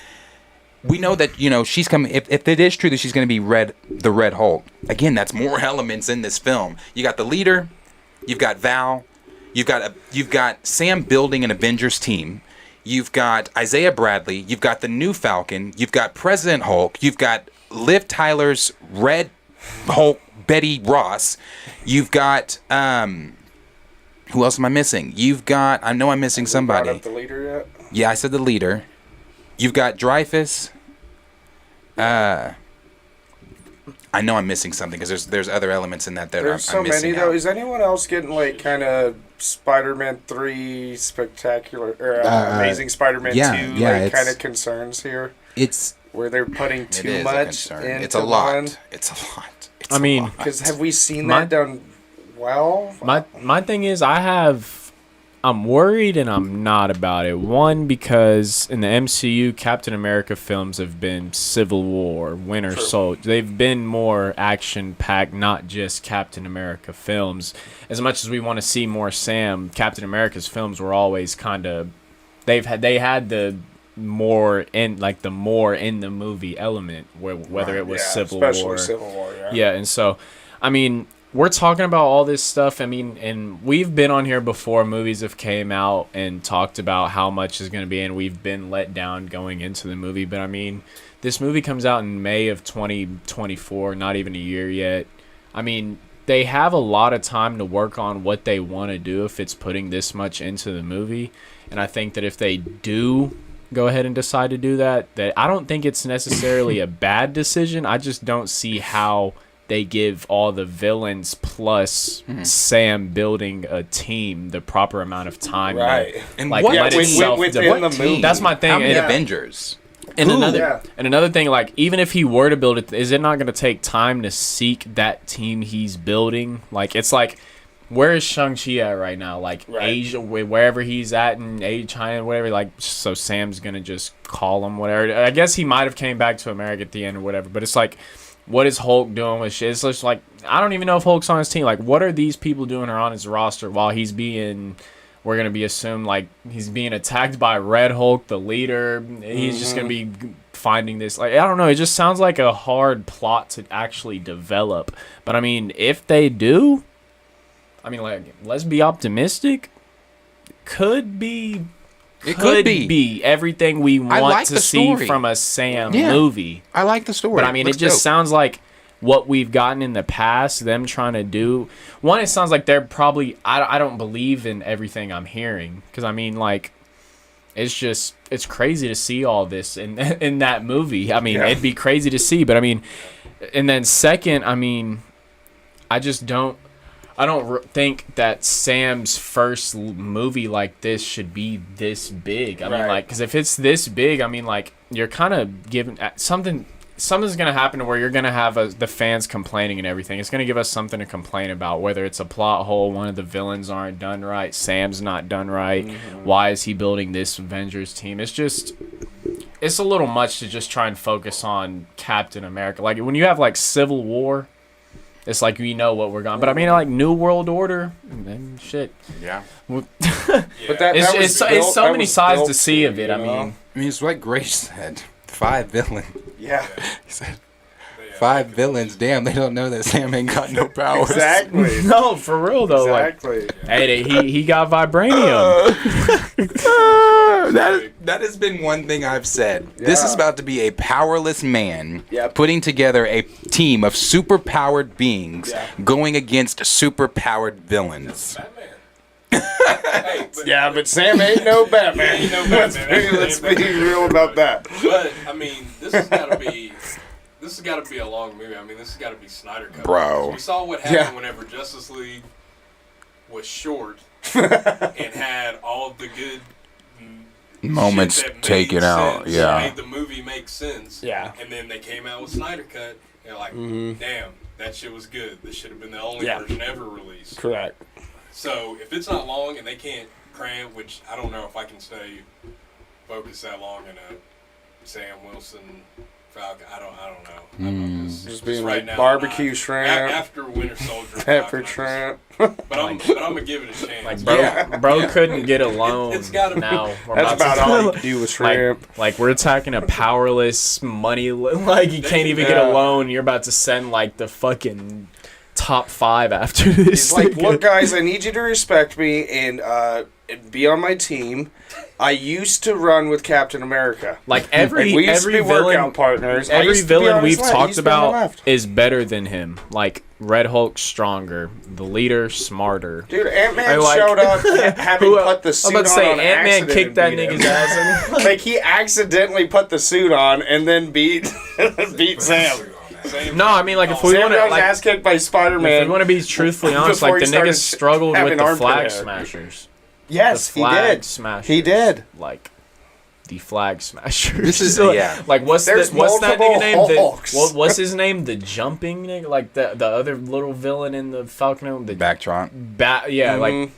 S1: we know that she's coming. If it is true that she's going to be the Red Hulk, again, that's more elements in this film. You got the leader, you've got Val, you've got Sam building an Avengers team. You've got Isaiah Bradley. You've got the new Falcon. You've got President Hulk. You've got Liv Tyler's Red Hulk, Betty Ross. You've got who else am I missing? You've got I know I'm missing somebody.
S2: Brought up the leader yet?
S1: Yeah, I said the leader. You've got Dreyfus. I know I'm missing something because there's other elements in that
S2: There's
S1: I'm
S2: so
S1: missing
S2: many though.
S1: out.
S2: Is anyone else getting like kind of Spider-Man 3 spectacular or Amazing Spider-Man 2 like kind of concerns here?
S5: It's
S2: Where they're putting
S1: It
S2: too
S1: is a
S2: much
S1: concern.
S2: into
S1: It's a lot.
S2: one?
S1: It's a lot.
S3: I mean,
S2: Because have we seen
S3: My-
S2: that done well?
S3: My thing is I'm worried and I'm not about it. One, because in the MCU, Captain America films have been Civil War, Winter Soldier. They've been more action-packed, not just Captain America films. As much as we want to see more Sam, Captain America's films were always kind of they had the more in the movie element, whether it was Civil
S2: especially
S3: War.
S2: Civil War, yeah.
S3: Yeah, and so, I mean, we're talking about all this stuff. I mean, and we've been on here before. Movies have came out and talked about how much is going to be, and we've been let down going into the movie. But I mean, this movie comes out in May of 2024, not even a year yet. I mean, they have a lot of time to work on what they want to do if it's putting this much into the movie. And I think that if they do go ahead and decide to do that I don't think it's necessarily a bad decision. I just don't see how they give all the villains plus Sam building a team the proper amount of time.
S2: Right.
S1: And
S3: Like,
S1: what,
S3: let itself
S2: within
S3: develop.
S2: the movie.
S3: That's my thing.
S1: How many
S3: And-
S1: Avengers?
S3: and
S2: Who?
S3: another
S2: Yeah.
S3: and another thing, like, even if he were to build it, is it not going to take time to seek that team he's building? Like, it's like, where is Shang-Chi at right now? Like,
S2: Right.
S3: Asia, wherever he's at in Asia, China, whatever. Like, so Sam's going to just call him whatever. I guess he might have came back to America at the end or whatever. But it's like, what is Hulk doing with shit? It's just like, I don't even know if Hulk's on his team. Like, what are these people doing or on his roster while he's being... We're going to be assumed like he's being attacked by Red Hulk, the leader. He's just going to be finding this. Like, I don't know. It just sounds like a hard plot to actually develop. But, I mean, if they do, I mean, like, let's be optimistic. Could be everything we want
S1: like
S3: to
S1: the
S3: see
S1: story.
S3: from a Sam
S1: Yeah.
S3: movie.
S1: I like the story.
S3: But, I mean,
S1: Looks
S3: it just
S1: dope.
S3: sounds like what we've gotten in the past, them trying to do. One, it sounds like they're probably... I don't believe in everything I'm hearing. Because, I mean, like, it's crazy to see all this in that movie. I mean,
S2: Yeah.
S3: it'd be crazy to see. But, I mean... And then second, I mean... I don't think that Sam's first movie like this should be this big. I mean,
S2: Right.
S3: like, because if it's this big, I mean, like, you're kind of giving something's going to happen to where you're going to have the fans complaining and everything. It's going to give us something to complain about, whether it's a plot hole, one of the villains aren't done right, Sam's not done right. Why is he building this Avengers team? It's a little much to just try and focus on Captain America. Like, when you have, like, Civil War, it's like, we know what we're going. But I mean, like, New World Order, and shit.
S1: Yeah.
S2: But that
S3: It's
S2: was
S3: so
S2: built- that
S3: many
S2: was
S3: sides
S2: built
S3: to see of
S2: to,
S3: it.
S2: you
S3: I
S2: know?
S3: mean,
S1: I mean, it's like Grace said. 5 villains.
S2: Yeah.
S1: He said 5 villains. Damn, they don't know that Sam ain't got no powers.
S2: Exactly.
S3: no, for real though.
S2: Exactly.
S3: Like, hey, he got vibranium.
S1: That has been one thing I've said. This is
S2: Yeah.
S1: about to be a powerless man
S2: Yep.
S1: putting together a team of super-powered beings
S2: Yeah.
S1: going against super-powered villains.
S4: Batman. Hey, but,
S2: Yeah, but Sam ain't no Batman.
S4: Ain't no Batman.
S2: Let's be real about that.
S4: but I mean, this has got to be a long movie. I mean, this has got to be Snyder cut.
S1: Bro.
S4: We saw what happened
S2: Yeah.
S4: whenever Justice League was short and had all of the good
S1: Moments
S4: shit that made
S1: taken out,
S4: sense,
S1: yeah.
S4: made the movie make sense.
S2: Yeah.
S4: And then they came out with Snyder cut. They're like, damn, that shit was good. This should have been the only
S2: Yeah.
S4: version ever released.
S2: Correct.
S4: So if it's not long and they can't cram, which I don't know if I can stay focused that long in a Sam Wilson, Falcon. I don't know.
S2: Just being
S4: right
S2: like
S4: now,
S2: barbecue shrimp,
S4: after Winter Soldier,
S2: pepper
S4: Falcon,
S2: shrimp.
S4: but I'm gonna give it a chance.
S3: Like, bro,
S2: Yeah.
S3: bro couldn't get a loan.
S4: It's gotta-
S3: now. We're
S2: That's about all you can do with shrimp.
S3: Like we're attacking a powerless money. Like you can't even get a loan. You're about to send like the fucking top 5 after this.
S2: He's like,
S3: nigga.
S2: look, guys, I need you to respect me and be on my team. I used to run with Captain America.
S3: Like every
S2: we used to be
S3: villain,
S2: workout partners. I
S3: every
S2: used to be on
S3: villain
S2: his
S3: we've
S2: left. He
S3: talked
S2: used to be on my
S3: about
S2: left.
S3: is better than him. Like Red Hulk, stronger. The leader, smarter.
S2: Dude, Ant-Man
S3: Like-
S2: showed up having put the suit
S3: I'm about to say
S2: on
S3: Ant-Man
S2: accident
S3: kicked
S2: and
S3: that
S2: beat him.
S3: nigga's ass. And,
S2: Like, he accidentally put the suit on and then beat Sam.
S3: no, I mean like if we
S2: Sam
S3: want to
S2: got his
S3: like
S2: ass kicked by
S3: if
S2: Spider-Man.
S3: we want to be truthfully honest,
S2: Before
S3: like
S2: he
S3: the nigga
S2: started
S3: struggled with
S2: having
S3: the
S2: armpit
S3: flag
S2: hair.
S3: smashers.
S2: Yes,
S3: The
S2: he
S3: flag
S2: did.
S3: smashers.
S2: He did.
S3: Like the flag smashers.
S1: This is-
S3: So,
S1: yeah.
S3: Like what's
S2: There's
S3: that nigga
S2: multiple
S3: name?
S2: Hulks.
S3: What's his name? The jumping nigga, like the other little villain in the Falcon. The
S1: Backtron.
S3: yeah,
S2: Mhm.
S3: like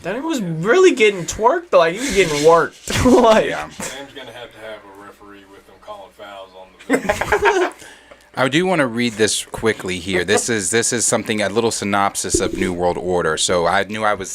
S3: that nigga was really getting twerked. Like he was getting worked. Like
S1: Yeah.
S4: Sam's gonna have a referee with him calling fouls on the.
S1: I do want to read this quickly here. This is something, a little synopsis of New World Order. So we've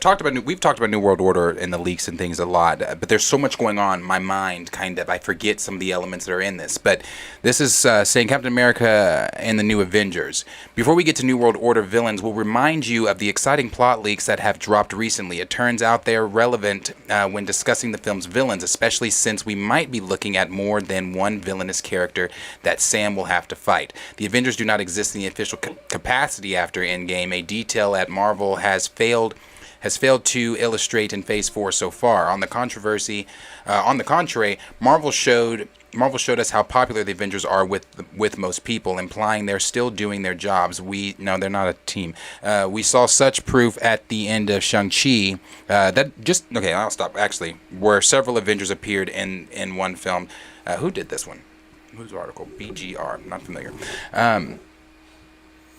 S1: talked about New World Order in the leaks and things a lot, but there's so much going on. My mind I forget some of the elements that are in this. But this is saying Captain America and the New Avengers. Before we get to New World Order villains, we'll remind you of the exciting plot leaks that have dropped recently. It turns out they're relevant when discussing the film's villains, especially since we might be looking at more than one villainous character that Sam will have to fight. The Avengers do not exist in the official capacity after Endgame, a detail at Marvel has failed to illustrate in Phase 4 so far. On the contrary, Marvel showed us how popular the Avengers are with most people, implying they're still doing their jobs. No, they're not a team. We saw such proof at the end of Shang-Chi. I'll stop. Actually, where several Avengers appeared in one film. Who did this one? Whose article? BGR. Not familiar.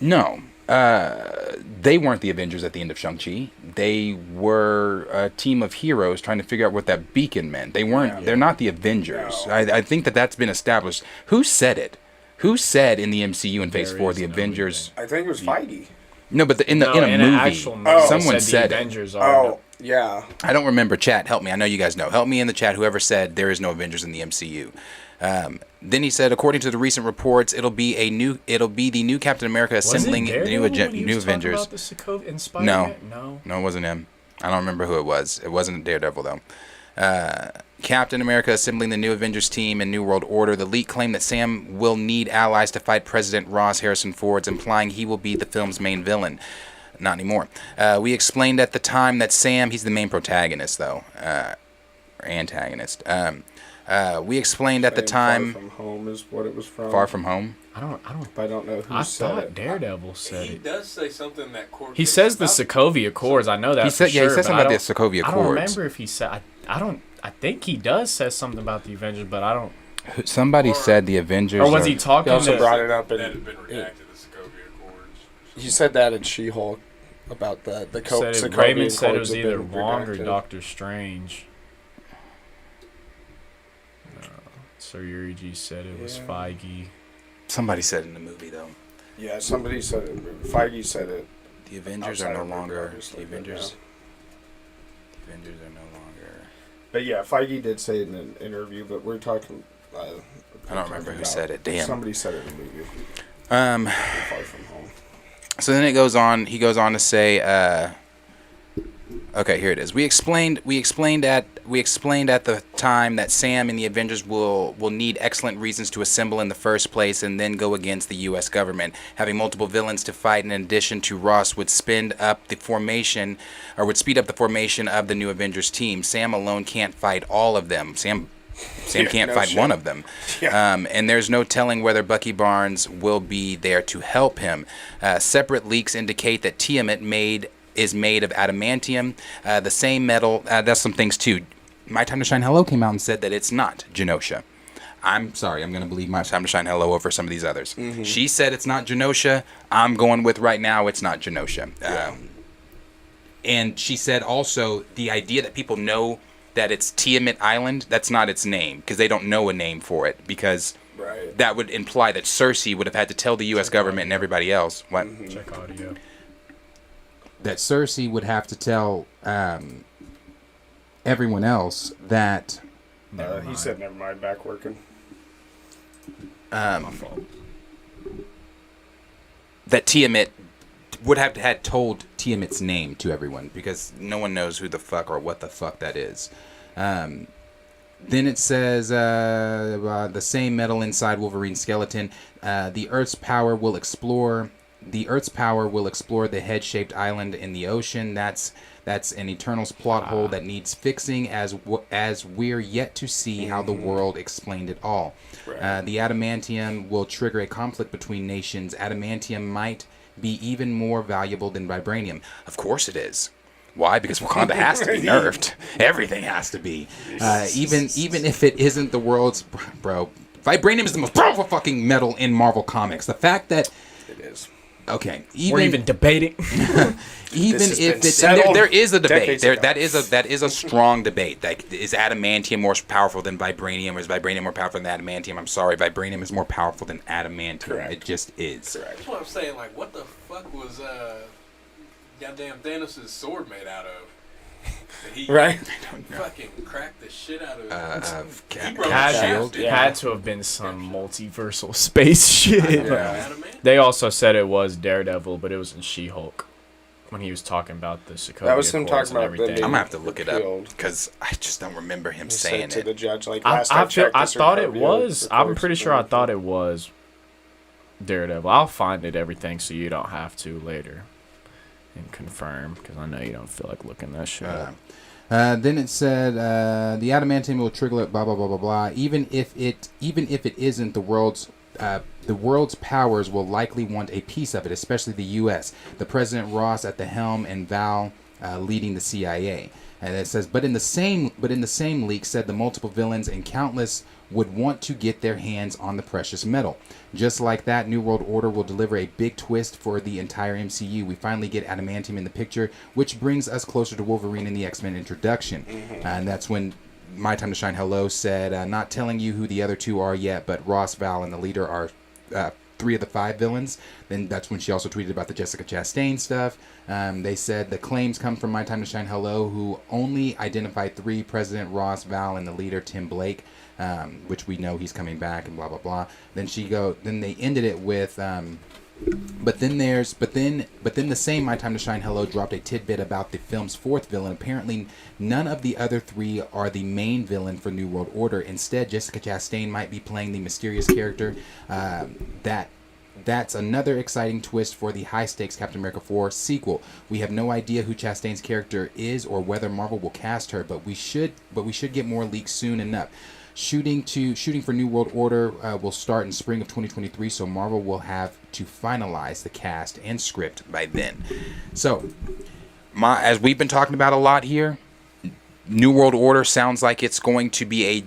S1: No. They weren't the Avengers at the end of Shang-Chi. They were a team of heroes trying to figure out what that beacon meant. They weren't. They're not the Avengers.
S2: No.
S1: I think that's been established. Who said it? Who said in the MCU in Phase
S3: There
S1: 4
S3: is
S1: the
S3: no
S1: Avengers?
S2: I think it was Feige.
S1: No, but in a
S3: an
S1: movie,
S3: actual movie
S1: someone said
S3: the
S1: it.
S3: Avengers are.
S2: Oh, yeah.
S1: I don't remember. Chat, help me. I know you guys know. Help me in the chat. Whoever said there is no Avengers in the MCU. Then he said, according to the recent reports, it'll be the new Captain America assembling the new Avengers.
S3: About the Sokovia in Spider-Man? No.
S1: It wasn't him. I don't remember who it was. It wasn't Daredevil though. Captain America assembling the new Avengers team in New World Order. The leak claimed that Sam will need allies to fight President Ross Harrison Ford, implying he will be the film's main villain. Not anymore. We explained at the time that Sam, he's the main protagonist though, or antagonist. We explained at the time.
S2: Far From Home is what it was from.
S1: Far From Home.
S3: I don't.
S2: I don't know who
S3: I
S2: said
S3: thought
S2: it.
S3: Daredevil said
S4: He
S3: it.
S4: does say something that Cortex
S3: He says the
S4: about-
S3: Sokovia Accords. I know that.
S1: He said,
S3: for sure,
S1: he said
S3: but
S1: something
S3: I
S1: about the
S3: don't-
S1: Sokovia
S3: I don't
S1: Accords.
S3: remember if he said. I don't. I think he does say something about the Avengers, but I don't.
S1: Somebody said the Avengers.
S3: Or was he
S2: He
S3: talking
S2: also
S3: to?
S2: brought it up
S4: that had been
S2: in.
S4: redacted, the Sokovia Accords.
S2: He said that in She-Hulk about the
S3: Said it,
S2: Sokovia
S3: Raymond said it
S2: Accords
S3: was
S2: have
S3: either
S2: been
S3: Wong or
S2: redacted.
S3: Doctor Strange. Sir Yuri G said it was
S2: Yeah.
S3: Feige.
S1: Somebody said in the movie though.
S2: Yeah, somebody said it. Feige said it.
S1: The Avengers
S2: Outside
S1: are no
S2: of Marvel,
S1: longer.
S2: obviously,
S1: The
S2: but
S1: Avengers. The Avengers are no longer.
S2: But yeah, Feige did say it in an interview, but we're talking.
S1: I don't remember who said it. Damn.
S2: Somebody said it in the movie.
S1: Um.
S2: Far From Home.
S1: So then it goes on. He goes on to say, okay, here it is. We explained at the time that Sam and the Avengers will need excellent reasons to assemble in the first place and then go against the U.S. government. Having multiple villains to fight in addition to Ross would speed up the formation of the new Avengers team. Sam alone can't fight all of them. Sam can't
S2: no
S1: fight
S2: shit.
S1: one of them.
S2: Yeah.
S1: And there's no telling whether Bucky Barnes will be there to help him. Separate leaks indicate that Tiamat is made of adamantium, the same metal. That's some things too. My Time to Shine Hello came out and said that it's not Genosha. I'm sorry, I'm going to believe My Time to Shine Hello over some of these others.
S2: Mm-hmm.
S1: She said it's not Genosha. I'm going with right now it's not Genosha. And she said also the idea that people know that it's Tiamat Island, that's not its name because they don't know a name for it because
S2: Right.
S1: that would imply that Cersei would have had to tell the U.S. government and everybody else what.
S3: Check audio.
S5: That Cersei would have to tell everyone else that.
S2: He said, "Never mind, back working."
S3: My fault.
S1: That Tiamat would have had told Tiamat's name to everyone because no one knows who the fuck or what the fuck that is. Then it says the same metal inside Wolverine's skeleton. The Earth's power will explore the head-shaped island in the ocean. That's an Eternals plot hole that needs fixing, as we're yet to see how the world explained it all.
S2: Right.
S5: The adamantium will trigger a conflict between nations. Adamantium might be even more valuable than vibranium.
S1: Of course it is. Why? Because Wakanda has to be nerfed. Everything has to be.
S5: Even if it isn't the world's bro, vibranium is the most powerful fucking metal in Marvel Comics. The fact that
S2: It is.
S5: okay,
S3: We're even debating.
S5: even
S2: This has
S5: if
S2: been
S5: it's
S2: settled
S1: There is a debate.
S2: decades
S1: There,
S2: ago.
S1: that is a strong debate. Like, is adamantium more powerful than vibranium, or is vibranium more powerful than adamantium? I'm sorry, vibranium is more powerful than adamantium.
S2: Correct.
S1: It just is.
S2: Correct.
S4: That's what I'm saying. Like, what the fuck was goddamn Thanos' sword made out of? That he
S2: Right.
S4: fucking cracked the shit out of.
S1: Cat-
S4: He broke
S1: Cat
S4: the
S1: Shield.
S4: shaft.
S3: Had to have been some multiversal space shit.
S2: Yeah.
S3: They also said it was Daredevil, but it was in She-Hulk when he was talking about the Sokovia
S2: That was him
S3: Accords
S2: talking
S3: and
S2: about the
S3: everything.
S1: I'm gonna have to look it up
S2: Killed.
S1: because I just don't remember him
S2: He
S1: saying
S2: said to
S1: it.
S2: the judge, like,
S3: I
S2: last I checked,
S3: I
S2: this
S3: thought it
S2: Sokovia
S3: was. I'm
S2: records
S3: pretty sure I
S2: were-
S3: thought it was Daredevil. I'll find it everything so you don't have to later and confirm because I know you don't feel like looking that shit up.
S5: Then it said the adamantium will trigger it, blah blah blah blah blah. Even if it isn't the world's powers will likely want a piece of it, especially the U.S. The President Ross at the helm and Val leading the CIA. And it says, but in the same leak said the multiple villains and countless would want to get their hands on the precious metal. Just like that, New World Order will deliver a big twist for the entire MCU. We finally get adamantium in the picture, which brings us closer to Wolverine in the X-Men introduction. And that's when My Time to Shine Hello said, not telling you who the other two are yet, but Ross, Val, and the leader are 3 of the 5 villains. Then that's when she also tweeted about the Jessica Chastain stuff. They said the claims come from My Time to Shine Hello, who only identified 3: President Ross, Val, and the leader Tim Blake, which we know he's coming back and blah blah blah. Then they ended it with but then the same My Time to Shine Hello dropped a tidbit about the film's 4th villain. Apparently none of the other 3 are the main villain for New World Order. Instead, Jessica Chastain might be playing the mysterious character. That's another exciting twist for the high-stakes Captain America 4 sequel. We have no idea who Chastain's character is or whether Marvel will cast her, but we should get more leaks soon enough. Shooting for New World Order will start in spring of 2023, so Marvel will have to finalize the cast and script by then. So, as we've been talking about a lot here, New World Order sounds like it's going to be a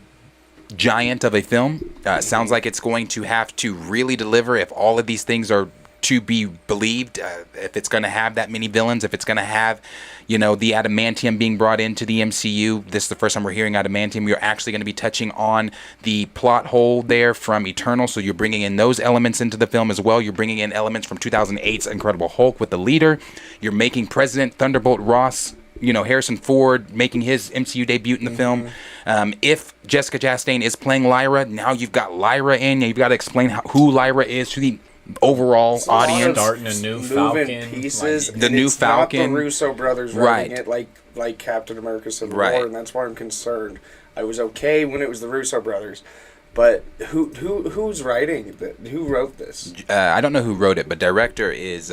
S5: giant of a film. Sounds like it's going to have to really deliver if all of these things are to be believed, if it's going to have that many villains, if it's going to have, the adamantium being brought into the MCU. This is the first time we're hearing adamantium. You're actually going to be touching on the plot hole there from Eternal, so you're bringing in those elements into the film as well. You're bringing in elements from 2008's Incredible Hulk with the leader. You're making President Thunderbolt Ross, Harrison Ford making his MCU debut in the film. If Jessica Chastain is playing Lyra, now you've got Lyra in. You've got to explain who Lyra is to the overall audience.
S3: Starting a new
S2: moving
S3: Falcon,
S2: pieces.
S1: the
S2: and
S1: new
S2: it's
S1: Falcon.
S2: Not the Russo brothers writing it like Captain America Civil War, and that's why I'm concerned. I was okay when it was the Russo brothers, but who's writing it? Who wrote this?
S1: I don't know who wrote it, but director is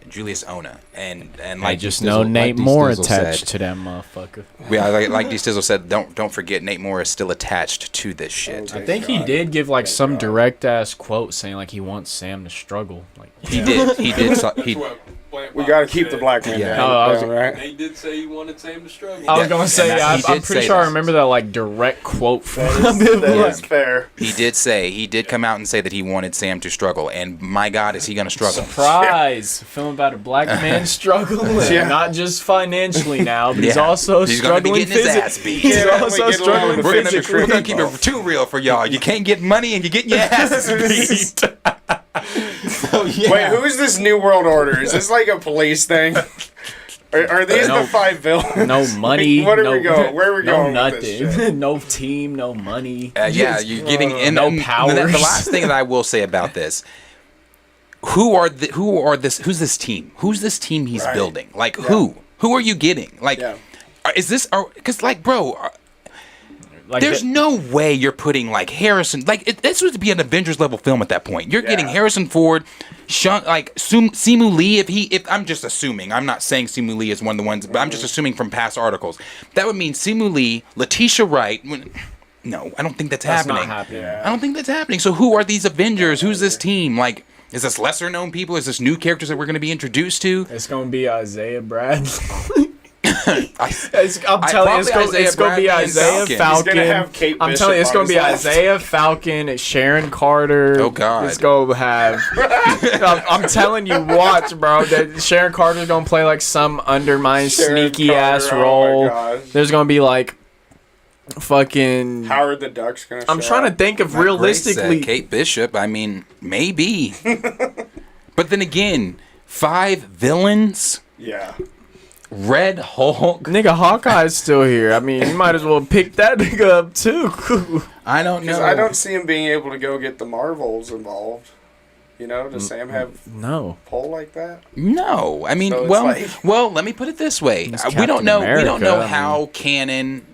S1: Julius Ona, and
S3: I
S1: like
S3: just
S5: Stizzle-
S3: know
S5: like
S3: Nate
S5: D.
S3: Moore
S5: Stizzle
S3: attached
S5: said.
S3: to that motherfucker.
S1: Yeah, like D. Stizzle said, don't forget Nate Moore is still attached to this shit.
S2: Okay.
S3: I think he
S2: God.
S3: did give like
S2: Thank
S3: some
S2: God.
S3: direct ass quote saying like he wants Sam to struggle. Like
S1: He did.
S4: That's
S1: He
S4: what
S2: We got to keep the black man
S1: Yeah.
S2: down,
S3: No, I was-
S2: right?
S4: They did say he wanted Sam to struggle.
S3: I was gonna say,
S1: and
S3: I'm
S1: he did
S3: pretty
S1: say
S3: sure I
S1: that.
S3: remember that like direct quote from him.
S2: That is fair.
S1: He did come out and say that he wanted Sam to struggle, and my God, is he going to struggle?
S3: Surprise! A film about a black man struggling,
S2: Yeah.
S3: not just financially now, but he's
S1: Yeah.
S3: also
S1: He's gonna be
S3: struggling
S1: getting his ass
S3: physically.
S1: beat.
S3: He's
S2: Yeah,
S3: also
S2: we get along
S3: struggling
S2: with
S1: We're gonna,
S3: physically.
S1: we're gonna keep it too real for y'all. You can't get money and you're getting your ass beat. So, yeah.
S2: Wait, who is this New World Order? Is this like a police thing? Are these
S3: No.
S2: the 5 villains?
S3: No money.
S2: What are
S3: no,
S2: we going? Where are we
S3: no
S2: going
S3: nothing.
S2: with this shit?
S3: No team. No money.
S1: Yeah, you're getting in.
S3: no
S1: and
S3: powers.
S1: The last thing that I will say about this: who's this team? Who's this team he's
S2: Right.
S1: building? Like who? Who are you getting? Like,
S2: Yeah.
S1: is this? Because like, bro,
S3: Like
S1: there's
S3: the-
S1: no way you're putting like Harrison. Like, this would be an Avengers level film at that point. You're getting
S2: Yeah.
S1: Harrison Ford, Simu Lee. If I'm just assuming, I'm not saying Simu Lee is one of the ones, but I'm just assuming from past articles. That would mean Simu Lee, Letitia Wright. No, I don't think that's happening.
S3: not happening.
S2: Yeah.
S1: I don't think that's happening. So who are these Avengers? Who's this team? Like, is this lesser known people? Is this new characters that we're going to be introduced to?
S3: It's gonna be Isaiah Bradley. I'm
S1: I-
S3: telling you, it's
S1: probably
S3: gonna
S1: Isaiah
S3: be
S1: Bradley and
S3: Isaiah
S1: Falcon.
S3: Falcon.
S2: He's gonna have Kate
S3: I'm
S2: Bishop
S3: telling you, it's
S2: on
S3: gonna be
S2: his left.
S3: Isaiah Falcon. It's Sharon Carter.
S1: Oh, God.
S3: It's gonna have. I'm telling you, watch, bro. That Sharon Carter's gonna play like some undermined,
S2: Sharon
S3: sneaky ass
S2: Carter, oh my
S3: role.
S2: God.
S3: There's gonna be like, fucking.
S2: Howard the Duck's gonna.
S3: I'm
S2: show
S3: trying to
S2: up.
S3: think of
S1: Like Grace said,
S3: realistically.
S1: Kate Bishop. I mean, maybe. But then again, 5 villains.
S2: Yeah.
S1: Red Hulk.
S3: Nigga, Hawkeye's still here. I mean, you might as well pick that nigga up too.
S1: I don't
S2: Because
S1: know.
S2: I don't see him being able to go get the Marvels involved. You know, does Sam have
S3: No.
S2: pull like that?
S1: No, I mean,
S2: So it's
S1: well,
S2: like-
S1: well. Let me put it this way:
S3: It's
S1: we
S3: Captain
S1: don't know. We don't
S3: America,
S1: know
S3: I mean-
S1: how canon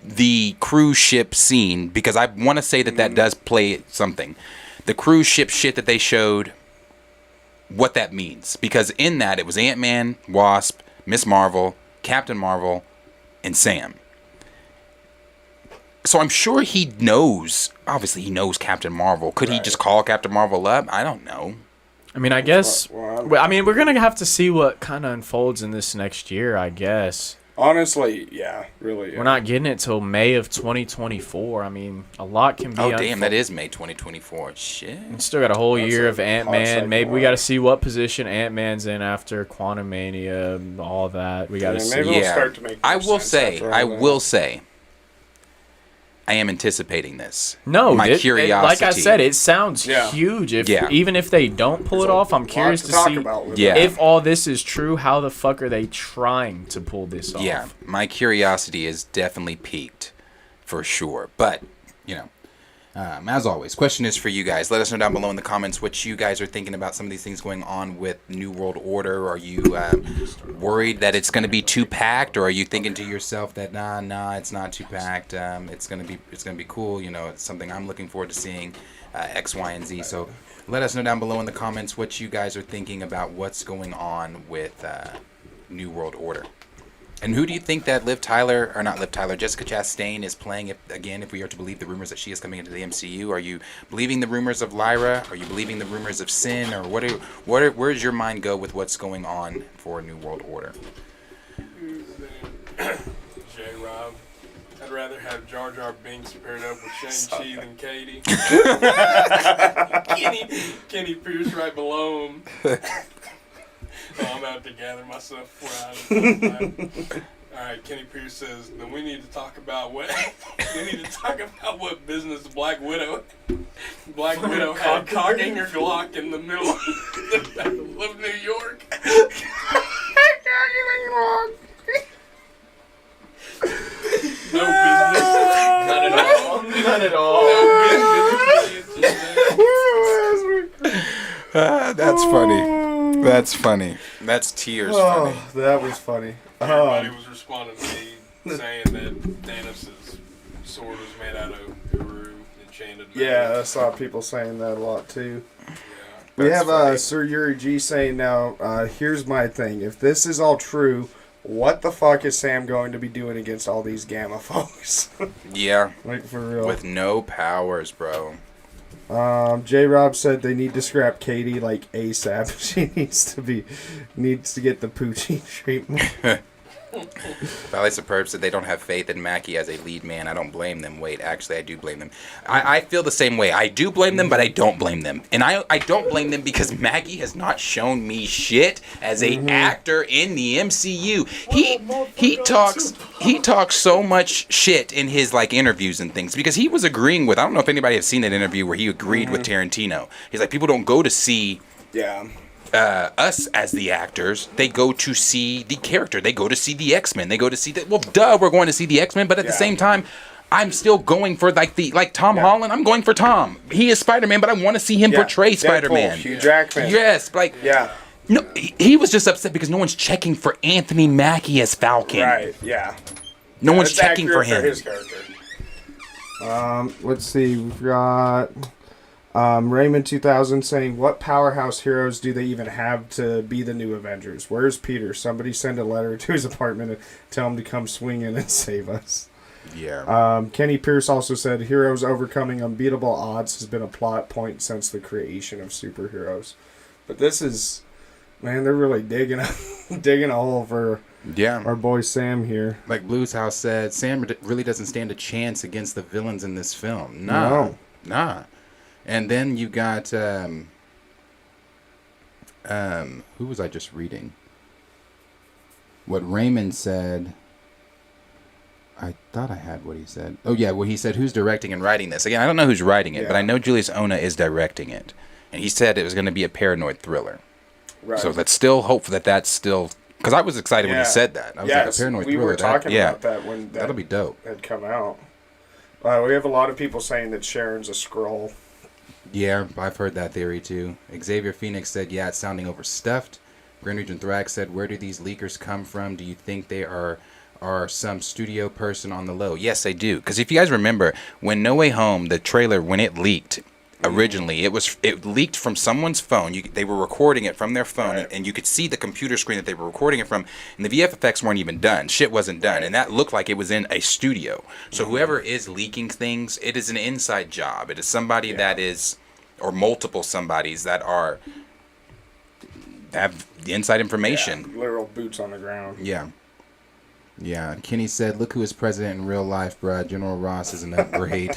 S1: the cruise ship scene, because I want to say that that does play something. The cruise ship shit that they showed, what that means, because in that it was Ant-Man, Wasp, Miss Marvel, Captain Marvel, and Sam. So I'm sure he knows. Obviously, he knows Captain Marvel. Could he
S2: Right.
S1: just call Captain Marvel up? I don't know.
S3: I mean, I guess.
S2: Well,
S3: I mean, we're gonna have to see what kind of unfolds in this next year. I guess
S2: honestly, yeah, really. Yeah.
S3: we're not getting it till May of 2024. I mean, a lot can be.
S1: Oh, damn, that is May 2024. Shit.
S3: We still got a whole
S2: That's
S3: year
S2: a
S3: of
S2: hot
S3: Ant-Man.
S2: second
S3: Maybe we
S2: one.
S3: got to see what position Ant-Man's in after Quantum Mania, all that. We got to
S2: Yeah,
S3: see.
S2: maybe we'll start to make
S1: I
S2: more
S1: will
S2: sense
S1: say,
S2: after all
S1: I
S2: that.
S1: will say, I am anticipating this.
S3: No,
S1: my curiosity.
S3: like I said, it sounds
S2: Yeah.
S3: huge.
S1: Yeah.
S3: Even if they don't pull it off, I'm curious to
S2: talk
S3: see
S2: about with
S1: Yeah.
S2: that.
S3: if all this is true. How the fuck are they trying to pull this off?
S1: Yeah, my curiosity is definitely piqued, for sure. But you know, as always, question is for you guys. Let us know down below in the comments what you guys are thinking about some of these things going on with New World Order. Are you worried that it's going to be too packed, or are you thinking to yourself that nah, it's not too packed? It's gonna be cool. You know, it's something I'm looking forward to seeing. X, Y, and Z. So let us know down below in the comments what you guys are thinking about what's going on with New World Order. And who do you think that Jessica Chastain is playing, if we are to believe the rumors that she is coming into the MCU? Are you believing the rumors of Lyra? Are you believing the rumors of Sin? Or where does your mind go with what's going on for New World Order?
S4: J-Rob. I'd rather have Jar Jar Binks paired up with Shang-Chi than Katie. Kenny Pierce right below him. Oh, I'm out to gather myself before Alright, Kenny Pierce says, then we need to talk about what business Black Widow had cocking her Glock in the middle of the Battle of New York. No business. Not at all.
S3: Not at all.
S4: No business.
S1: That's funny. That's funny. That's tears funny.
S2: Oh, that was funny.
S4: Everybody was responding to me saying that Thanos' sword was made out of Uru enchanted.
S2: Yeah, I saw people saying that a lot too.
S4: Yeah.
S2: We
S1: That's
S2: have
S1: funny.
S2: Sir Yuri G saying now, here's my thing. If this is all true, what the fuck is Sam going to be doing against all these Gamma folks?
S1: Yeah,
S2: Like, for real.
S1: with no powers, bro.
S2: J. Rob said they need to scrap Katie like ASAP. She needs to get the Poochie treatment.
S1: Valley Superb said they don't have faith in Mackie as a lead man. I don't blame them. Wait, actually, I do blame them. I feel the same way. I do blame them, but I don't blame them. And I don't blame them because Mackie has not shown me shit as a actor in the MCU. He talks so much shit in his like interviews and things because he was agreeing with. I don't know if anybody has seen that interview where he agreed with Tarantino. He's like, people don't go to see.
S2: Yeah.
S1: Us as the actors, they go to see the character. They go to see the X-Men. They go to see the we're going to see the X-Men, but at the same time, I'm still going for like Tom Holland. I'm going for Tom. He is Spider-Man, but I want to see him portray Spider-Man.
S2: Hugh Jackman.
S1: Yes, like no, he was just upset because no one's checking for Anthony Mackie as Falcon.
S2: Right. Yeah.
S1: No one's checking for him.
S2: His character. Let's see. We've got. Raymond 2000 saying, what powerhouse heroes do they even have to be the new Avengers? Where's Peter? Somebody send a letter to his apartment and tell him to come swing in and save us.
S1: Yeah.
S2: Kenny Pierce also said, heroes overcoming unbeatable odds has been a plot point since the creation of superheroes. But this is, man, they're really digging a hole for our boy Sam here.
S1: Like Blues House said, Sam really doesn't stand a chance against the villains in this film. Nah. And then you got, who was I just reading? What Raymond said, I thought I had what he said. Oh, yeah, well, he said, who's directing and writing this? Again, I don't know who's writing it, but I know Julius Ona is directing it. And he said it was going to be a paranoid thriller. Right. So let's still hope that that's still, because I was excited when he said that. I was like, a paranoid thriller.
S2: We were talking about that when
S1: that'll be dope.
S2: Had come out. We have a lot of people saying that Sharon's a Skrull.
S1: Yeah, I've heard that theory too. Xavier Phoenix said, yeah, it's sounding overstuffed. Grand Region Thrax said, where do these leakers come from? Do you think they are some studio person on the low? Yes, I do. Because if you guys remember, when No Way Home, the trailer, when it leaked, originally, it leaked from someone's phone. They were recording it from their phone, and you could see the computer screen that they were recording it from, and the VF effects weren't even done. Shit wasn't done, and that looked like it was in a studio. So whoever is leaking things, it is an inside job. It is somebody that is, or multiple somebodies that have the inside information.
S2: Literal boots on the ground.
S1: Yeah. Kenny said, look who is president in real life, bruh. General Ross is an upgrade.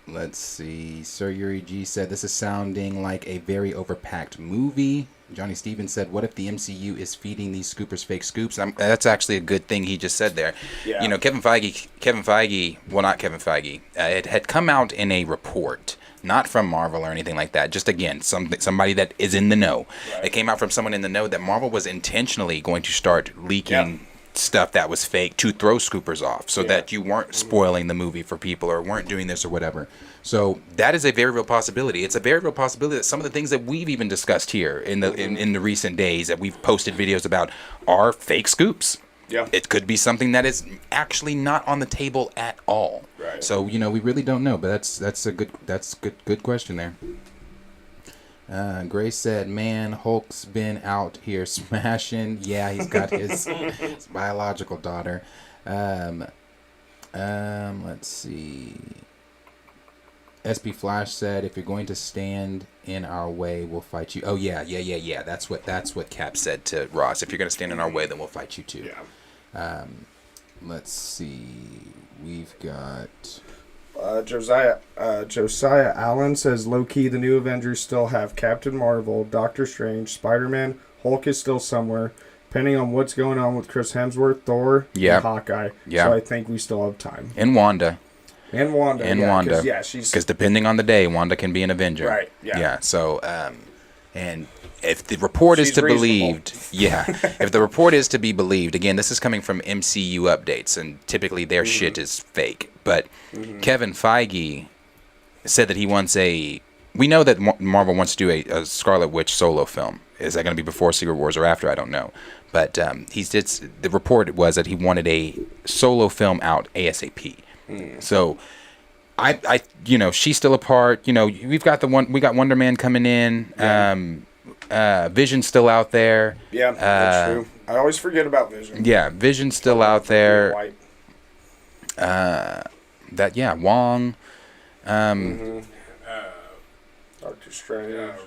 S1: Let's see. Sir Yuri G said, this is sounding like a very overpacked movie. Johnny Stevens said, what if the MCU is feeding these scoopers fake scoops? That's actually a good thing he just said there. Yeah. You know, Kevin Feige, well, not Kevin Feige, it had come out in a report, not from Marvel or anything like that. Just, again, somebody that is in the know. Right. It came out from someone in the know that Marvel was intentionally going to start leaking stuff that was fake to throw scoopers off so that you weren't spoiling the movie for people or weren't doing this or whatever. So that is a very real possibility. It's a very real possibility that some of the things that we've even discussed here in the recent days that we've posted videos about are fake scoops. Yeah. It could be something that is actually not on the table at all. Right. So, you know, we really don't know, but that's a good question there. Grace said, man, Hulk's been out here smashing. Yeah, he's got his biological daughter. Let's see. SB Flash said, if you're going to stand in our way, we'll fight you. Oh, yeah. That's what Cap said to Ross. If you're going to stand in our way, then we'll fight you too. Yeah. Let's see. We've got...
S2: Josiah Allen says, low-key, the new Avengers still have Captain Marvel, Doctor Strange, Spider-Man, Hulk is still somewhere, depending on what's going on with Chris Hemsworth, Thor, and Hawkeye. Yeah. So I think we still have time.
S1: And Wanda.
S2: Wanda.
S1: Because depending on the day, Wanda can be an Avenger.
S2: Right, yeah.
S1: Yeah, so, and if the report is to be believed, if the report is to be believed, again, this is coming from MCU updates, and typically their shit is fake. But Kevin Feige said that he wants we know that Marvel wants to do a Scarlet Witch solo film. Is that going to be before Secret Wars or after? I don't know. But the report was that he wanted a solo film out ASAP. So I she's still a part. You know, we got Wonder Man coming in. Vision's still out there.
S2: Yeah, that's true. I always forget about Vision.
S1: Yeah, Vision's still out there. Wong.
S2: Doctor Strange.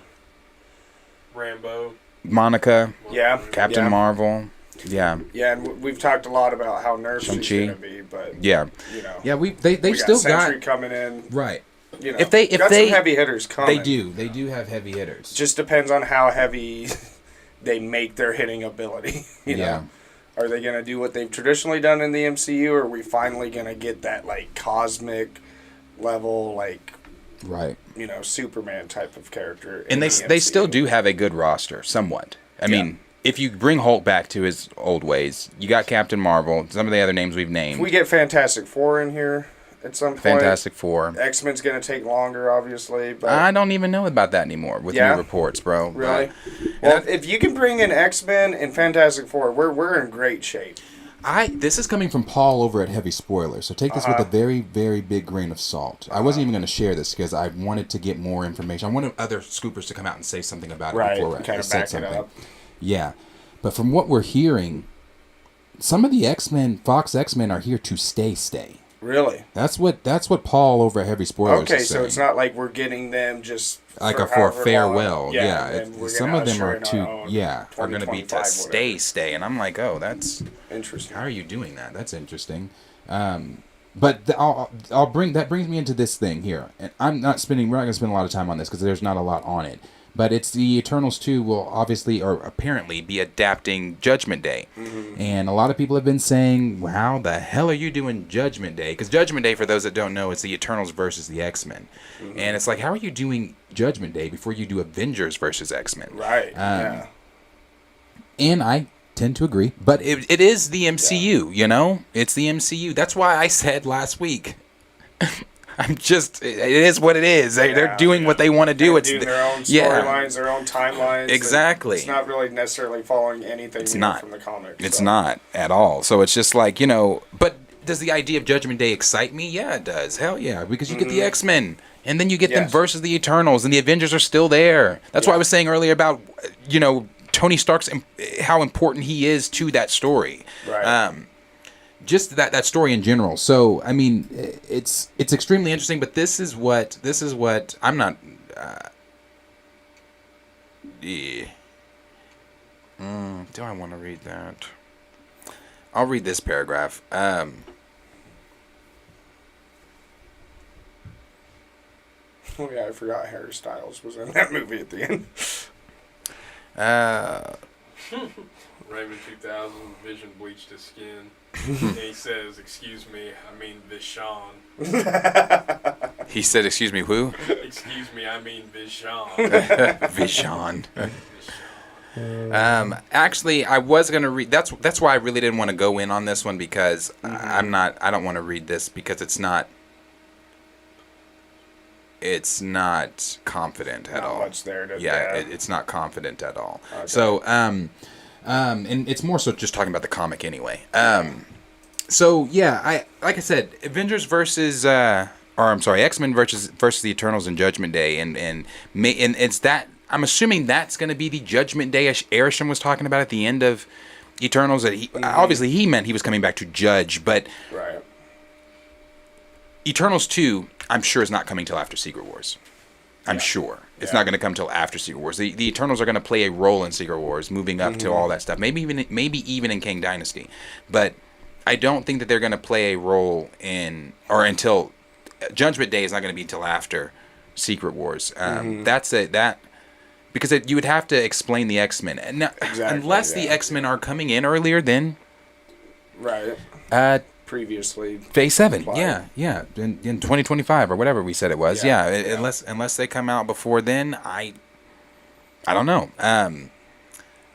S4: Rambo.
S1: Monica,
S2: Yeah.
S1: Captain
S2: yeah.
S1: Marvel. Yeah,
S2: Yeah, and we've talked a lot about how nerfed she's
S1: Shang-Chi.
S2: going to be, but,
S1: yeah,
S2: you know.
S5: Yeah, they've
S2: we
S5: still
S2: got Sentry
S5: got
S2: coming in.
S5: right.
S2: You know,
S1: If they-
S2: got some heavy hitters coming.
S5: They do have heavy hitters.
S2: Just depends on how heavy they make their hitting ability. You know?
S5: Yeah.
S2: Are they going to do what they've traditionally done in the MCU, or are we finally going to get that, like, cosmic level, like,
S5: Right.
S2: you know, Superman type of character?
S1: and
S2: in
S1: they
S2: the
S1: still
S2: MCU?
S1: do have a good roster, somewhat. I
S2: Yeah.
S1: mean, if you bring Hulk back to his old ways, you got Captain Marvel, some of the other names we've
S2: If
S1: named.
S2: we get Fantastic Four in here at some point,
S1: Fantastic Four.
S2: X-Men's going to take longer, obviously. But
S1: I don't even know about that anymore with
S2: Yeah?
S1: new reports, bro.
S2: really,
S1: But-
S2: well, if you can bring in X-Men and Fantastic Four, we're in great shape.
S5: This is coming from Paul over at Heavy Spoilers, so take this with
S2: Uh-huh.
S5: a very, very big grain of salt. I wasn't even going to share this because I wanted to get more information. I wanted other scoopers to come out and say something about it
S2: Right,
S5: before I
S2: kind of
S5: said
S2: back it
S5: something.
S2: up.
S5: Yeah, but from what we're hearing, some of the X-Men, Fox X-Men, are here to stay.
S2: Really?
S5: That's what Paul over at Heavy Spoilers
S2: Okay,
S5: is
S2: so
S5: saying.
S2: it's not like we're getting them just
S5: like
S2: for
S5: for a
S2: however
S5: farewell.
S2: long.
S5: Yeah,
S2: and we're
S5: some
S2: gonna
S5: of them
S2: usher
S5: are
S2: in
S5: too.
S2: our own
S5: Yeah,
S1: Are going to be to
S2: 2025,
S1: stay, and I'm like, oh, that's
S2: whatever. Interesting.
S5: how are you doing that? That's interesting. But I'll bring that brings me into this thing here, and we're not going to spend a lot of time on this because there's not a lot on it. But it's the Eternals 2 will obviously or
S1: apparently be adapting Judgment Day.
S5: and a lot of people have been saying, well, how the hell are you doing Judgment Day? Because Judgment Day, for those that don't know, is the Eternals versus the X-Men. And it's like, how are you doing Judgment Day before you do Avengers versus X-Men?
S2: Right. yeah.
S5: And I tend to agree.
S1: But it is the MCU, you know? It's the MCU. That's why I said last week. it is what it is. They're doing what they want to do.
S2: They're
S1: It's
S2: doing their own
S1: yeah.
S2: storylines, their own timelines.
S1: Exactly.
S2: It's not really necessarily following anything
S1: not.
S2: from the comics.
S1: It's
S2: so.
S1: not at all. So it's just like, you know, but does the idea of Judgment Day excite me? Yeah, it does. Hell yeah, because you get the X-Men, and then you get them
S2: Yes.
S1: versus the Eternals, and the Avengers are still there. That's why I was saying earlier about, you know, Tony Stark's, how important he is to that story.
S2: Right.
S1: Just that story in general.
S5: So I mean, it's extremely interesting.
S1: But this is what I'm not. Yeah. Do I want to read that? I'll read this paragraph.
S2: Oh yeah, I forgot Harry Styles was in that movie at the end.
S4: Raymond 2000, Vision bleached his skin. And he says, "Excuse me, I mean Vishan."
S1: He said, "Excuse me, who?"
S4: Excuse me, I mean Vishan.
S1: Vishan. Actually, I was gonna read. That's why I really didn't want to go in on this one because I don't want to read this because it's not confident at
S2: Not
S1: all.
S2: much there to
S1: It's not confident at all.
S2: Okay.
S1: So, and it's more so just talking about the comic anyway. So yeah, like I said, Avengers versus, X-Men versus the Eternals in Judgment Day, and it's that. I'm assuming that's going to be the Judgment Day Arishem was talking about at the end of Eternals. That obviously he meant he was coming back to judge, but
S2: Right.
S1: Eternals 2, I'm sure is not coming till after Secret Wars. I'm sure it's not going to come till after Secret Wars. The Eternals are going to play a role in Secret Wars, moving up to all that stuff. Maybe even in King Dynasty, but I don't think that they're going to play a role until Judgment Day is not going to be till after Secret Wars. Because you would have to explain the X-Men, and now, unless the X-Men are coming in earlier than
S2: Right. Previously.
S1: Phase 7,
S2: implied.
S1: yeah, in 2025 or whatever we said it was,
S2: Yeah,
S1: unless they come out before then, I don't know.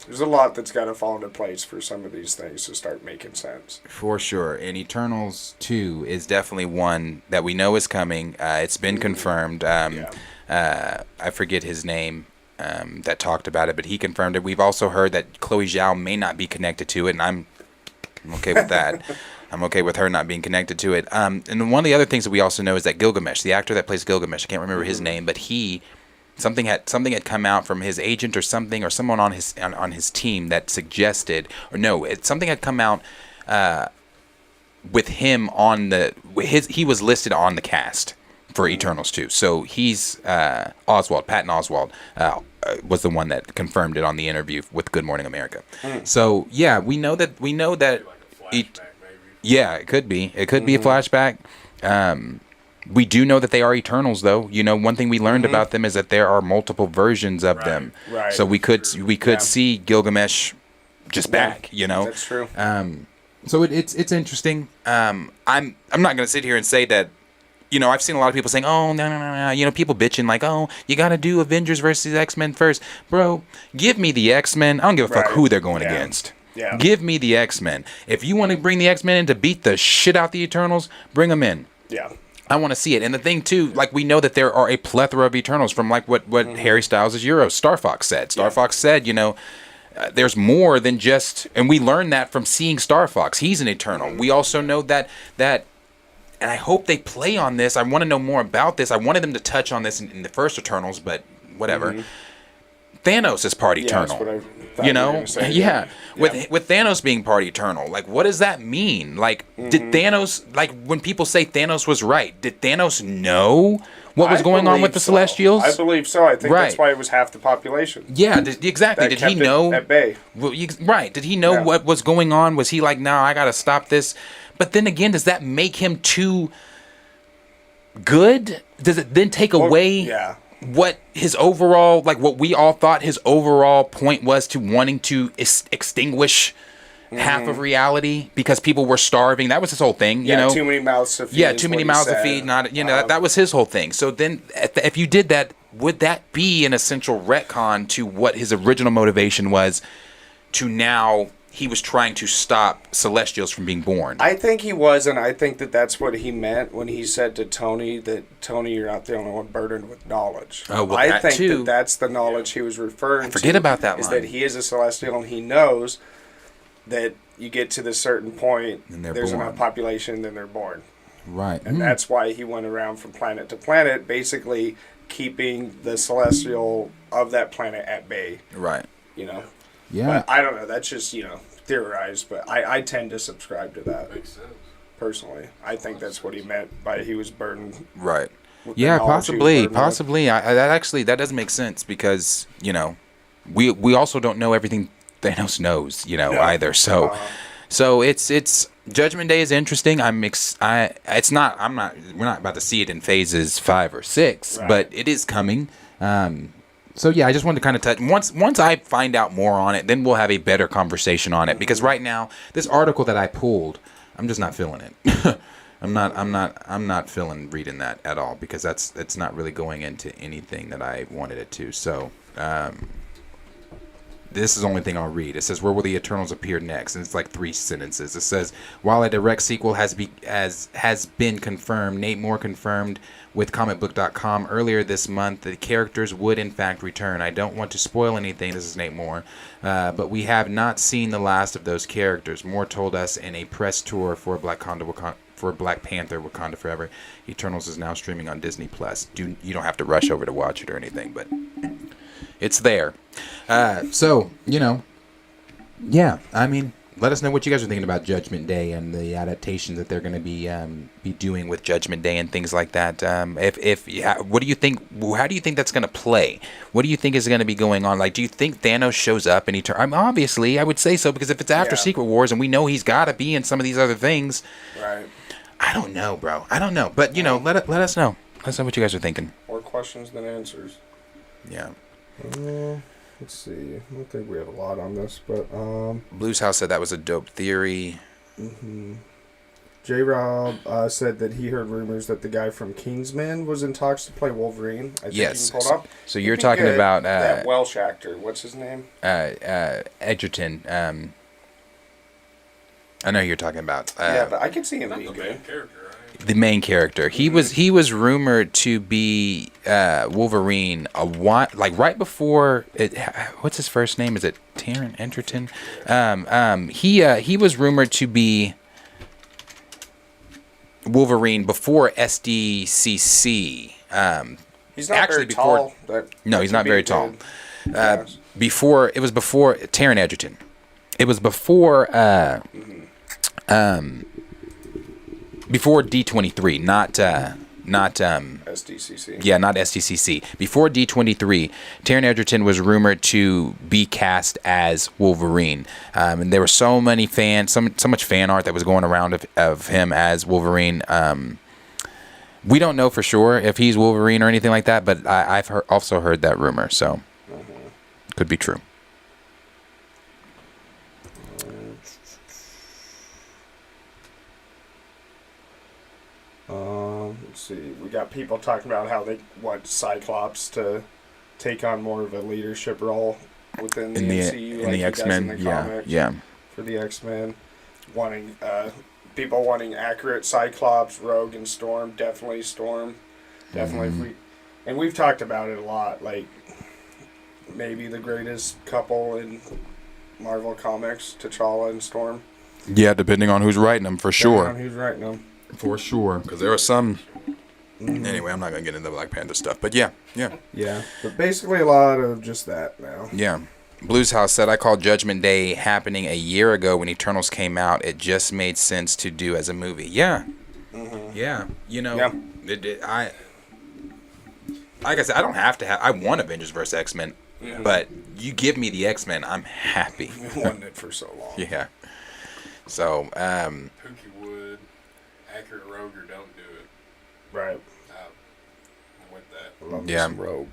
S2: There's a lot that's got to fall into place for some of these things to start making sense.
S1: For sure, and Eternals 2 is definitely one that we know is coming. It's been confirmed. I forget his name. That talked about it, but he confirmed it. We've also heard that Chloe Zhao may not be connected to it, and I'm okay with that. I'm okay with her not being connected to it. And one of the other things that we also know is that Gilgamesh, the actor that plays Gilgamesh, I can't remember his name, but something had come out from his agent or someone on his team that suggested, something had come out with him he was listed on the cast for Eternals 2. So he's Patton Oswalt was the one that confirmed it on the interview with Good Morning America. So yeah, we know that
S4: Like a flashback, maybe.
S1: yeah, it could be a flashback. We do know that they are Eternals, though. You know, one thing we learned about them is that there are multiple versions of them.
S2: Right.
S1: So we could see Gilgamesh just back. You know,
S2: That's true.
S1: so it's interesting. I'm not gonna sit here and say that. You know, I've seen a lot of people saying, "Oh, no." You know, people bitching like, "Oh, you got to do Avengers versus X-Men first, bro." Give me the X-Men. I don't give a fuck
S2: Right.
S1: who they're going
S2: Yeah.
S1: against.
S2: Yeah.
S1: Give me the X-Men. If you want to bring the X-Men in to beat the shit out the Eternals, bring them in.
S2: Yeah.
S1: I want to see it. And the thing too, like we know that there are a plethora of Eternals from like what Harry Styles' Euro Star Fox said. Star Fox said, you know, there's more than just, and we learned that from seeing Star Fox. He's an Eternal. We also know that, and I hope they play on this. I want to know more about this. I wanted them to touch on this in the first Eternals, but whatever. Thanos is part
S2: Yeah,
S1: Eternal.
S2: that's what I thought
S1: You
S2: you were
S1: know,
S2: gonna say.
S1: yeah. With Thanos being part Eternal, like what does that mean? Like, did Thanos, like when people say Thanos was right, did Thanos know what was
S2: I
S1: going on with
S2: believe
S1: the
S2: so.
S1: Celestials?
S2: I believe so. I think
S1: Right.
S2: that's why it was half the population.
S1: Yeah, exactly.
S2: That
S1: Did he
S2: kept it
S1: know?
S2: at bay.
S1: Well, right. Did he know
S2: Yeah.
S1: what was going on? Was he like, no, I got to stop this? But then again, does that make him too good? Does it then take away
S2: Yeah.
S1: what his overall, like what we all thought his overall point was to wanting to extinguish half of reality because people were starving? That was his whole thing, you know?
S2: Too many mouths to feed.
S1: Yeah,
S2: is
S1: too
S2: what
S1: many
S2: he
S1: mouths to
S2: said.
S1: feed. Not, you know, that was his whole thing. So then, if you did that, would that be an essential retcon to what his original motivation was? To now, he was trying to stop Celestials from being born.
S2: I think he was, and I think that that's what he meant when he said to Tony that, Tony, you're not the only one burdened with knowledge.
S1: Oh, well,
S2: I
S1: that
S2: think
S1: too.
S2: that that's the knowledge he was referring to.
S1: Forget about that
S2: is
S1: line.
S2: that he is a Celestial, and he knows that you get to this certain point,
S1: And they're
S2: there's
S1: born.
S2: enough population, then they're born.
S5: Right.
S2: And that's why he went around from planet to planet, basically keeping the Celestial of that planet at bay,
S1: Right.
S2: you know?
S5: Yeah.
S2: But I don't know. That's just, theorized, but I tend to subscribe to that
S4: Makes sense.
S2: personally. I think that's what he meant by he was burdened.
S1: Right.
S2: with the
S1: Yeah,
S2: knowledge he was
S1: possibly.
S2: burdened with.
S1: Possibly. That does make sense because, you know, we also don't know everything Thanos knows, you know,
S2: No.
S1: either. So it's Judgment Day is interesting. We're not about to see it in phases 5 or 6,
S2: Right.
S1: but it is coming. So yeah, I just wanted to kind of touch once I find out more on it, then we'll have a better conversation on it because right now this article that I pulled, I'm just not feeling it. I'm not feeling reading that at all because it's not really going into anything that I wanted it to. So, this is the only thing I'll read. It says, "Where will the Eternals appear next?" And it's like 3 sentences. It says, "While a direct sequel has been confirmed, Nate Moore confirmed with comicbook.com earlier this month that the characters would in fact return. I don't want to spoil anything." This is Nate Moore. "But we have not seen the last of those characters." Moore told us in a press tour for Black Panther: Wakanda Forever. Eternals is now streaming on Disney Plus. You don't have to rush over to watch it or anything, but it's there. So, yeah, I mean, let us know what you guys are thinking about Judgment Day and the adaptations that they're going to be doing with Judgment Day and things like that. What do you think? How do you think that's going to play? What do you think is going to be going on? Like, do you think Thanos shows up and obviously, I would say so because if it's after
S2: Yeah.
S1: Secret Wars and we know he's got to be in some of these other things,
S2: Right.
S1: I don't know, bro. I don't know, but let us know. Let us know what you guys are thinking.
S2: More questions than answers.
S1: Yeah.
S2: Let's see. I don't think we have a lot on this, but
S1: Blues House said that was a dope theory.
S2: J-Rob said that he heard rumors that the guy from Kingsman was in talks to play Wolverine. I think
S1: Yes.
S2: you can pull it up.
S1: So
S2: He'd
S1: you're
S2: be
S1: talking
S2: good.
S1: about
S2: that Welsh actor. What's his name?
S1: Edgerton. I know who you're talking about.
S2: Yeah, but I could see him
S4: Not
S2: being
S4: the main
S2: good.
S4: character, right?
S1: The main character. He was rumored to be Wolverine right before it. What's his first name? Is it Taron Egerton? He was rumored to be Wolverine before SDCC.
S2: He's not
S1: actually
S2: very
S1: before-
S2: tall.
S1: No, he's not very tall.
S2: Yes.
S1: Before Taron Egerton. It was before before D23, not
S2: SDCC.
S1: Yeah, not STCC. Before D23, Taron Egerton was rumored to be cast as Wolverine, and there were so many fans, so much fan art that was going around of him as Wolverine. We don't know for sure if he's Wolverine or anything like that, but I've also heard that rumor, so could be true.
S2: Let's see. We got people talking about how they want Cyclops to take on more of a leadership role within the MCU,
S1: in the X-Men. Yeah.
S2: For the X-Men, people wanting accurate Cyclops, Rogue, and Storm. Definitely Storm. Definitely. And we've talked about it a lot. Like maybe the greatest couple in Marvel Comics, T'Challa and Storm.
S1: Yeah, depending on who's writing them, for sure.
S2: Depending on who's writing them.
S1: For sure, because there are some. Anyway, I'm not gonna get into the Black Panther stuff, but yeah.
S2: But basically, a lot of just that now.
S1: Yeah. Blues House said, I called Judgment Day happening a year ago when Eternals came out. It just made sense to do as a movie. Yeah. Yeah. You know, like I said, I don't have to have. I want Avengers vs. X-Men, but you give me the X-Men, I'm happy.
S2: We've wanted it for so long.
S1: Yeah. So,
S4: Pookie Wood, accurate Rogue, or don't do it.
S2: Right.
S4: I'm with that.
S2: Love
S1: Yeah.
S2: some Rogue.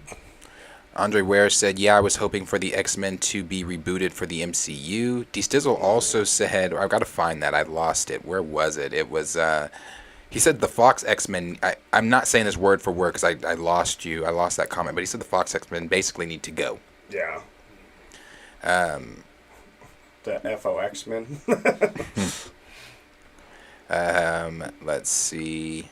S1: Andre Ware said, I was hoping for the X-Men to be rebooted for the MCU. D. Stizzle also said, I've got to find that. I lost it. Where was it? It was, he said the Fox X-Men, I'm not saying this word for word because I lost you. I lost that comment. But he said the Fox X-Men basically need to go.
S2: Yeah. The FOX Men.
S1: Let's see.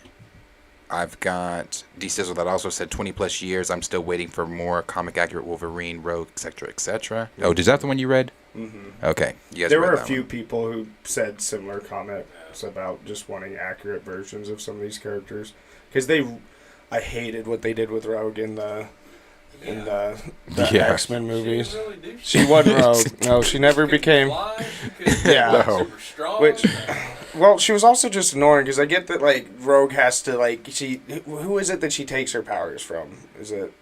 S1: I've got D. Sizzle that also said 20 plus years. I'm still waiting for more comic accurate Wolverine, Rogue, etc., etc. Oh, is that the one you read? Mm-hmm. Okay. You guys
S2: there
S1: read
S2: were a
S1: that
S2: few
S1: one.
S2: people who said similar comments about just wanting accurate versions of some of these characters because I hated what they did with Rogue in the X-Men movies.
S4: Really
S2: She wasn't Rogue. No, she never became. Yeah.
S1: No.
S4: Super strong.
S2: Which, well, she was also just annoying because I get that like Rogue has to like who is it that she takes her powers from? Is it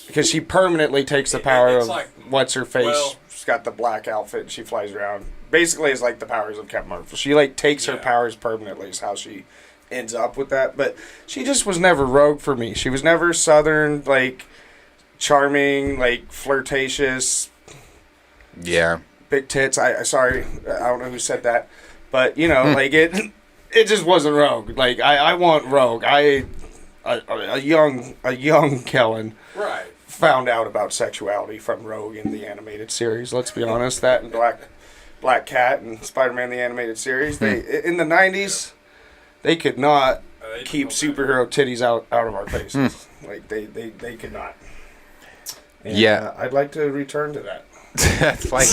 S2: because she permanently takes the power
S4: it's
S2: of
S4: like,
S2: what's her face?
S4: well-
S2: She's got the black outfit and she flies around. Basically, it's like the powers of Captain Marvel. She like takes her powers permanently. Is how she ends up with that. But she just was never Rogue for me. She was never Southern, like charming, like flirtatious.
S1: Yeah.
S2: Big tits. Sorry, I don't know who said that, but you know, like it just wasn't Rogue. Like I want Rogue. A young Kellen
S4: right.
S2: found out about sexuality from Rogue in the animated series. Let's be honest, that and Black Cat and Spider-Man the animated series. They in the 90s, they could not keep superhero titties out of our faces. Like they could not. And,
S1: Yeah.
S2: I'd like to return to that.
S1: That's like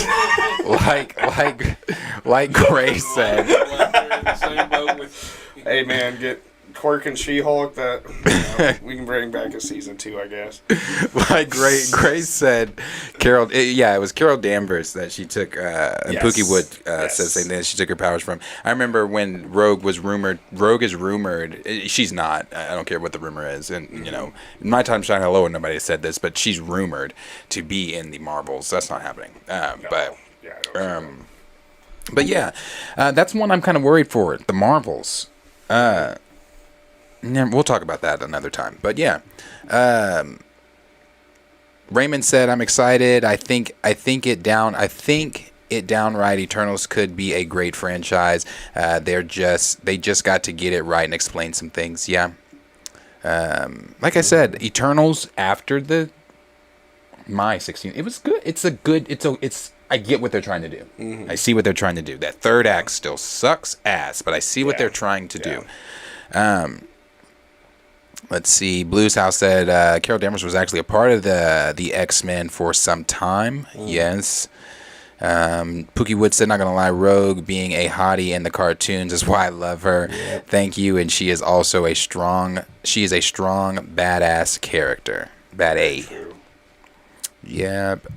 S1: Gray said.
S2: Hey man, get Quirk and She-Hulk. That we can bring back a season 2, I guess.
S1: Like Gray said, Carol. It was Carol Danvers that she took. And
S2: Yes.
S1: Pookie Wood
S2: Yes.
S1: said the same thing. She took her powers from. I remember when Rogue was rumored. Rogue is rumored. She's not. I don't care what the rumor is. And you know, in my time shining low, nobody said this, but she's rumored to be in the Marvels. That's not happening. But yeah, that's one I'm kind of worried for. The Marvels. Yeah, we'll talk about that another time. But yeah, Raymond said, "I'm excited. I think it downright Eternals could be a great franchise. They just got to get it right and explain some things. Yeah, like I said, Eternals after the my 16, it was good. I get what they're trying to do. Mm-hmm. I see what they're trying to do. That third act still sucks ass, but I see what they're trying to do. Let's see. Blues House said Carol Danvers was actually a part of the X-Men for some time. Yes. Pookie Wood said, not gonna lie, Rogue being a hottie in the cartoons is why I love her. Yep. Thank you. And she is also a strong badass character. Bad A.
S2: True.
S1: Yep.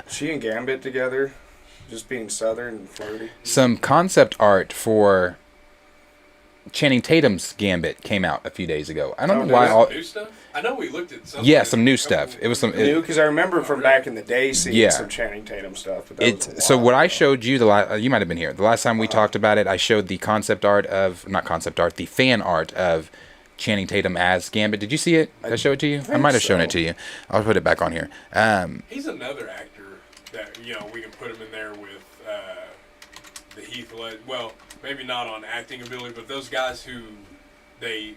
S2: She and Gambit together, just being Southern and flirty.
S1: Some concept art for
S5: Channing Tatum's Gambit came out a few days ago. I don't
S2: Oh,
S5: know why
S2: did it?
S5: all.
S4: New stuff? I know we looked at some.
S5: Yeah, some new stuff. It was some.
S2: New, because I remember from back in the day seeing
S5: Yeah.
S2: some Channing Tatum stuff. But that was a
S5: So
S2: while
S5: what I
S2: ago.
S5: showed you you might have been here the last time we talked about it. I showed the concept art of the fan art of Channing Tatum as Gambit. Did you see it? Did I show it to you? I might have shown it to you. I'll put it back on here.
S4: He's another actor that we can put him in there with the Heath Ledger. Well, maybe not on acting ability, but those guys who they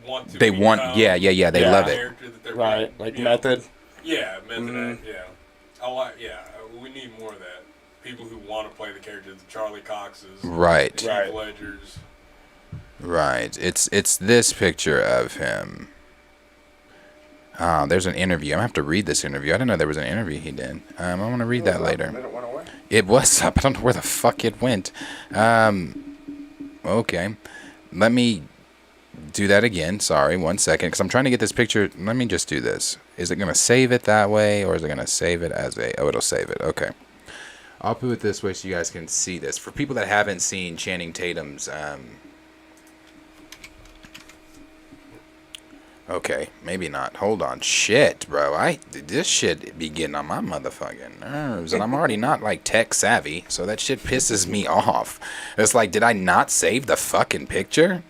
S4: want to.
S5: They want,
S4: become
S5: yeah. They
S2: Yeah.
S5: love it.
S4: character that they're
S2: Right,
S4: playing,
S2: like Method.
S4: Yeah, method.
S2: Mhm.
S4: Yeah, we need more of that. People who want to play the characters, the Charlie Coxes,
S5: Right.
S4: the
S2: Right.
S4: Heath Ledgers.
S5: Right. It's this picture of him. There's an interview. I'm gonna have to read this interview. I didn't know there was an interview he did. I'm gonna read that later.
S2: Then it went away.
S5: It was up. I don't know where the fuck it went. Okay. Let me do that again. Sorry, 1 second, because I'm trying to get this picture. Let me just do this. Is it gonna save it that way, or is it gonna save it as a? Oh, it'll save it. Okay. I'll put it this way so you guys can see this. For people that haven't seen Channing Tatum's, okay, maybe not. Hold on. Shit, bro. This shit be getting on my motherfucking nerves, and I'm already not like tech savvy, so that shit pisses me off. It's like, did I not save the fucking picture?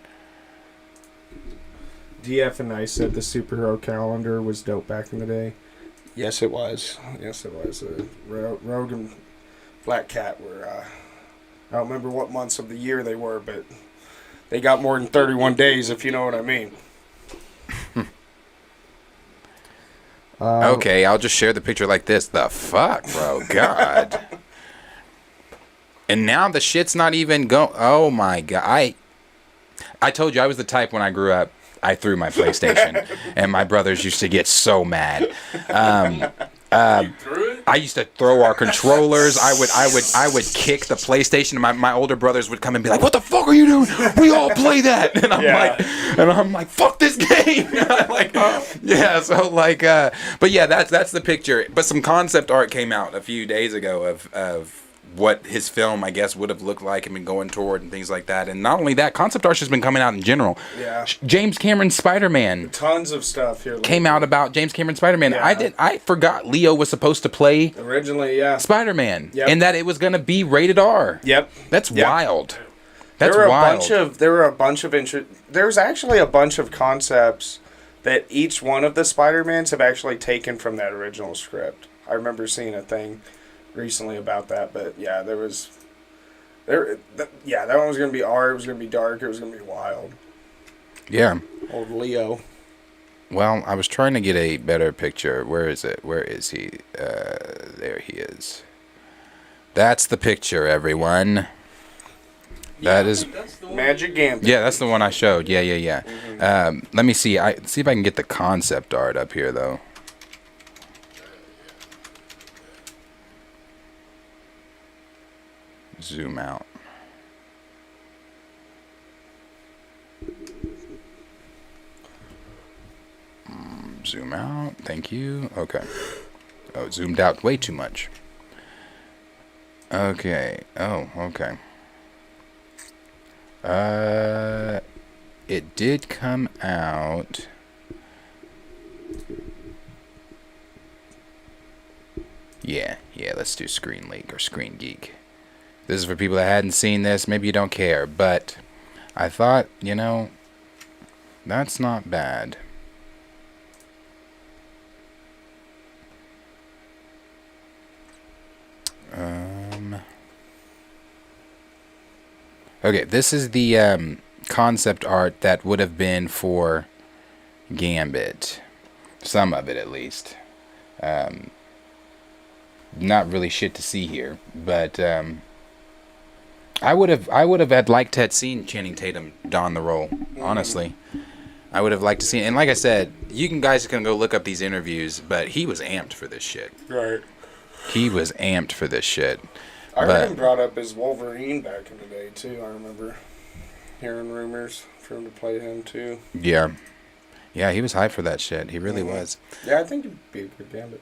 S2: DF and I said the superhero calendar was dope back in the day. Yes, it was. Rogue and Black Cat were. I don't remember what months of the year they were, but they got more than 31 days, if you know what I mean.
S5: Okay, I'll just share the picture like this. The fuck, bro? God. And now the shit's not even going. Oh my god! I told you I was the type when I grew up. I threw my PlayStation, and my brothers used to get so mad.
S4: You threw it?
S5: I used to throw our controllers. I would kick the PlayStation. And my older brothers would come and be like, "What the fuck are you doing? We all play that." And I'm like, "Fuck this game!" But yeah, that's the picture. But some concept art came out a few days ago of what his film, I guess, would have looked like and been going toward and things like that. And not only that, concept art's just been coming out in general.
S2: Yeah.
S5: James Cameron's Spider-Man
S2: Tons of stuff here.
S5: came out about James Cameron's Spider-Man.
S2: Yeah.
S5: I forgot Leo was supposed to play
S2: Originally, yeah.
S5: Spider-Man,
S2: Yep.
S5: and that it was going to be rated R.
S2: Yep.
S5: That's
S2: Yep.
S5: wild. That's
S2: There
S5: wild.
S2: were a bunch of there's actually a bunch of concepts that each one of the Spider-Mans have actually taken from that original script. I remember seeing a thing recently about that, but yeah, that one was gonna be R. It was gonna be dark. It was gonna be wild.
S5: Yeah.
S2: Old Leo.
S5: Well, I was trying to get a better picture. Where is it? Where is he? There he is. That's the picture, everyone. That is.
S4: That's the one.
S2: Magic Gambit.
S5: Yeah, that's the one I showed. Yeah. Let me see. See if I can get the concept art up here, though. Zoom out. Zoom out. Thank you. Okay. Oh, it zoomed out way too much. Okay. Oh, okay. It did come out. Yeah, let's do Screen Leak or Screen Geek. This is for people that hadn't seen this. Maybe you don't care, but I thought, that's not bad. Okay, this is the concept art that would have been for Gambit. Some of it, at least. Not really shit to see here, but I would have liked to have seen Channing Tatum don the role. Honestly, I would have liked to see. And like I said, guys can go look up these interviews, but he was amped for this shit.
S2: Right.
S5: He was amped for this shit.
S2: I heard him brought up as Wolverine back in the day too. I remember hearing rumors for him to play him too.
S5: Yeah, he was hyped for that shit. He really was.
S2: Yeah, I think he'd be a good Gambit.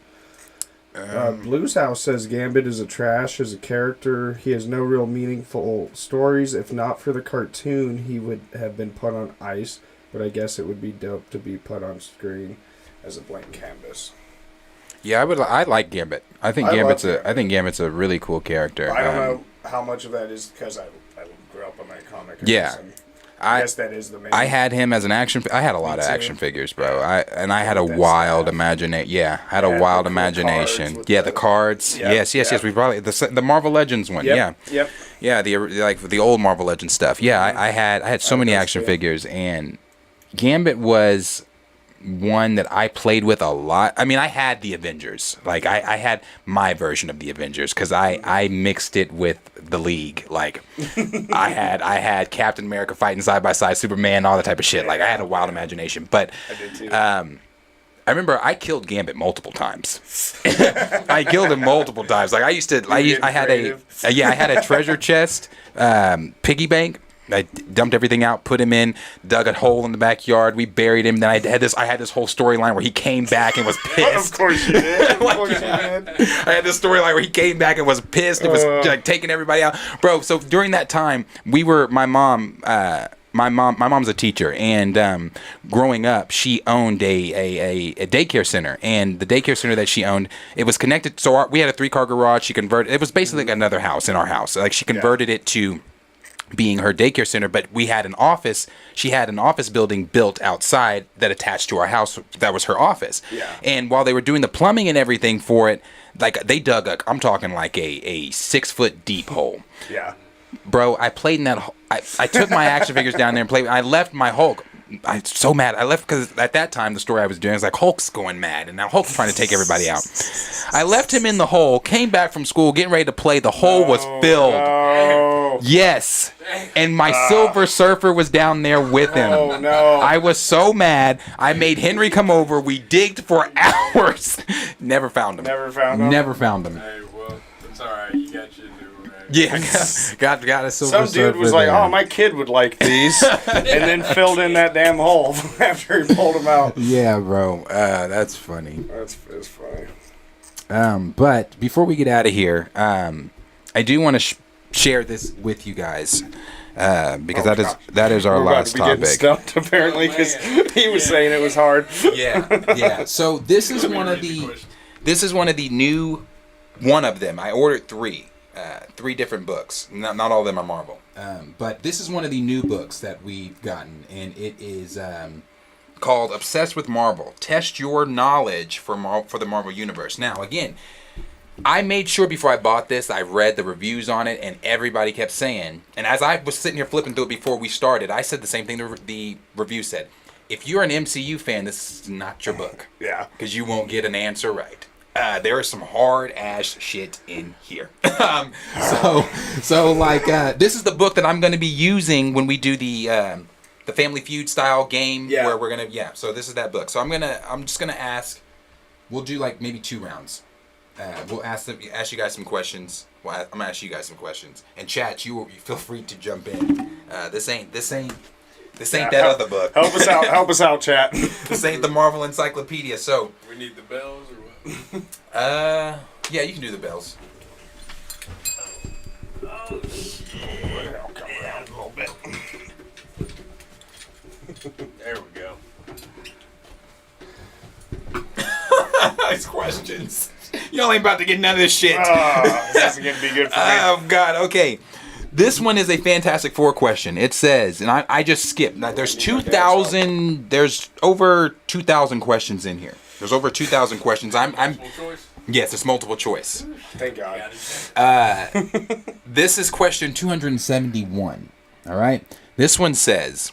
S2: Blues House says Gambit is a trash as a character. He has no real meaningful stories. If not for the cartoon, he would have been put on ice. But I guess it would be dope to be put on screen as a blank canvas.
S1: Yeah, I like Gambit. I think Gambit's a really cool character.
S2: I don't know how much of that is because I grew up on that comic.
S1: Yeah.
S2: I guess that is the main.
S1: I had him as an action. I had a lot of action figures, bro. I had a wild imagination. Yeah, I had a wild imagination. Yeah, the cards.
S2: Yep,
S1: Yes. We probably the Marvel Legends one.
S2: Yep,
S1: Yeah.
S2: Yep.
S1: Yeah, the old Marvel Legends stuff. Yeah, I had so many action figures, and Gambit was one that I played with a lot. I mean, I had the Avengers. Like, I had my version of the Avengers because I mixed it with the League. Like, I had Captain America fighting side by side, Superman, all that type of shit. Like, I had a wild imagination. But
S2: I did too.
S1: I remember I killed Gambit multiple times. I killed him multiple times. Like, I had a treasure chest, piggy bank. I dumped everything out, put him in, dug a hole in the backyard. We buried him. Then I had this whole storyline where he came back and was pissed.
S2: Of course you did.
S1: I had this storyline where he came back and was pissed and was like taking everybody out, bro. So during that time, my mom's a teacher, and growing up, she owned a daycare center, and the daycare center that she owned, it was connected. So we had a 3-car garage. She converted. It was basically like another house in our house. Like, she converted it to being her daycare center, but we had an office. She had an office building built outside that attached to our house. That was her office. Yeah. And while they were doing the plumbing and everything for it, like, they dug I'm talking like a 6-foot deep hole.
S2: Yeah.
S1: Bro, I played in that. I took my action figures down there and played. I left my Hulk. I was so mad. I left because at that time the story I was doing was like Hulk's going mad, and now Hulk's trying to take everybody out. I left him in the hole. Came back from school, getting ready to play. The hole was filled.
S2: No.
S1: Yes, and my Silver Surfer was down there with him.
S2: Oh no!
S1: I was so mad. I made Henry come over. We digged for hours. Never found him.
S2: Never found him.
S4: Hey, well, it's all right. You got your new.
S1: Yeah, got a Silver Surfer.
S2: Some dude was like, "Oh, my kid would like these," and then filled in that damn hole after he pulled them out.
S1: Yeah, bro. That's funny.
S2: It's funny.
S1: But before we get out of here, I do want to share this with you guys because that is our last topic.
S2: Stumped, apparently, because he was saying it was hard.
S1: Yeah. So this is one of the new. One of them. I ordered 3 different books. Not all of them are Marvel. But this is one of the new books that we've gotten, and it is called "Obsessed with Marvel: Test Your Knowledge for the Marvel Universe." Now, again, I made sure before I bought this, I read the reviews on it, and everybody kept saying, and as I was sitting here flipping through it before we started, I said the same thing the review said. If you're an MCU fan, this is not your book.
S2: Yeah.
S1: Because you won't get an answer right. There is some hard ass shit in here. So like this is the book that I'm going to be using when we do the Family Feud style game where we're gonna So this is that book. So I'm just gonna ask. We'll do like maybe 2 rounds. We'll ask you guys some questions. Well, I'm gonna ask you guys some questions. And chat, you feel free to jump in. This ain't that other book.
S2: Help us out, chat.
S1: This ain't the Marvel Encyclopedia. So
S4: We need the bells or what?
S1: yeah, you can do the bells.
S2: I'll come around a little bit.
S4: There we go.
S1: Nice questions. Y'all ain't about to get none of this shit.
S2: This is gonna be good for me.
S1: Oh God. Okay. This one is a Fantastic Four question. It says, and I just skipped. Now, there's 2,000. There's over 2,000 questions in here. There's over 2,000 questions.
S4: Multiple choice?
S1: Yes, it's multiple choice.
S2: Thank God.
S1: This is question 271. All right. This one says,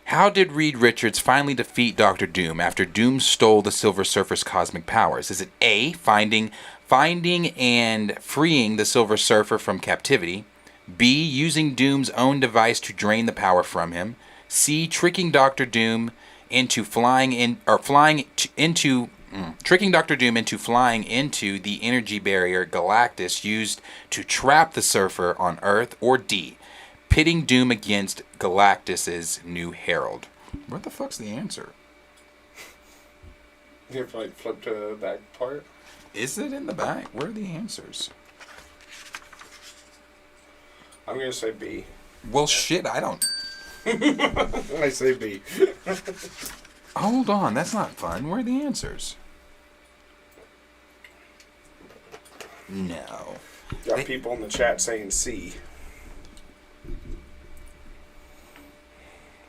S1: how did Reed Richards finally defeat Dr. Doom after Doom stole the Silver Surfer's cosmic powers? Is it A, finding and freeing the Silver Surfer from captivity? B, using Doom's own device to drain the power from him? C, tricking Dr. Doom into flying into the energy barrier Galactus used to trap the Surfer on Earth? Or D, pitting Doom against Galactus's new herald? What the fuck's the answer?
S2: You have to like flip to the back part.
S1: Is it in the back? Where are the answers?
S2: I'm gonna say B.
S1: Well, shit, I don't.
S2: I say B.
S1: Hold on, that's not fun. Where are the answers? No.
S2: Got people in the chat saying C.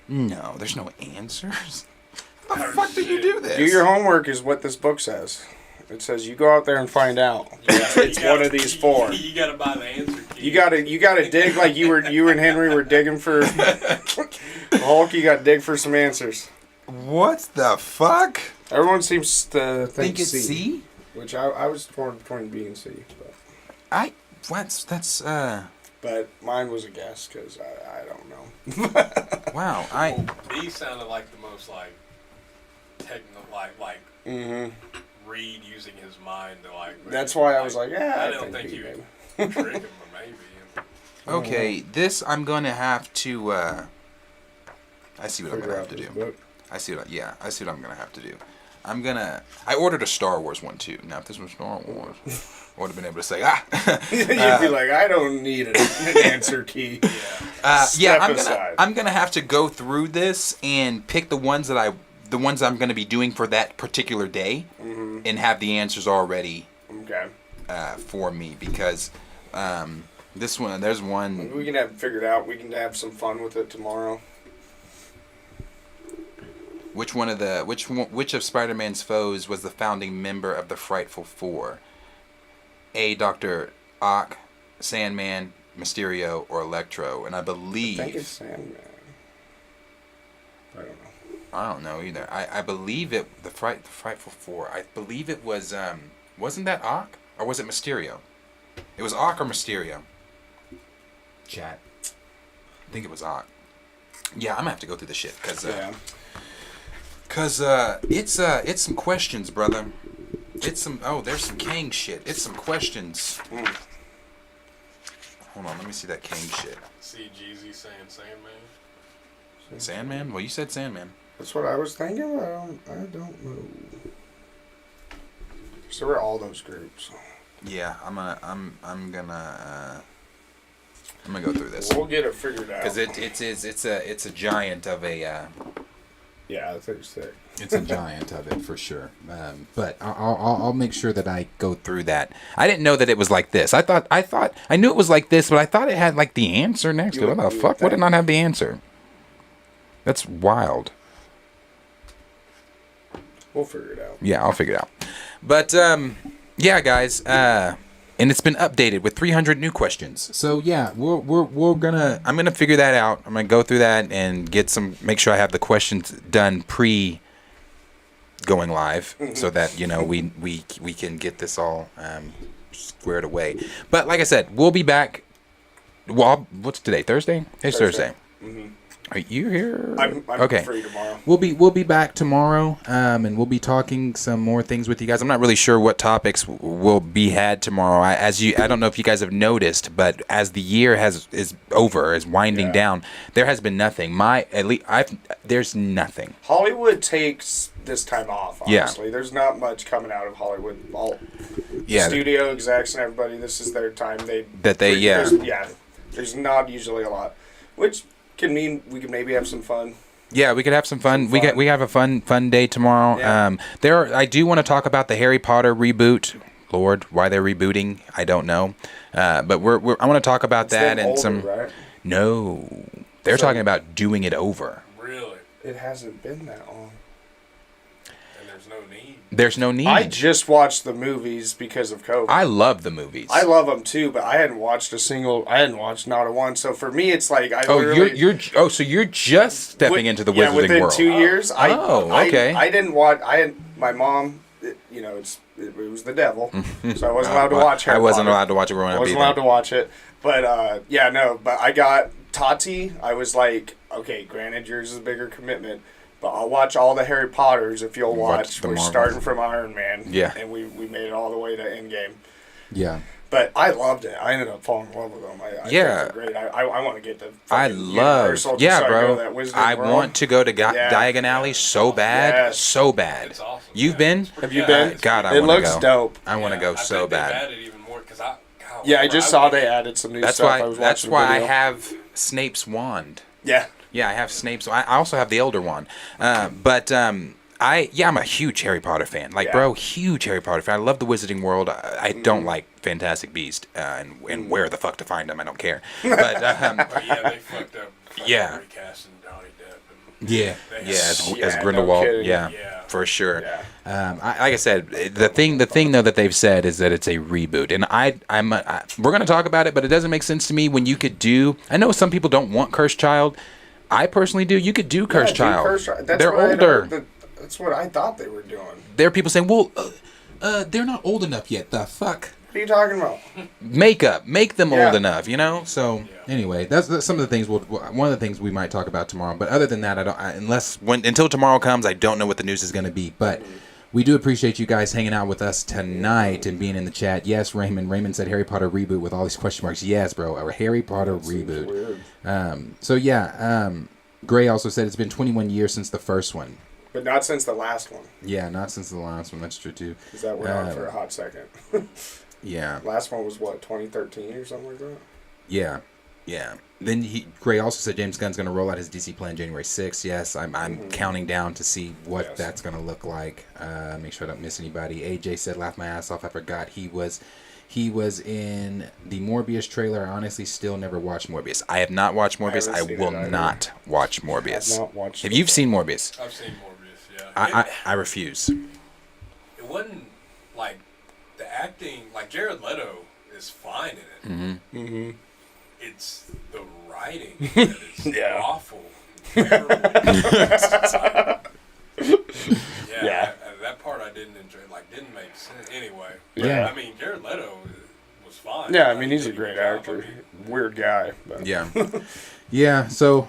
S1: No, there's no answers. How the fuck do you do this?
S2: Do your homework is what this book says. It says you go out there and find out. It's one of these four.
S4: You gotta buy the answer key.
S2: You gotta dig like you and Henry were digging for Hulk. You gotta dig for some answers.
S1: What the fuck?
S2: Everyone seems to think
S1: it's
S2: C,
S1: C?
S2: which I was torn between B and C,
S1: That's
S2: but mine was a guess because I don't know.
S1: wow.
S4: Well, B sounded like the most technical,
S2: Mm-hmm.
S4: Reed using his mind to
S2: That's why I was like, yeah,
S4: I
S2: I
S4: don't
S2: think
S4: think
S2: B,
S4: you
S2: maybe.
S4: trick him, but maybe.
S1: Okay, this I'm gonna have to. I see what I'm
S2: Figure
S1: gonna
S2: out
S1: have to
S2: this
S1: do.
S2: book.
S1: I see what I'm gonna have to do. I ordered a Star Wars one too. Now, if this was Star Wars, I would have been able to say,
S2: You'd be like, I don't need an answer key.
S1: yeah,
S2: aside.
S1: I'm gonna have to go through this and pick the ones I'm gonna be doing for that particular day, and have the answers already
S2: Okay.
S1: for me because this one, there's one.
S2: We can have it figured out. We can have some fun with it tomorrow.
S1: Which of Spider-Man's foes was the founding member of the Frightful Four? A. Dr. Ock, Sandman, Mysterio, or Electro? And I believe...
S2: I think it's Sandman. I don't know.
S1: I don't know either. I believe the Frightful Four. I believe it was... wasn't that Ock? Or was it Mysterio? It was Ock or Mysterio.
S5: Chat.
S1: I think it was Ock. Yeah, I'm going to have to go through the shit.
S2: Yeah.
S1: Because it's some questions, brother. It's some... Oh, there's some Kang shit. It's some questions. Hold on, let me see that Kang shit.
S4: See Jeezy saying Sandman.
S1: Sandman? Well, you said Sandman.
S2: That's what I was thinking. I don't know. So we're all those groups.
S1: Yeah, I'm gonna go through this
S2: We'll get it figured out.
S1: because it's a giant of a.
S2: Yeah, I think it's thick.
S5: It's a giant of it for sure. But I'll make sure that I go
S1: Through that, I didn't know that it was like this. I knew it was like this, but I thought it had like the answer next to it. What the fuck? Would it not have the answer? That's wild.
S2: We'll figure it out.
S1: Yeah, I'll figure it out. But yeah, guys, and it's been updated with 300 new questions.
S5: So yeah, we're gonna.
S1: I'm gonna figure that out. I'm gonna go through that and make sure I have the questions done pre going live, so that we can get this all squared away. But like I said, we'll be back. Well, what's today? Thursday? It's Thursday.
S2: Mm-hmm.
S1: Are you here?
S2: I'm
S1: okay.
S2: free tomorrow.
S5: We'll be back tomorrow, and we'll be talking some more things with you guys.
S1: I'm not really sure what topics will be had tomorrow. I don't know if you guys have noticed, but as the year is winding down, there has been nothing. There's nothing.
S2: Hollywood takes this time off. Honestly, there's not much coming out of Hollywood. All studio execs and everybody. This is their time. There's not usually a lot, which can mean we can maybe have some fun.
S1: Yeah, we could have some fun. We have a fun day tomorrow.
S2: Yeah.
S1: I do want to talk about the Harry Potter reboot. Lord, why they're rebooting, I don't know. But I want to talk about that and
S2: older,
S1: some.
S2: Right?
S1: No, they're talking about doing it over.
S4: Really?
S2: It hasn't been that long.
S4: And there's no need.
S1: There's no need.
S2: I just watched the movies because of COVID.
S1: I love the movies.
S2: I love them too, but I hadn't watched not a one. So for me, it's like
S1: so you're just stepping into the wizarding
S2: within
S1: world.
S2: 2 years.
S1: Okay.
S2: I didn't watch. My mom. It was the devil, so I wasn't allowed to watch Harry
S1: I wasn't
S2: Potter.
S1: allowed to watch it growing up.
S2: I wasn't allowed to watch it, but But I got Tati. I was like, okay, granted, yours is a bigger commitment. But I'll watch all the Harry Potters if you'll watch.
S1: the
S2: We're
S1: Marvels.
S2: starting from Iron Man.
S1: Yeah.
S2: And we made it all the way to Endgame.
S5: Yeah.
S2: But I loved it. I ended up falling in love with them. I
S1: Yeah.
S2: think they're great. I want to get to
S1: I
S2: fucking
S1: love,
S2: Universal
S1: yeah,
S2: just so I go to
S1: bro.
S2: that Wizarding
S1: I
S2: World.
S1: want to go to
S2: Yeah.
S1: Diagon Alley so bad,
S2: Yes.
S1: so bad.
S4: It's awesome.
S1: You've
S4: Yeah,
S1: been?
S4: it's pretty-
S2: Have you
S4: yeah,
S2: been?
S4: it's
S1: God, I
S2: It
S1: want to
S2: looks
S1: go.
S2: dope.
S1: I want to go
S4: I
S1: so
S4: think they've
S1: bad.
S4: added even more, 'cause God,
S2: Yeah, I
S4: whenever
S2: just saw
S4: went
S2: they
S4: in-
S2: added some new
S1: That's
S2: stuff.
S1: why.
S2: I was
S1: That's
S2: watching
S1: why
S2: a
S1: I
S2: video.
S1: have Snape's wand.
S2: Yeah.
S1: Yeah, I have Snape's. I also have the Elder Wand. I'm a huge Harry Potter fan. Like,
S2: Yeah.
S1: bro, huge Harry Potter fan. I love the Wizarding World. I don't like Fantastic Beast and where the fuck to find them. I don't care. But
S4: But yeah, they fucked up.
S1: Yeah.
S4: Recasting Johnny Depp.
S1: yeah,
S4: They-
S1: yeah, as
S2: Yeah, no
S1: Grindelwald.
S2: kidding.
S1: yeah,
S4: Yeah.
S1: for sure.
S2: Yeah.
S1: Like I said, the thing though that they've said is that it's a reboot, and we're gonna talk about it, but it doesn't make sense to me when you could do. I know some people don't want Cursed Child. I personally do. You could do Cursed
S2: Yeah, dude,
S1: Child.
S2: Cursed Child. That's
S1: They're
S2: what
S1: older.
S2: That's what I thought they were doing.
S1: There are people saying, "Well, they're not old enough yet." The fuck.
S2: What are you talking about?
S1: Make them
S2: Yeah.
S1: old enough, you know. So anyway, that's some of the things. One of the things we might talk about tomorrow. But other than that, until tomorrow comes, I don't know what the news is going to be. But we do appreciate you guys hanging out with us tonight and being in the chat. Yes, Raymond. Raymond said Harry Potter reboot with all these question marks. Yes, bro, a Harry Potter reboot.
S2: Weird.
S1: Gray also said it's been 21 years since the first one.
S2: But not since the last one.
S1: Yeah, not since the last one. That's true too.
S2: Because that went on for a hot second.
S1: Yeah.
S2: Last one was what, 2013 or something like that?
S1: Yeah, yeah. Then Gray also said James Gunn's going to roll out his DC plan January 6th. Yes, I'm counting down to see what that's going to look like. Make sure I don't miss anybody. AJ said, laugh my ass off. I forgot he was in the Morbius trailer. I honestly still never watched Morbius. I have not watched Morbius. I
S2: haven't
S1: will
S2: seen it either.
S1: not watch Morbius.
S2: I've not watched
S1: Have
S2: it.
S1: you seen Morbius?
S4: I've seen Morbius. Yeah.
S1: I refuse.
S4: It wasn't like the acting. Like Jared Leto is fine in it.
S1: Mm-hmm.
S2: Mm-hmm.
S4: It's the writing that is
S2: Yeah.
S4: awful. Terrible.
S2: Yeah.
S4: That part I didn't enjoy. Like, didn't make sense. Anyway.
S1: Yeah.
S4: I mean, Jared Leto was fine.
S2: Yeah, I
S4: Like,
S2: mean,
S4: he
S2: he's a
S4: did
S2: great
S4: good job.
S2: actor. Weird guy. But.
S1: Yeah. Yeah. So,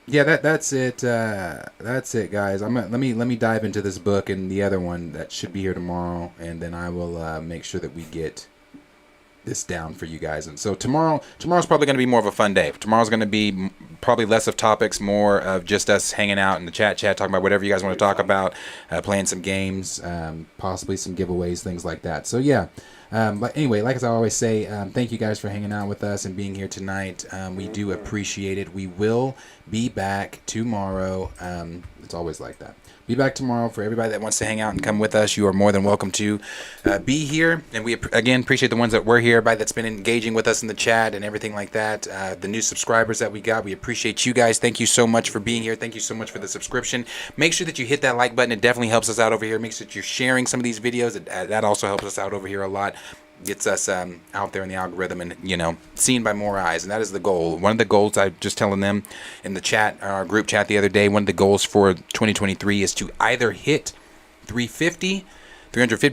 S1: that's it. That's it, guys. Let me dive into this book and the other one that should be here tomorrow, and then I will make sure that we get this down for you guys. And so tomorrow's probably going to be more of a fun day. Tomorrow's going to be probably less of topics, more of just us hanging out in the chat, talking about whatever you guys want to talk about, playing some games, possibly some giveaways, things like that. So yeah. But anyway, like as I always say, thank you guys for hanging out with us and being here tonight. We do appreciate it. We will be back tomorrow. It's always like that. Be back tomorrow. For everybody that wants to hang out and come with us, you are more than welcome to be here. And we, again, appreciate the ones that were here, everybody that's been engaging with us in the chat and everything like that. The new subscribers that we got, we appreciate you guys. Thank you so much for being here. Thank you so much for the subscription. Make sure that you hit that like button. It definitely helps us out over here. Make sure that you're sharing some of these videos. That also helps us out over here a lot. Gets us out there in the algorithm and, seen by more eyes. And that is the goal. One of the goals, I just telling them in the chat, our group chat the other day, one of the goals for 2023 is to either hit 350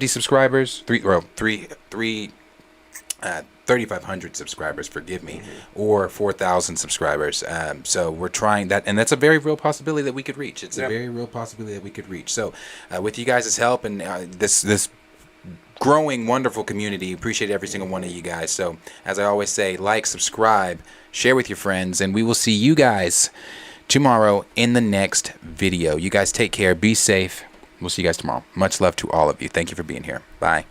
S1: subscribers, 3,500 subscribers, forgive me, or 4,000 subscribers. So we're trying that, and that's a very real possibility that we could reach. It's a very real possibility that we could reach. So with you guys' help and this growing wonderful community, appreciate every single one of you guys. So as I always say, like, subscribe, share with your friends, and we will see you guys tomorrow in the next video. You guys take care, be safe. We'll see you guys tomorrow. Much love to all of you. Thank you for being here. Bye.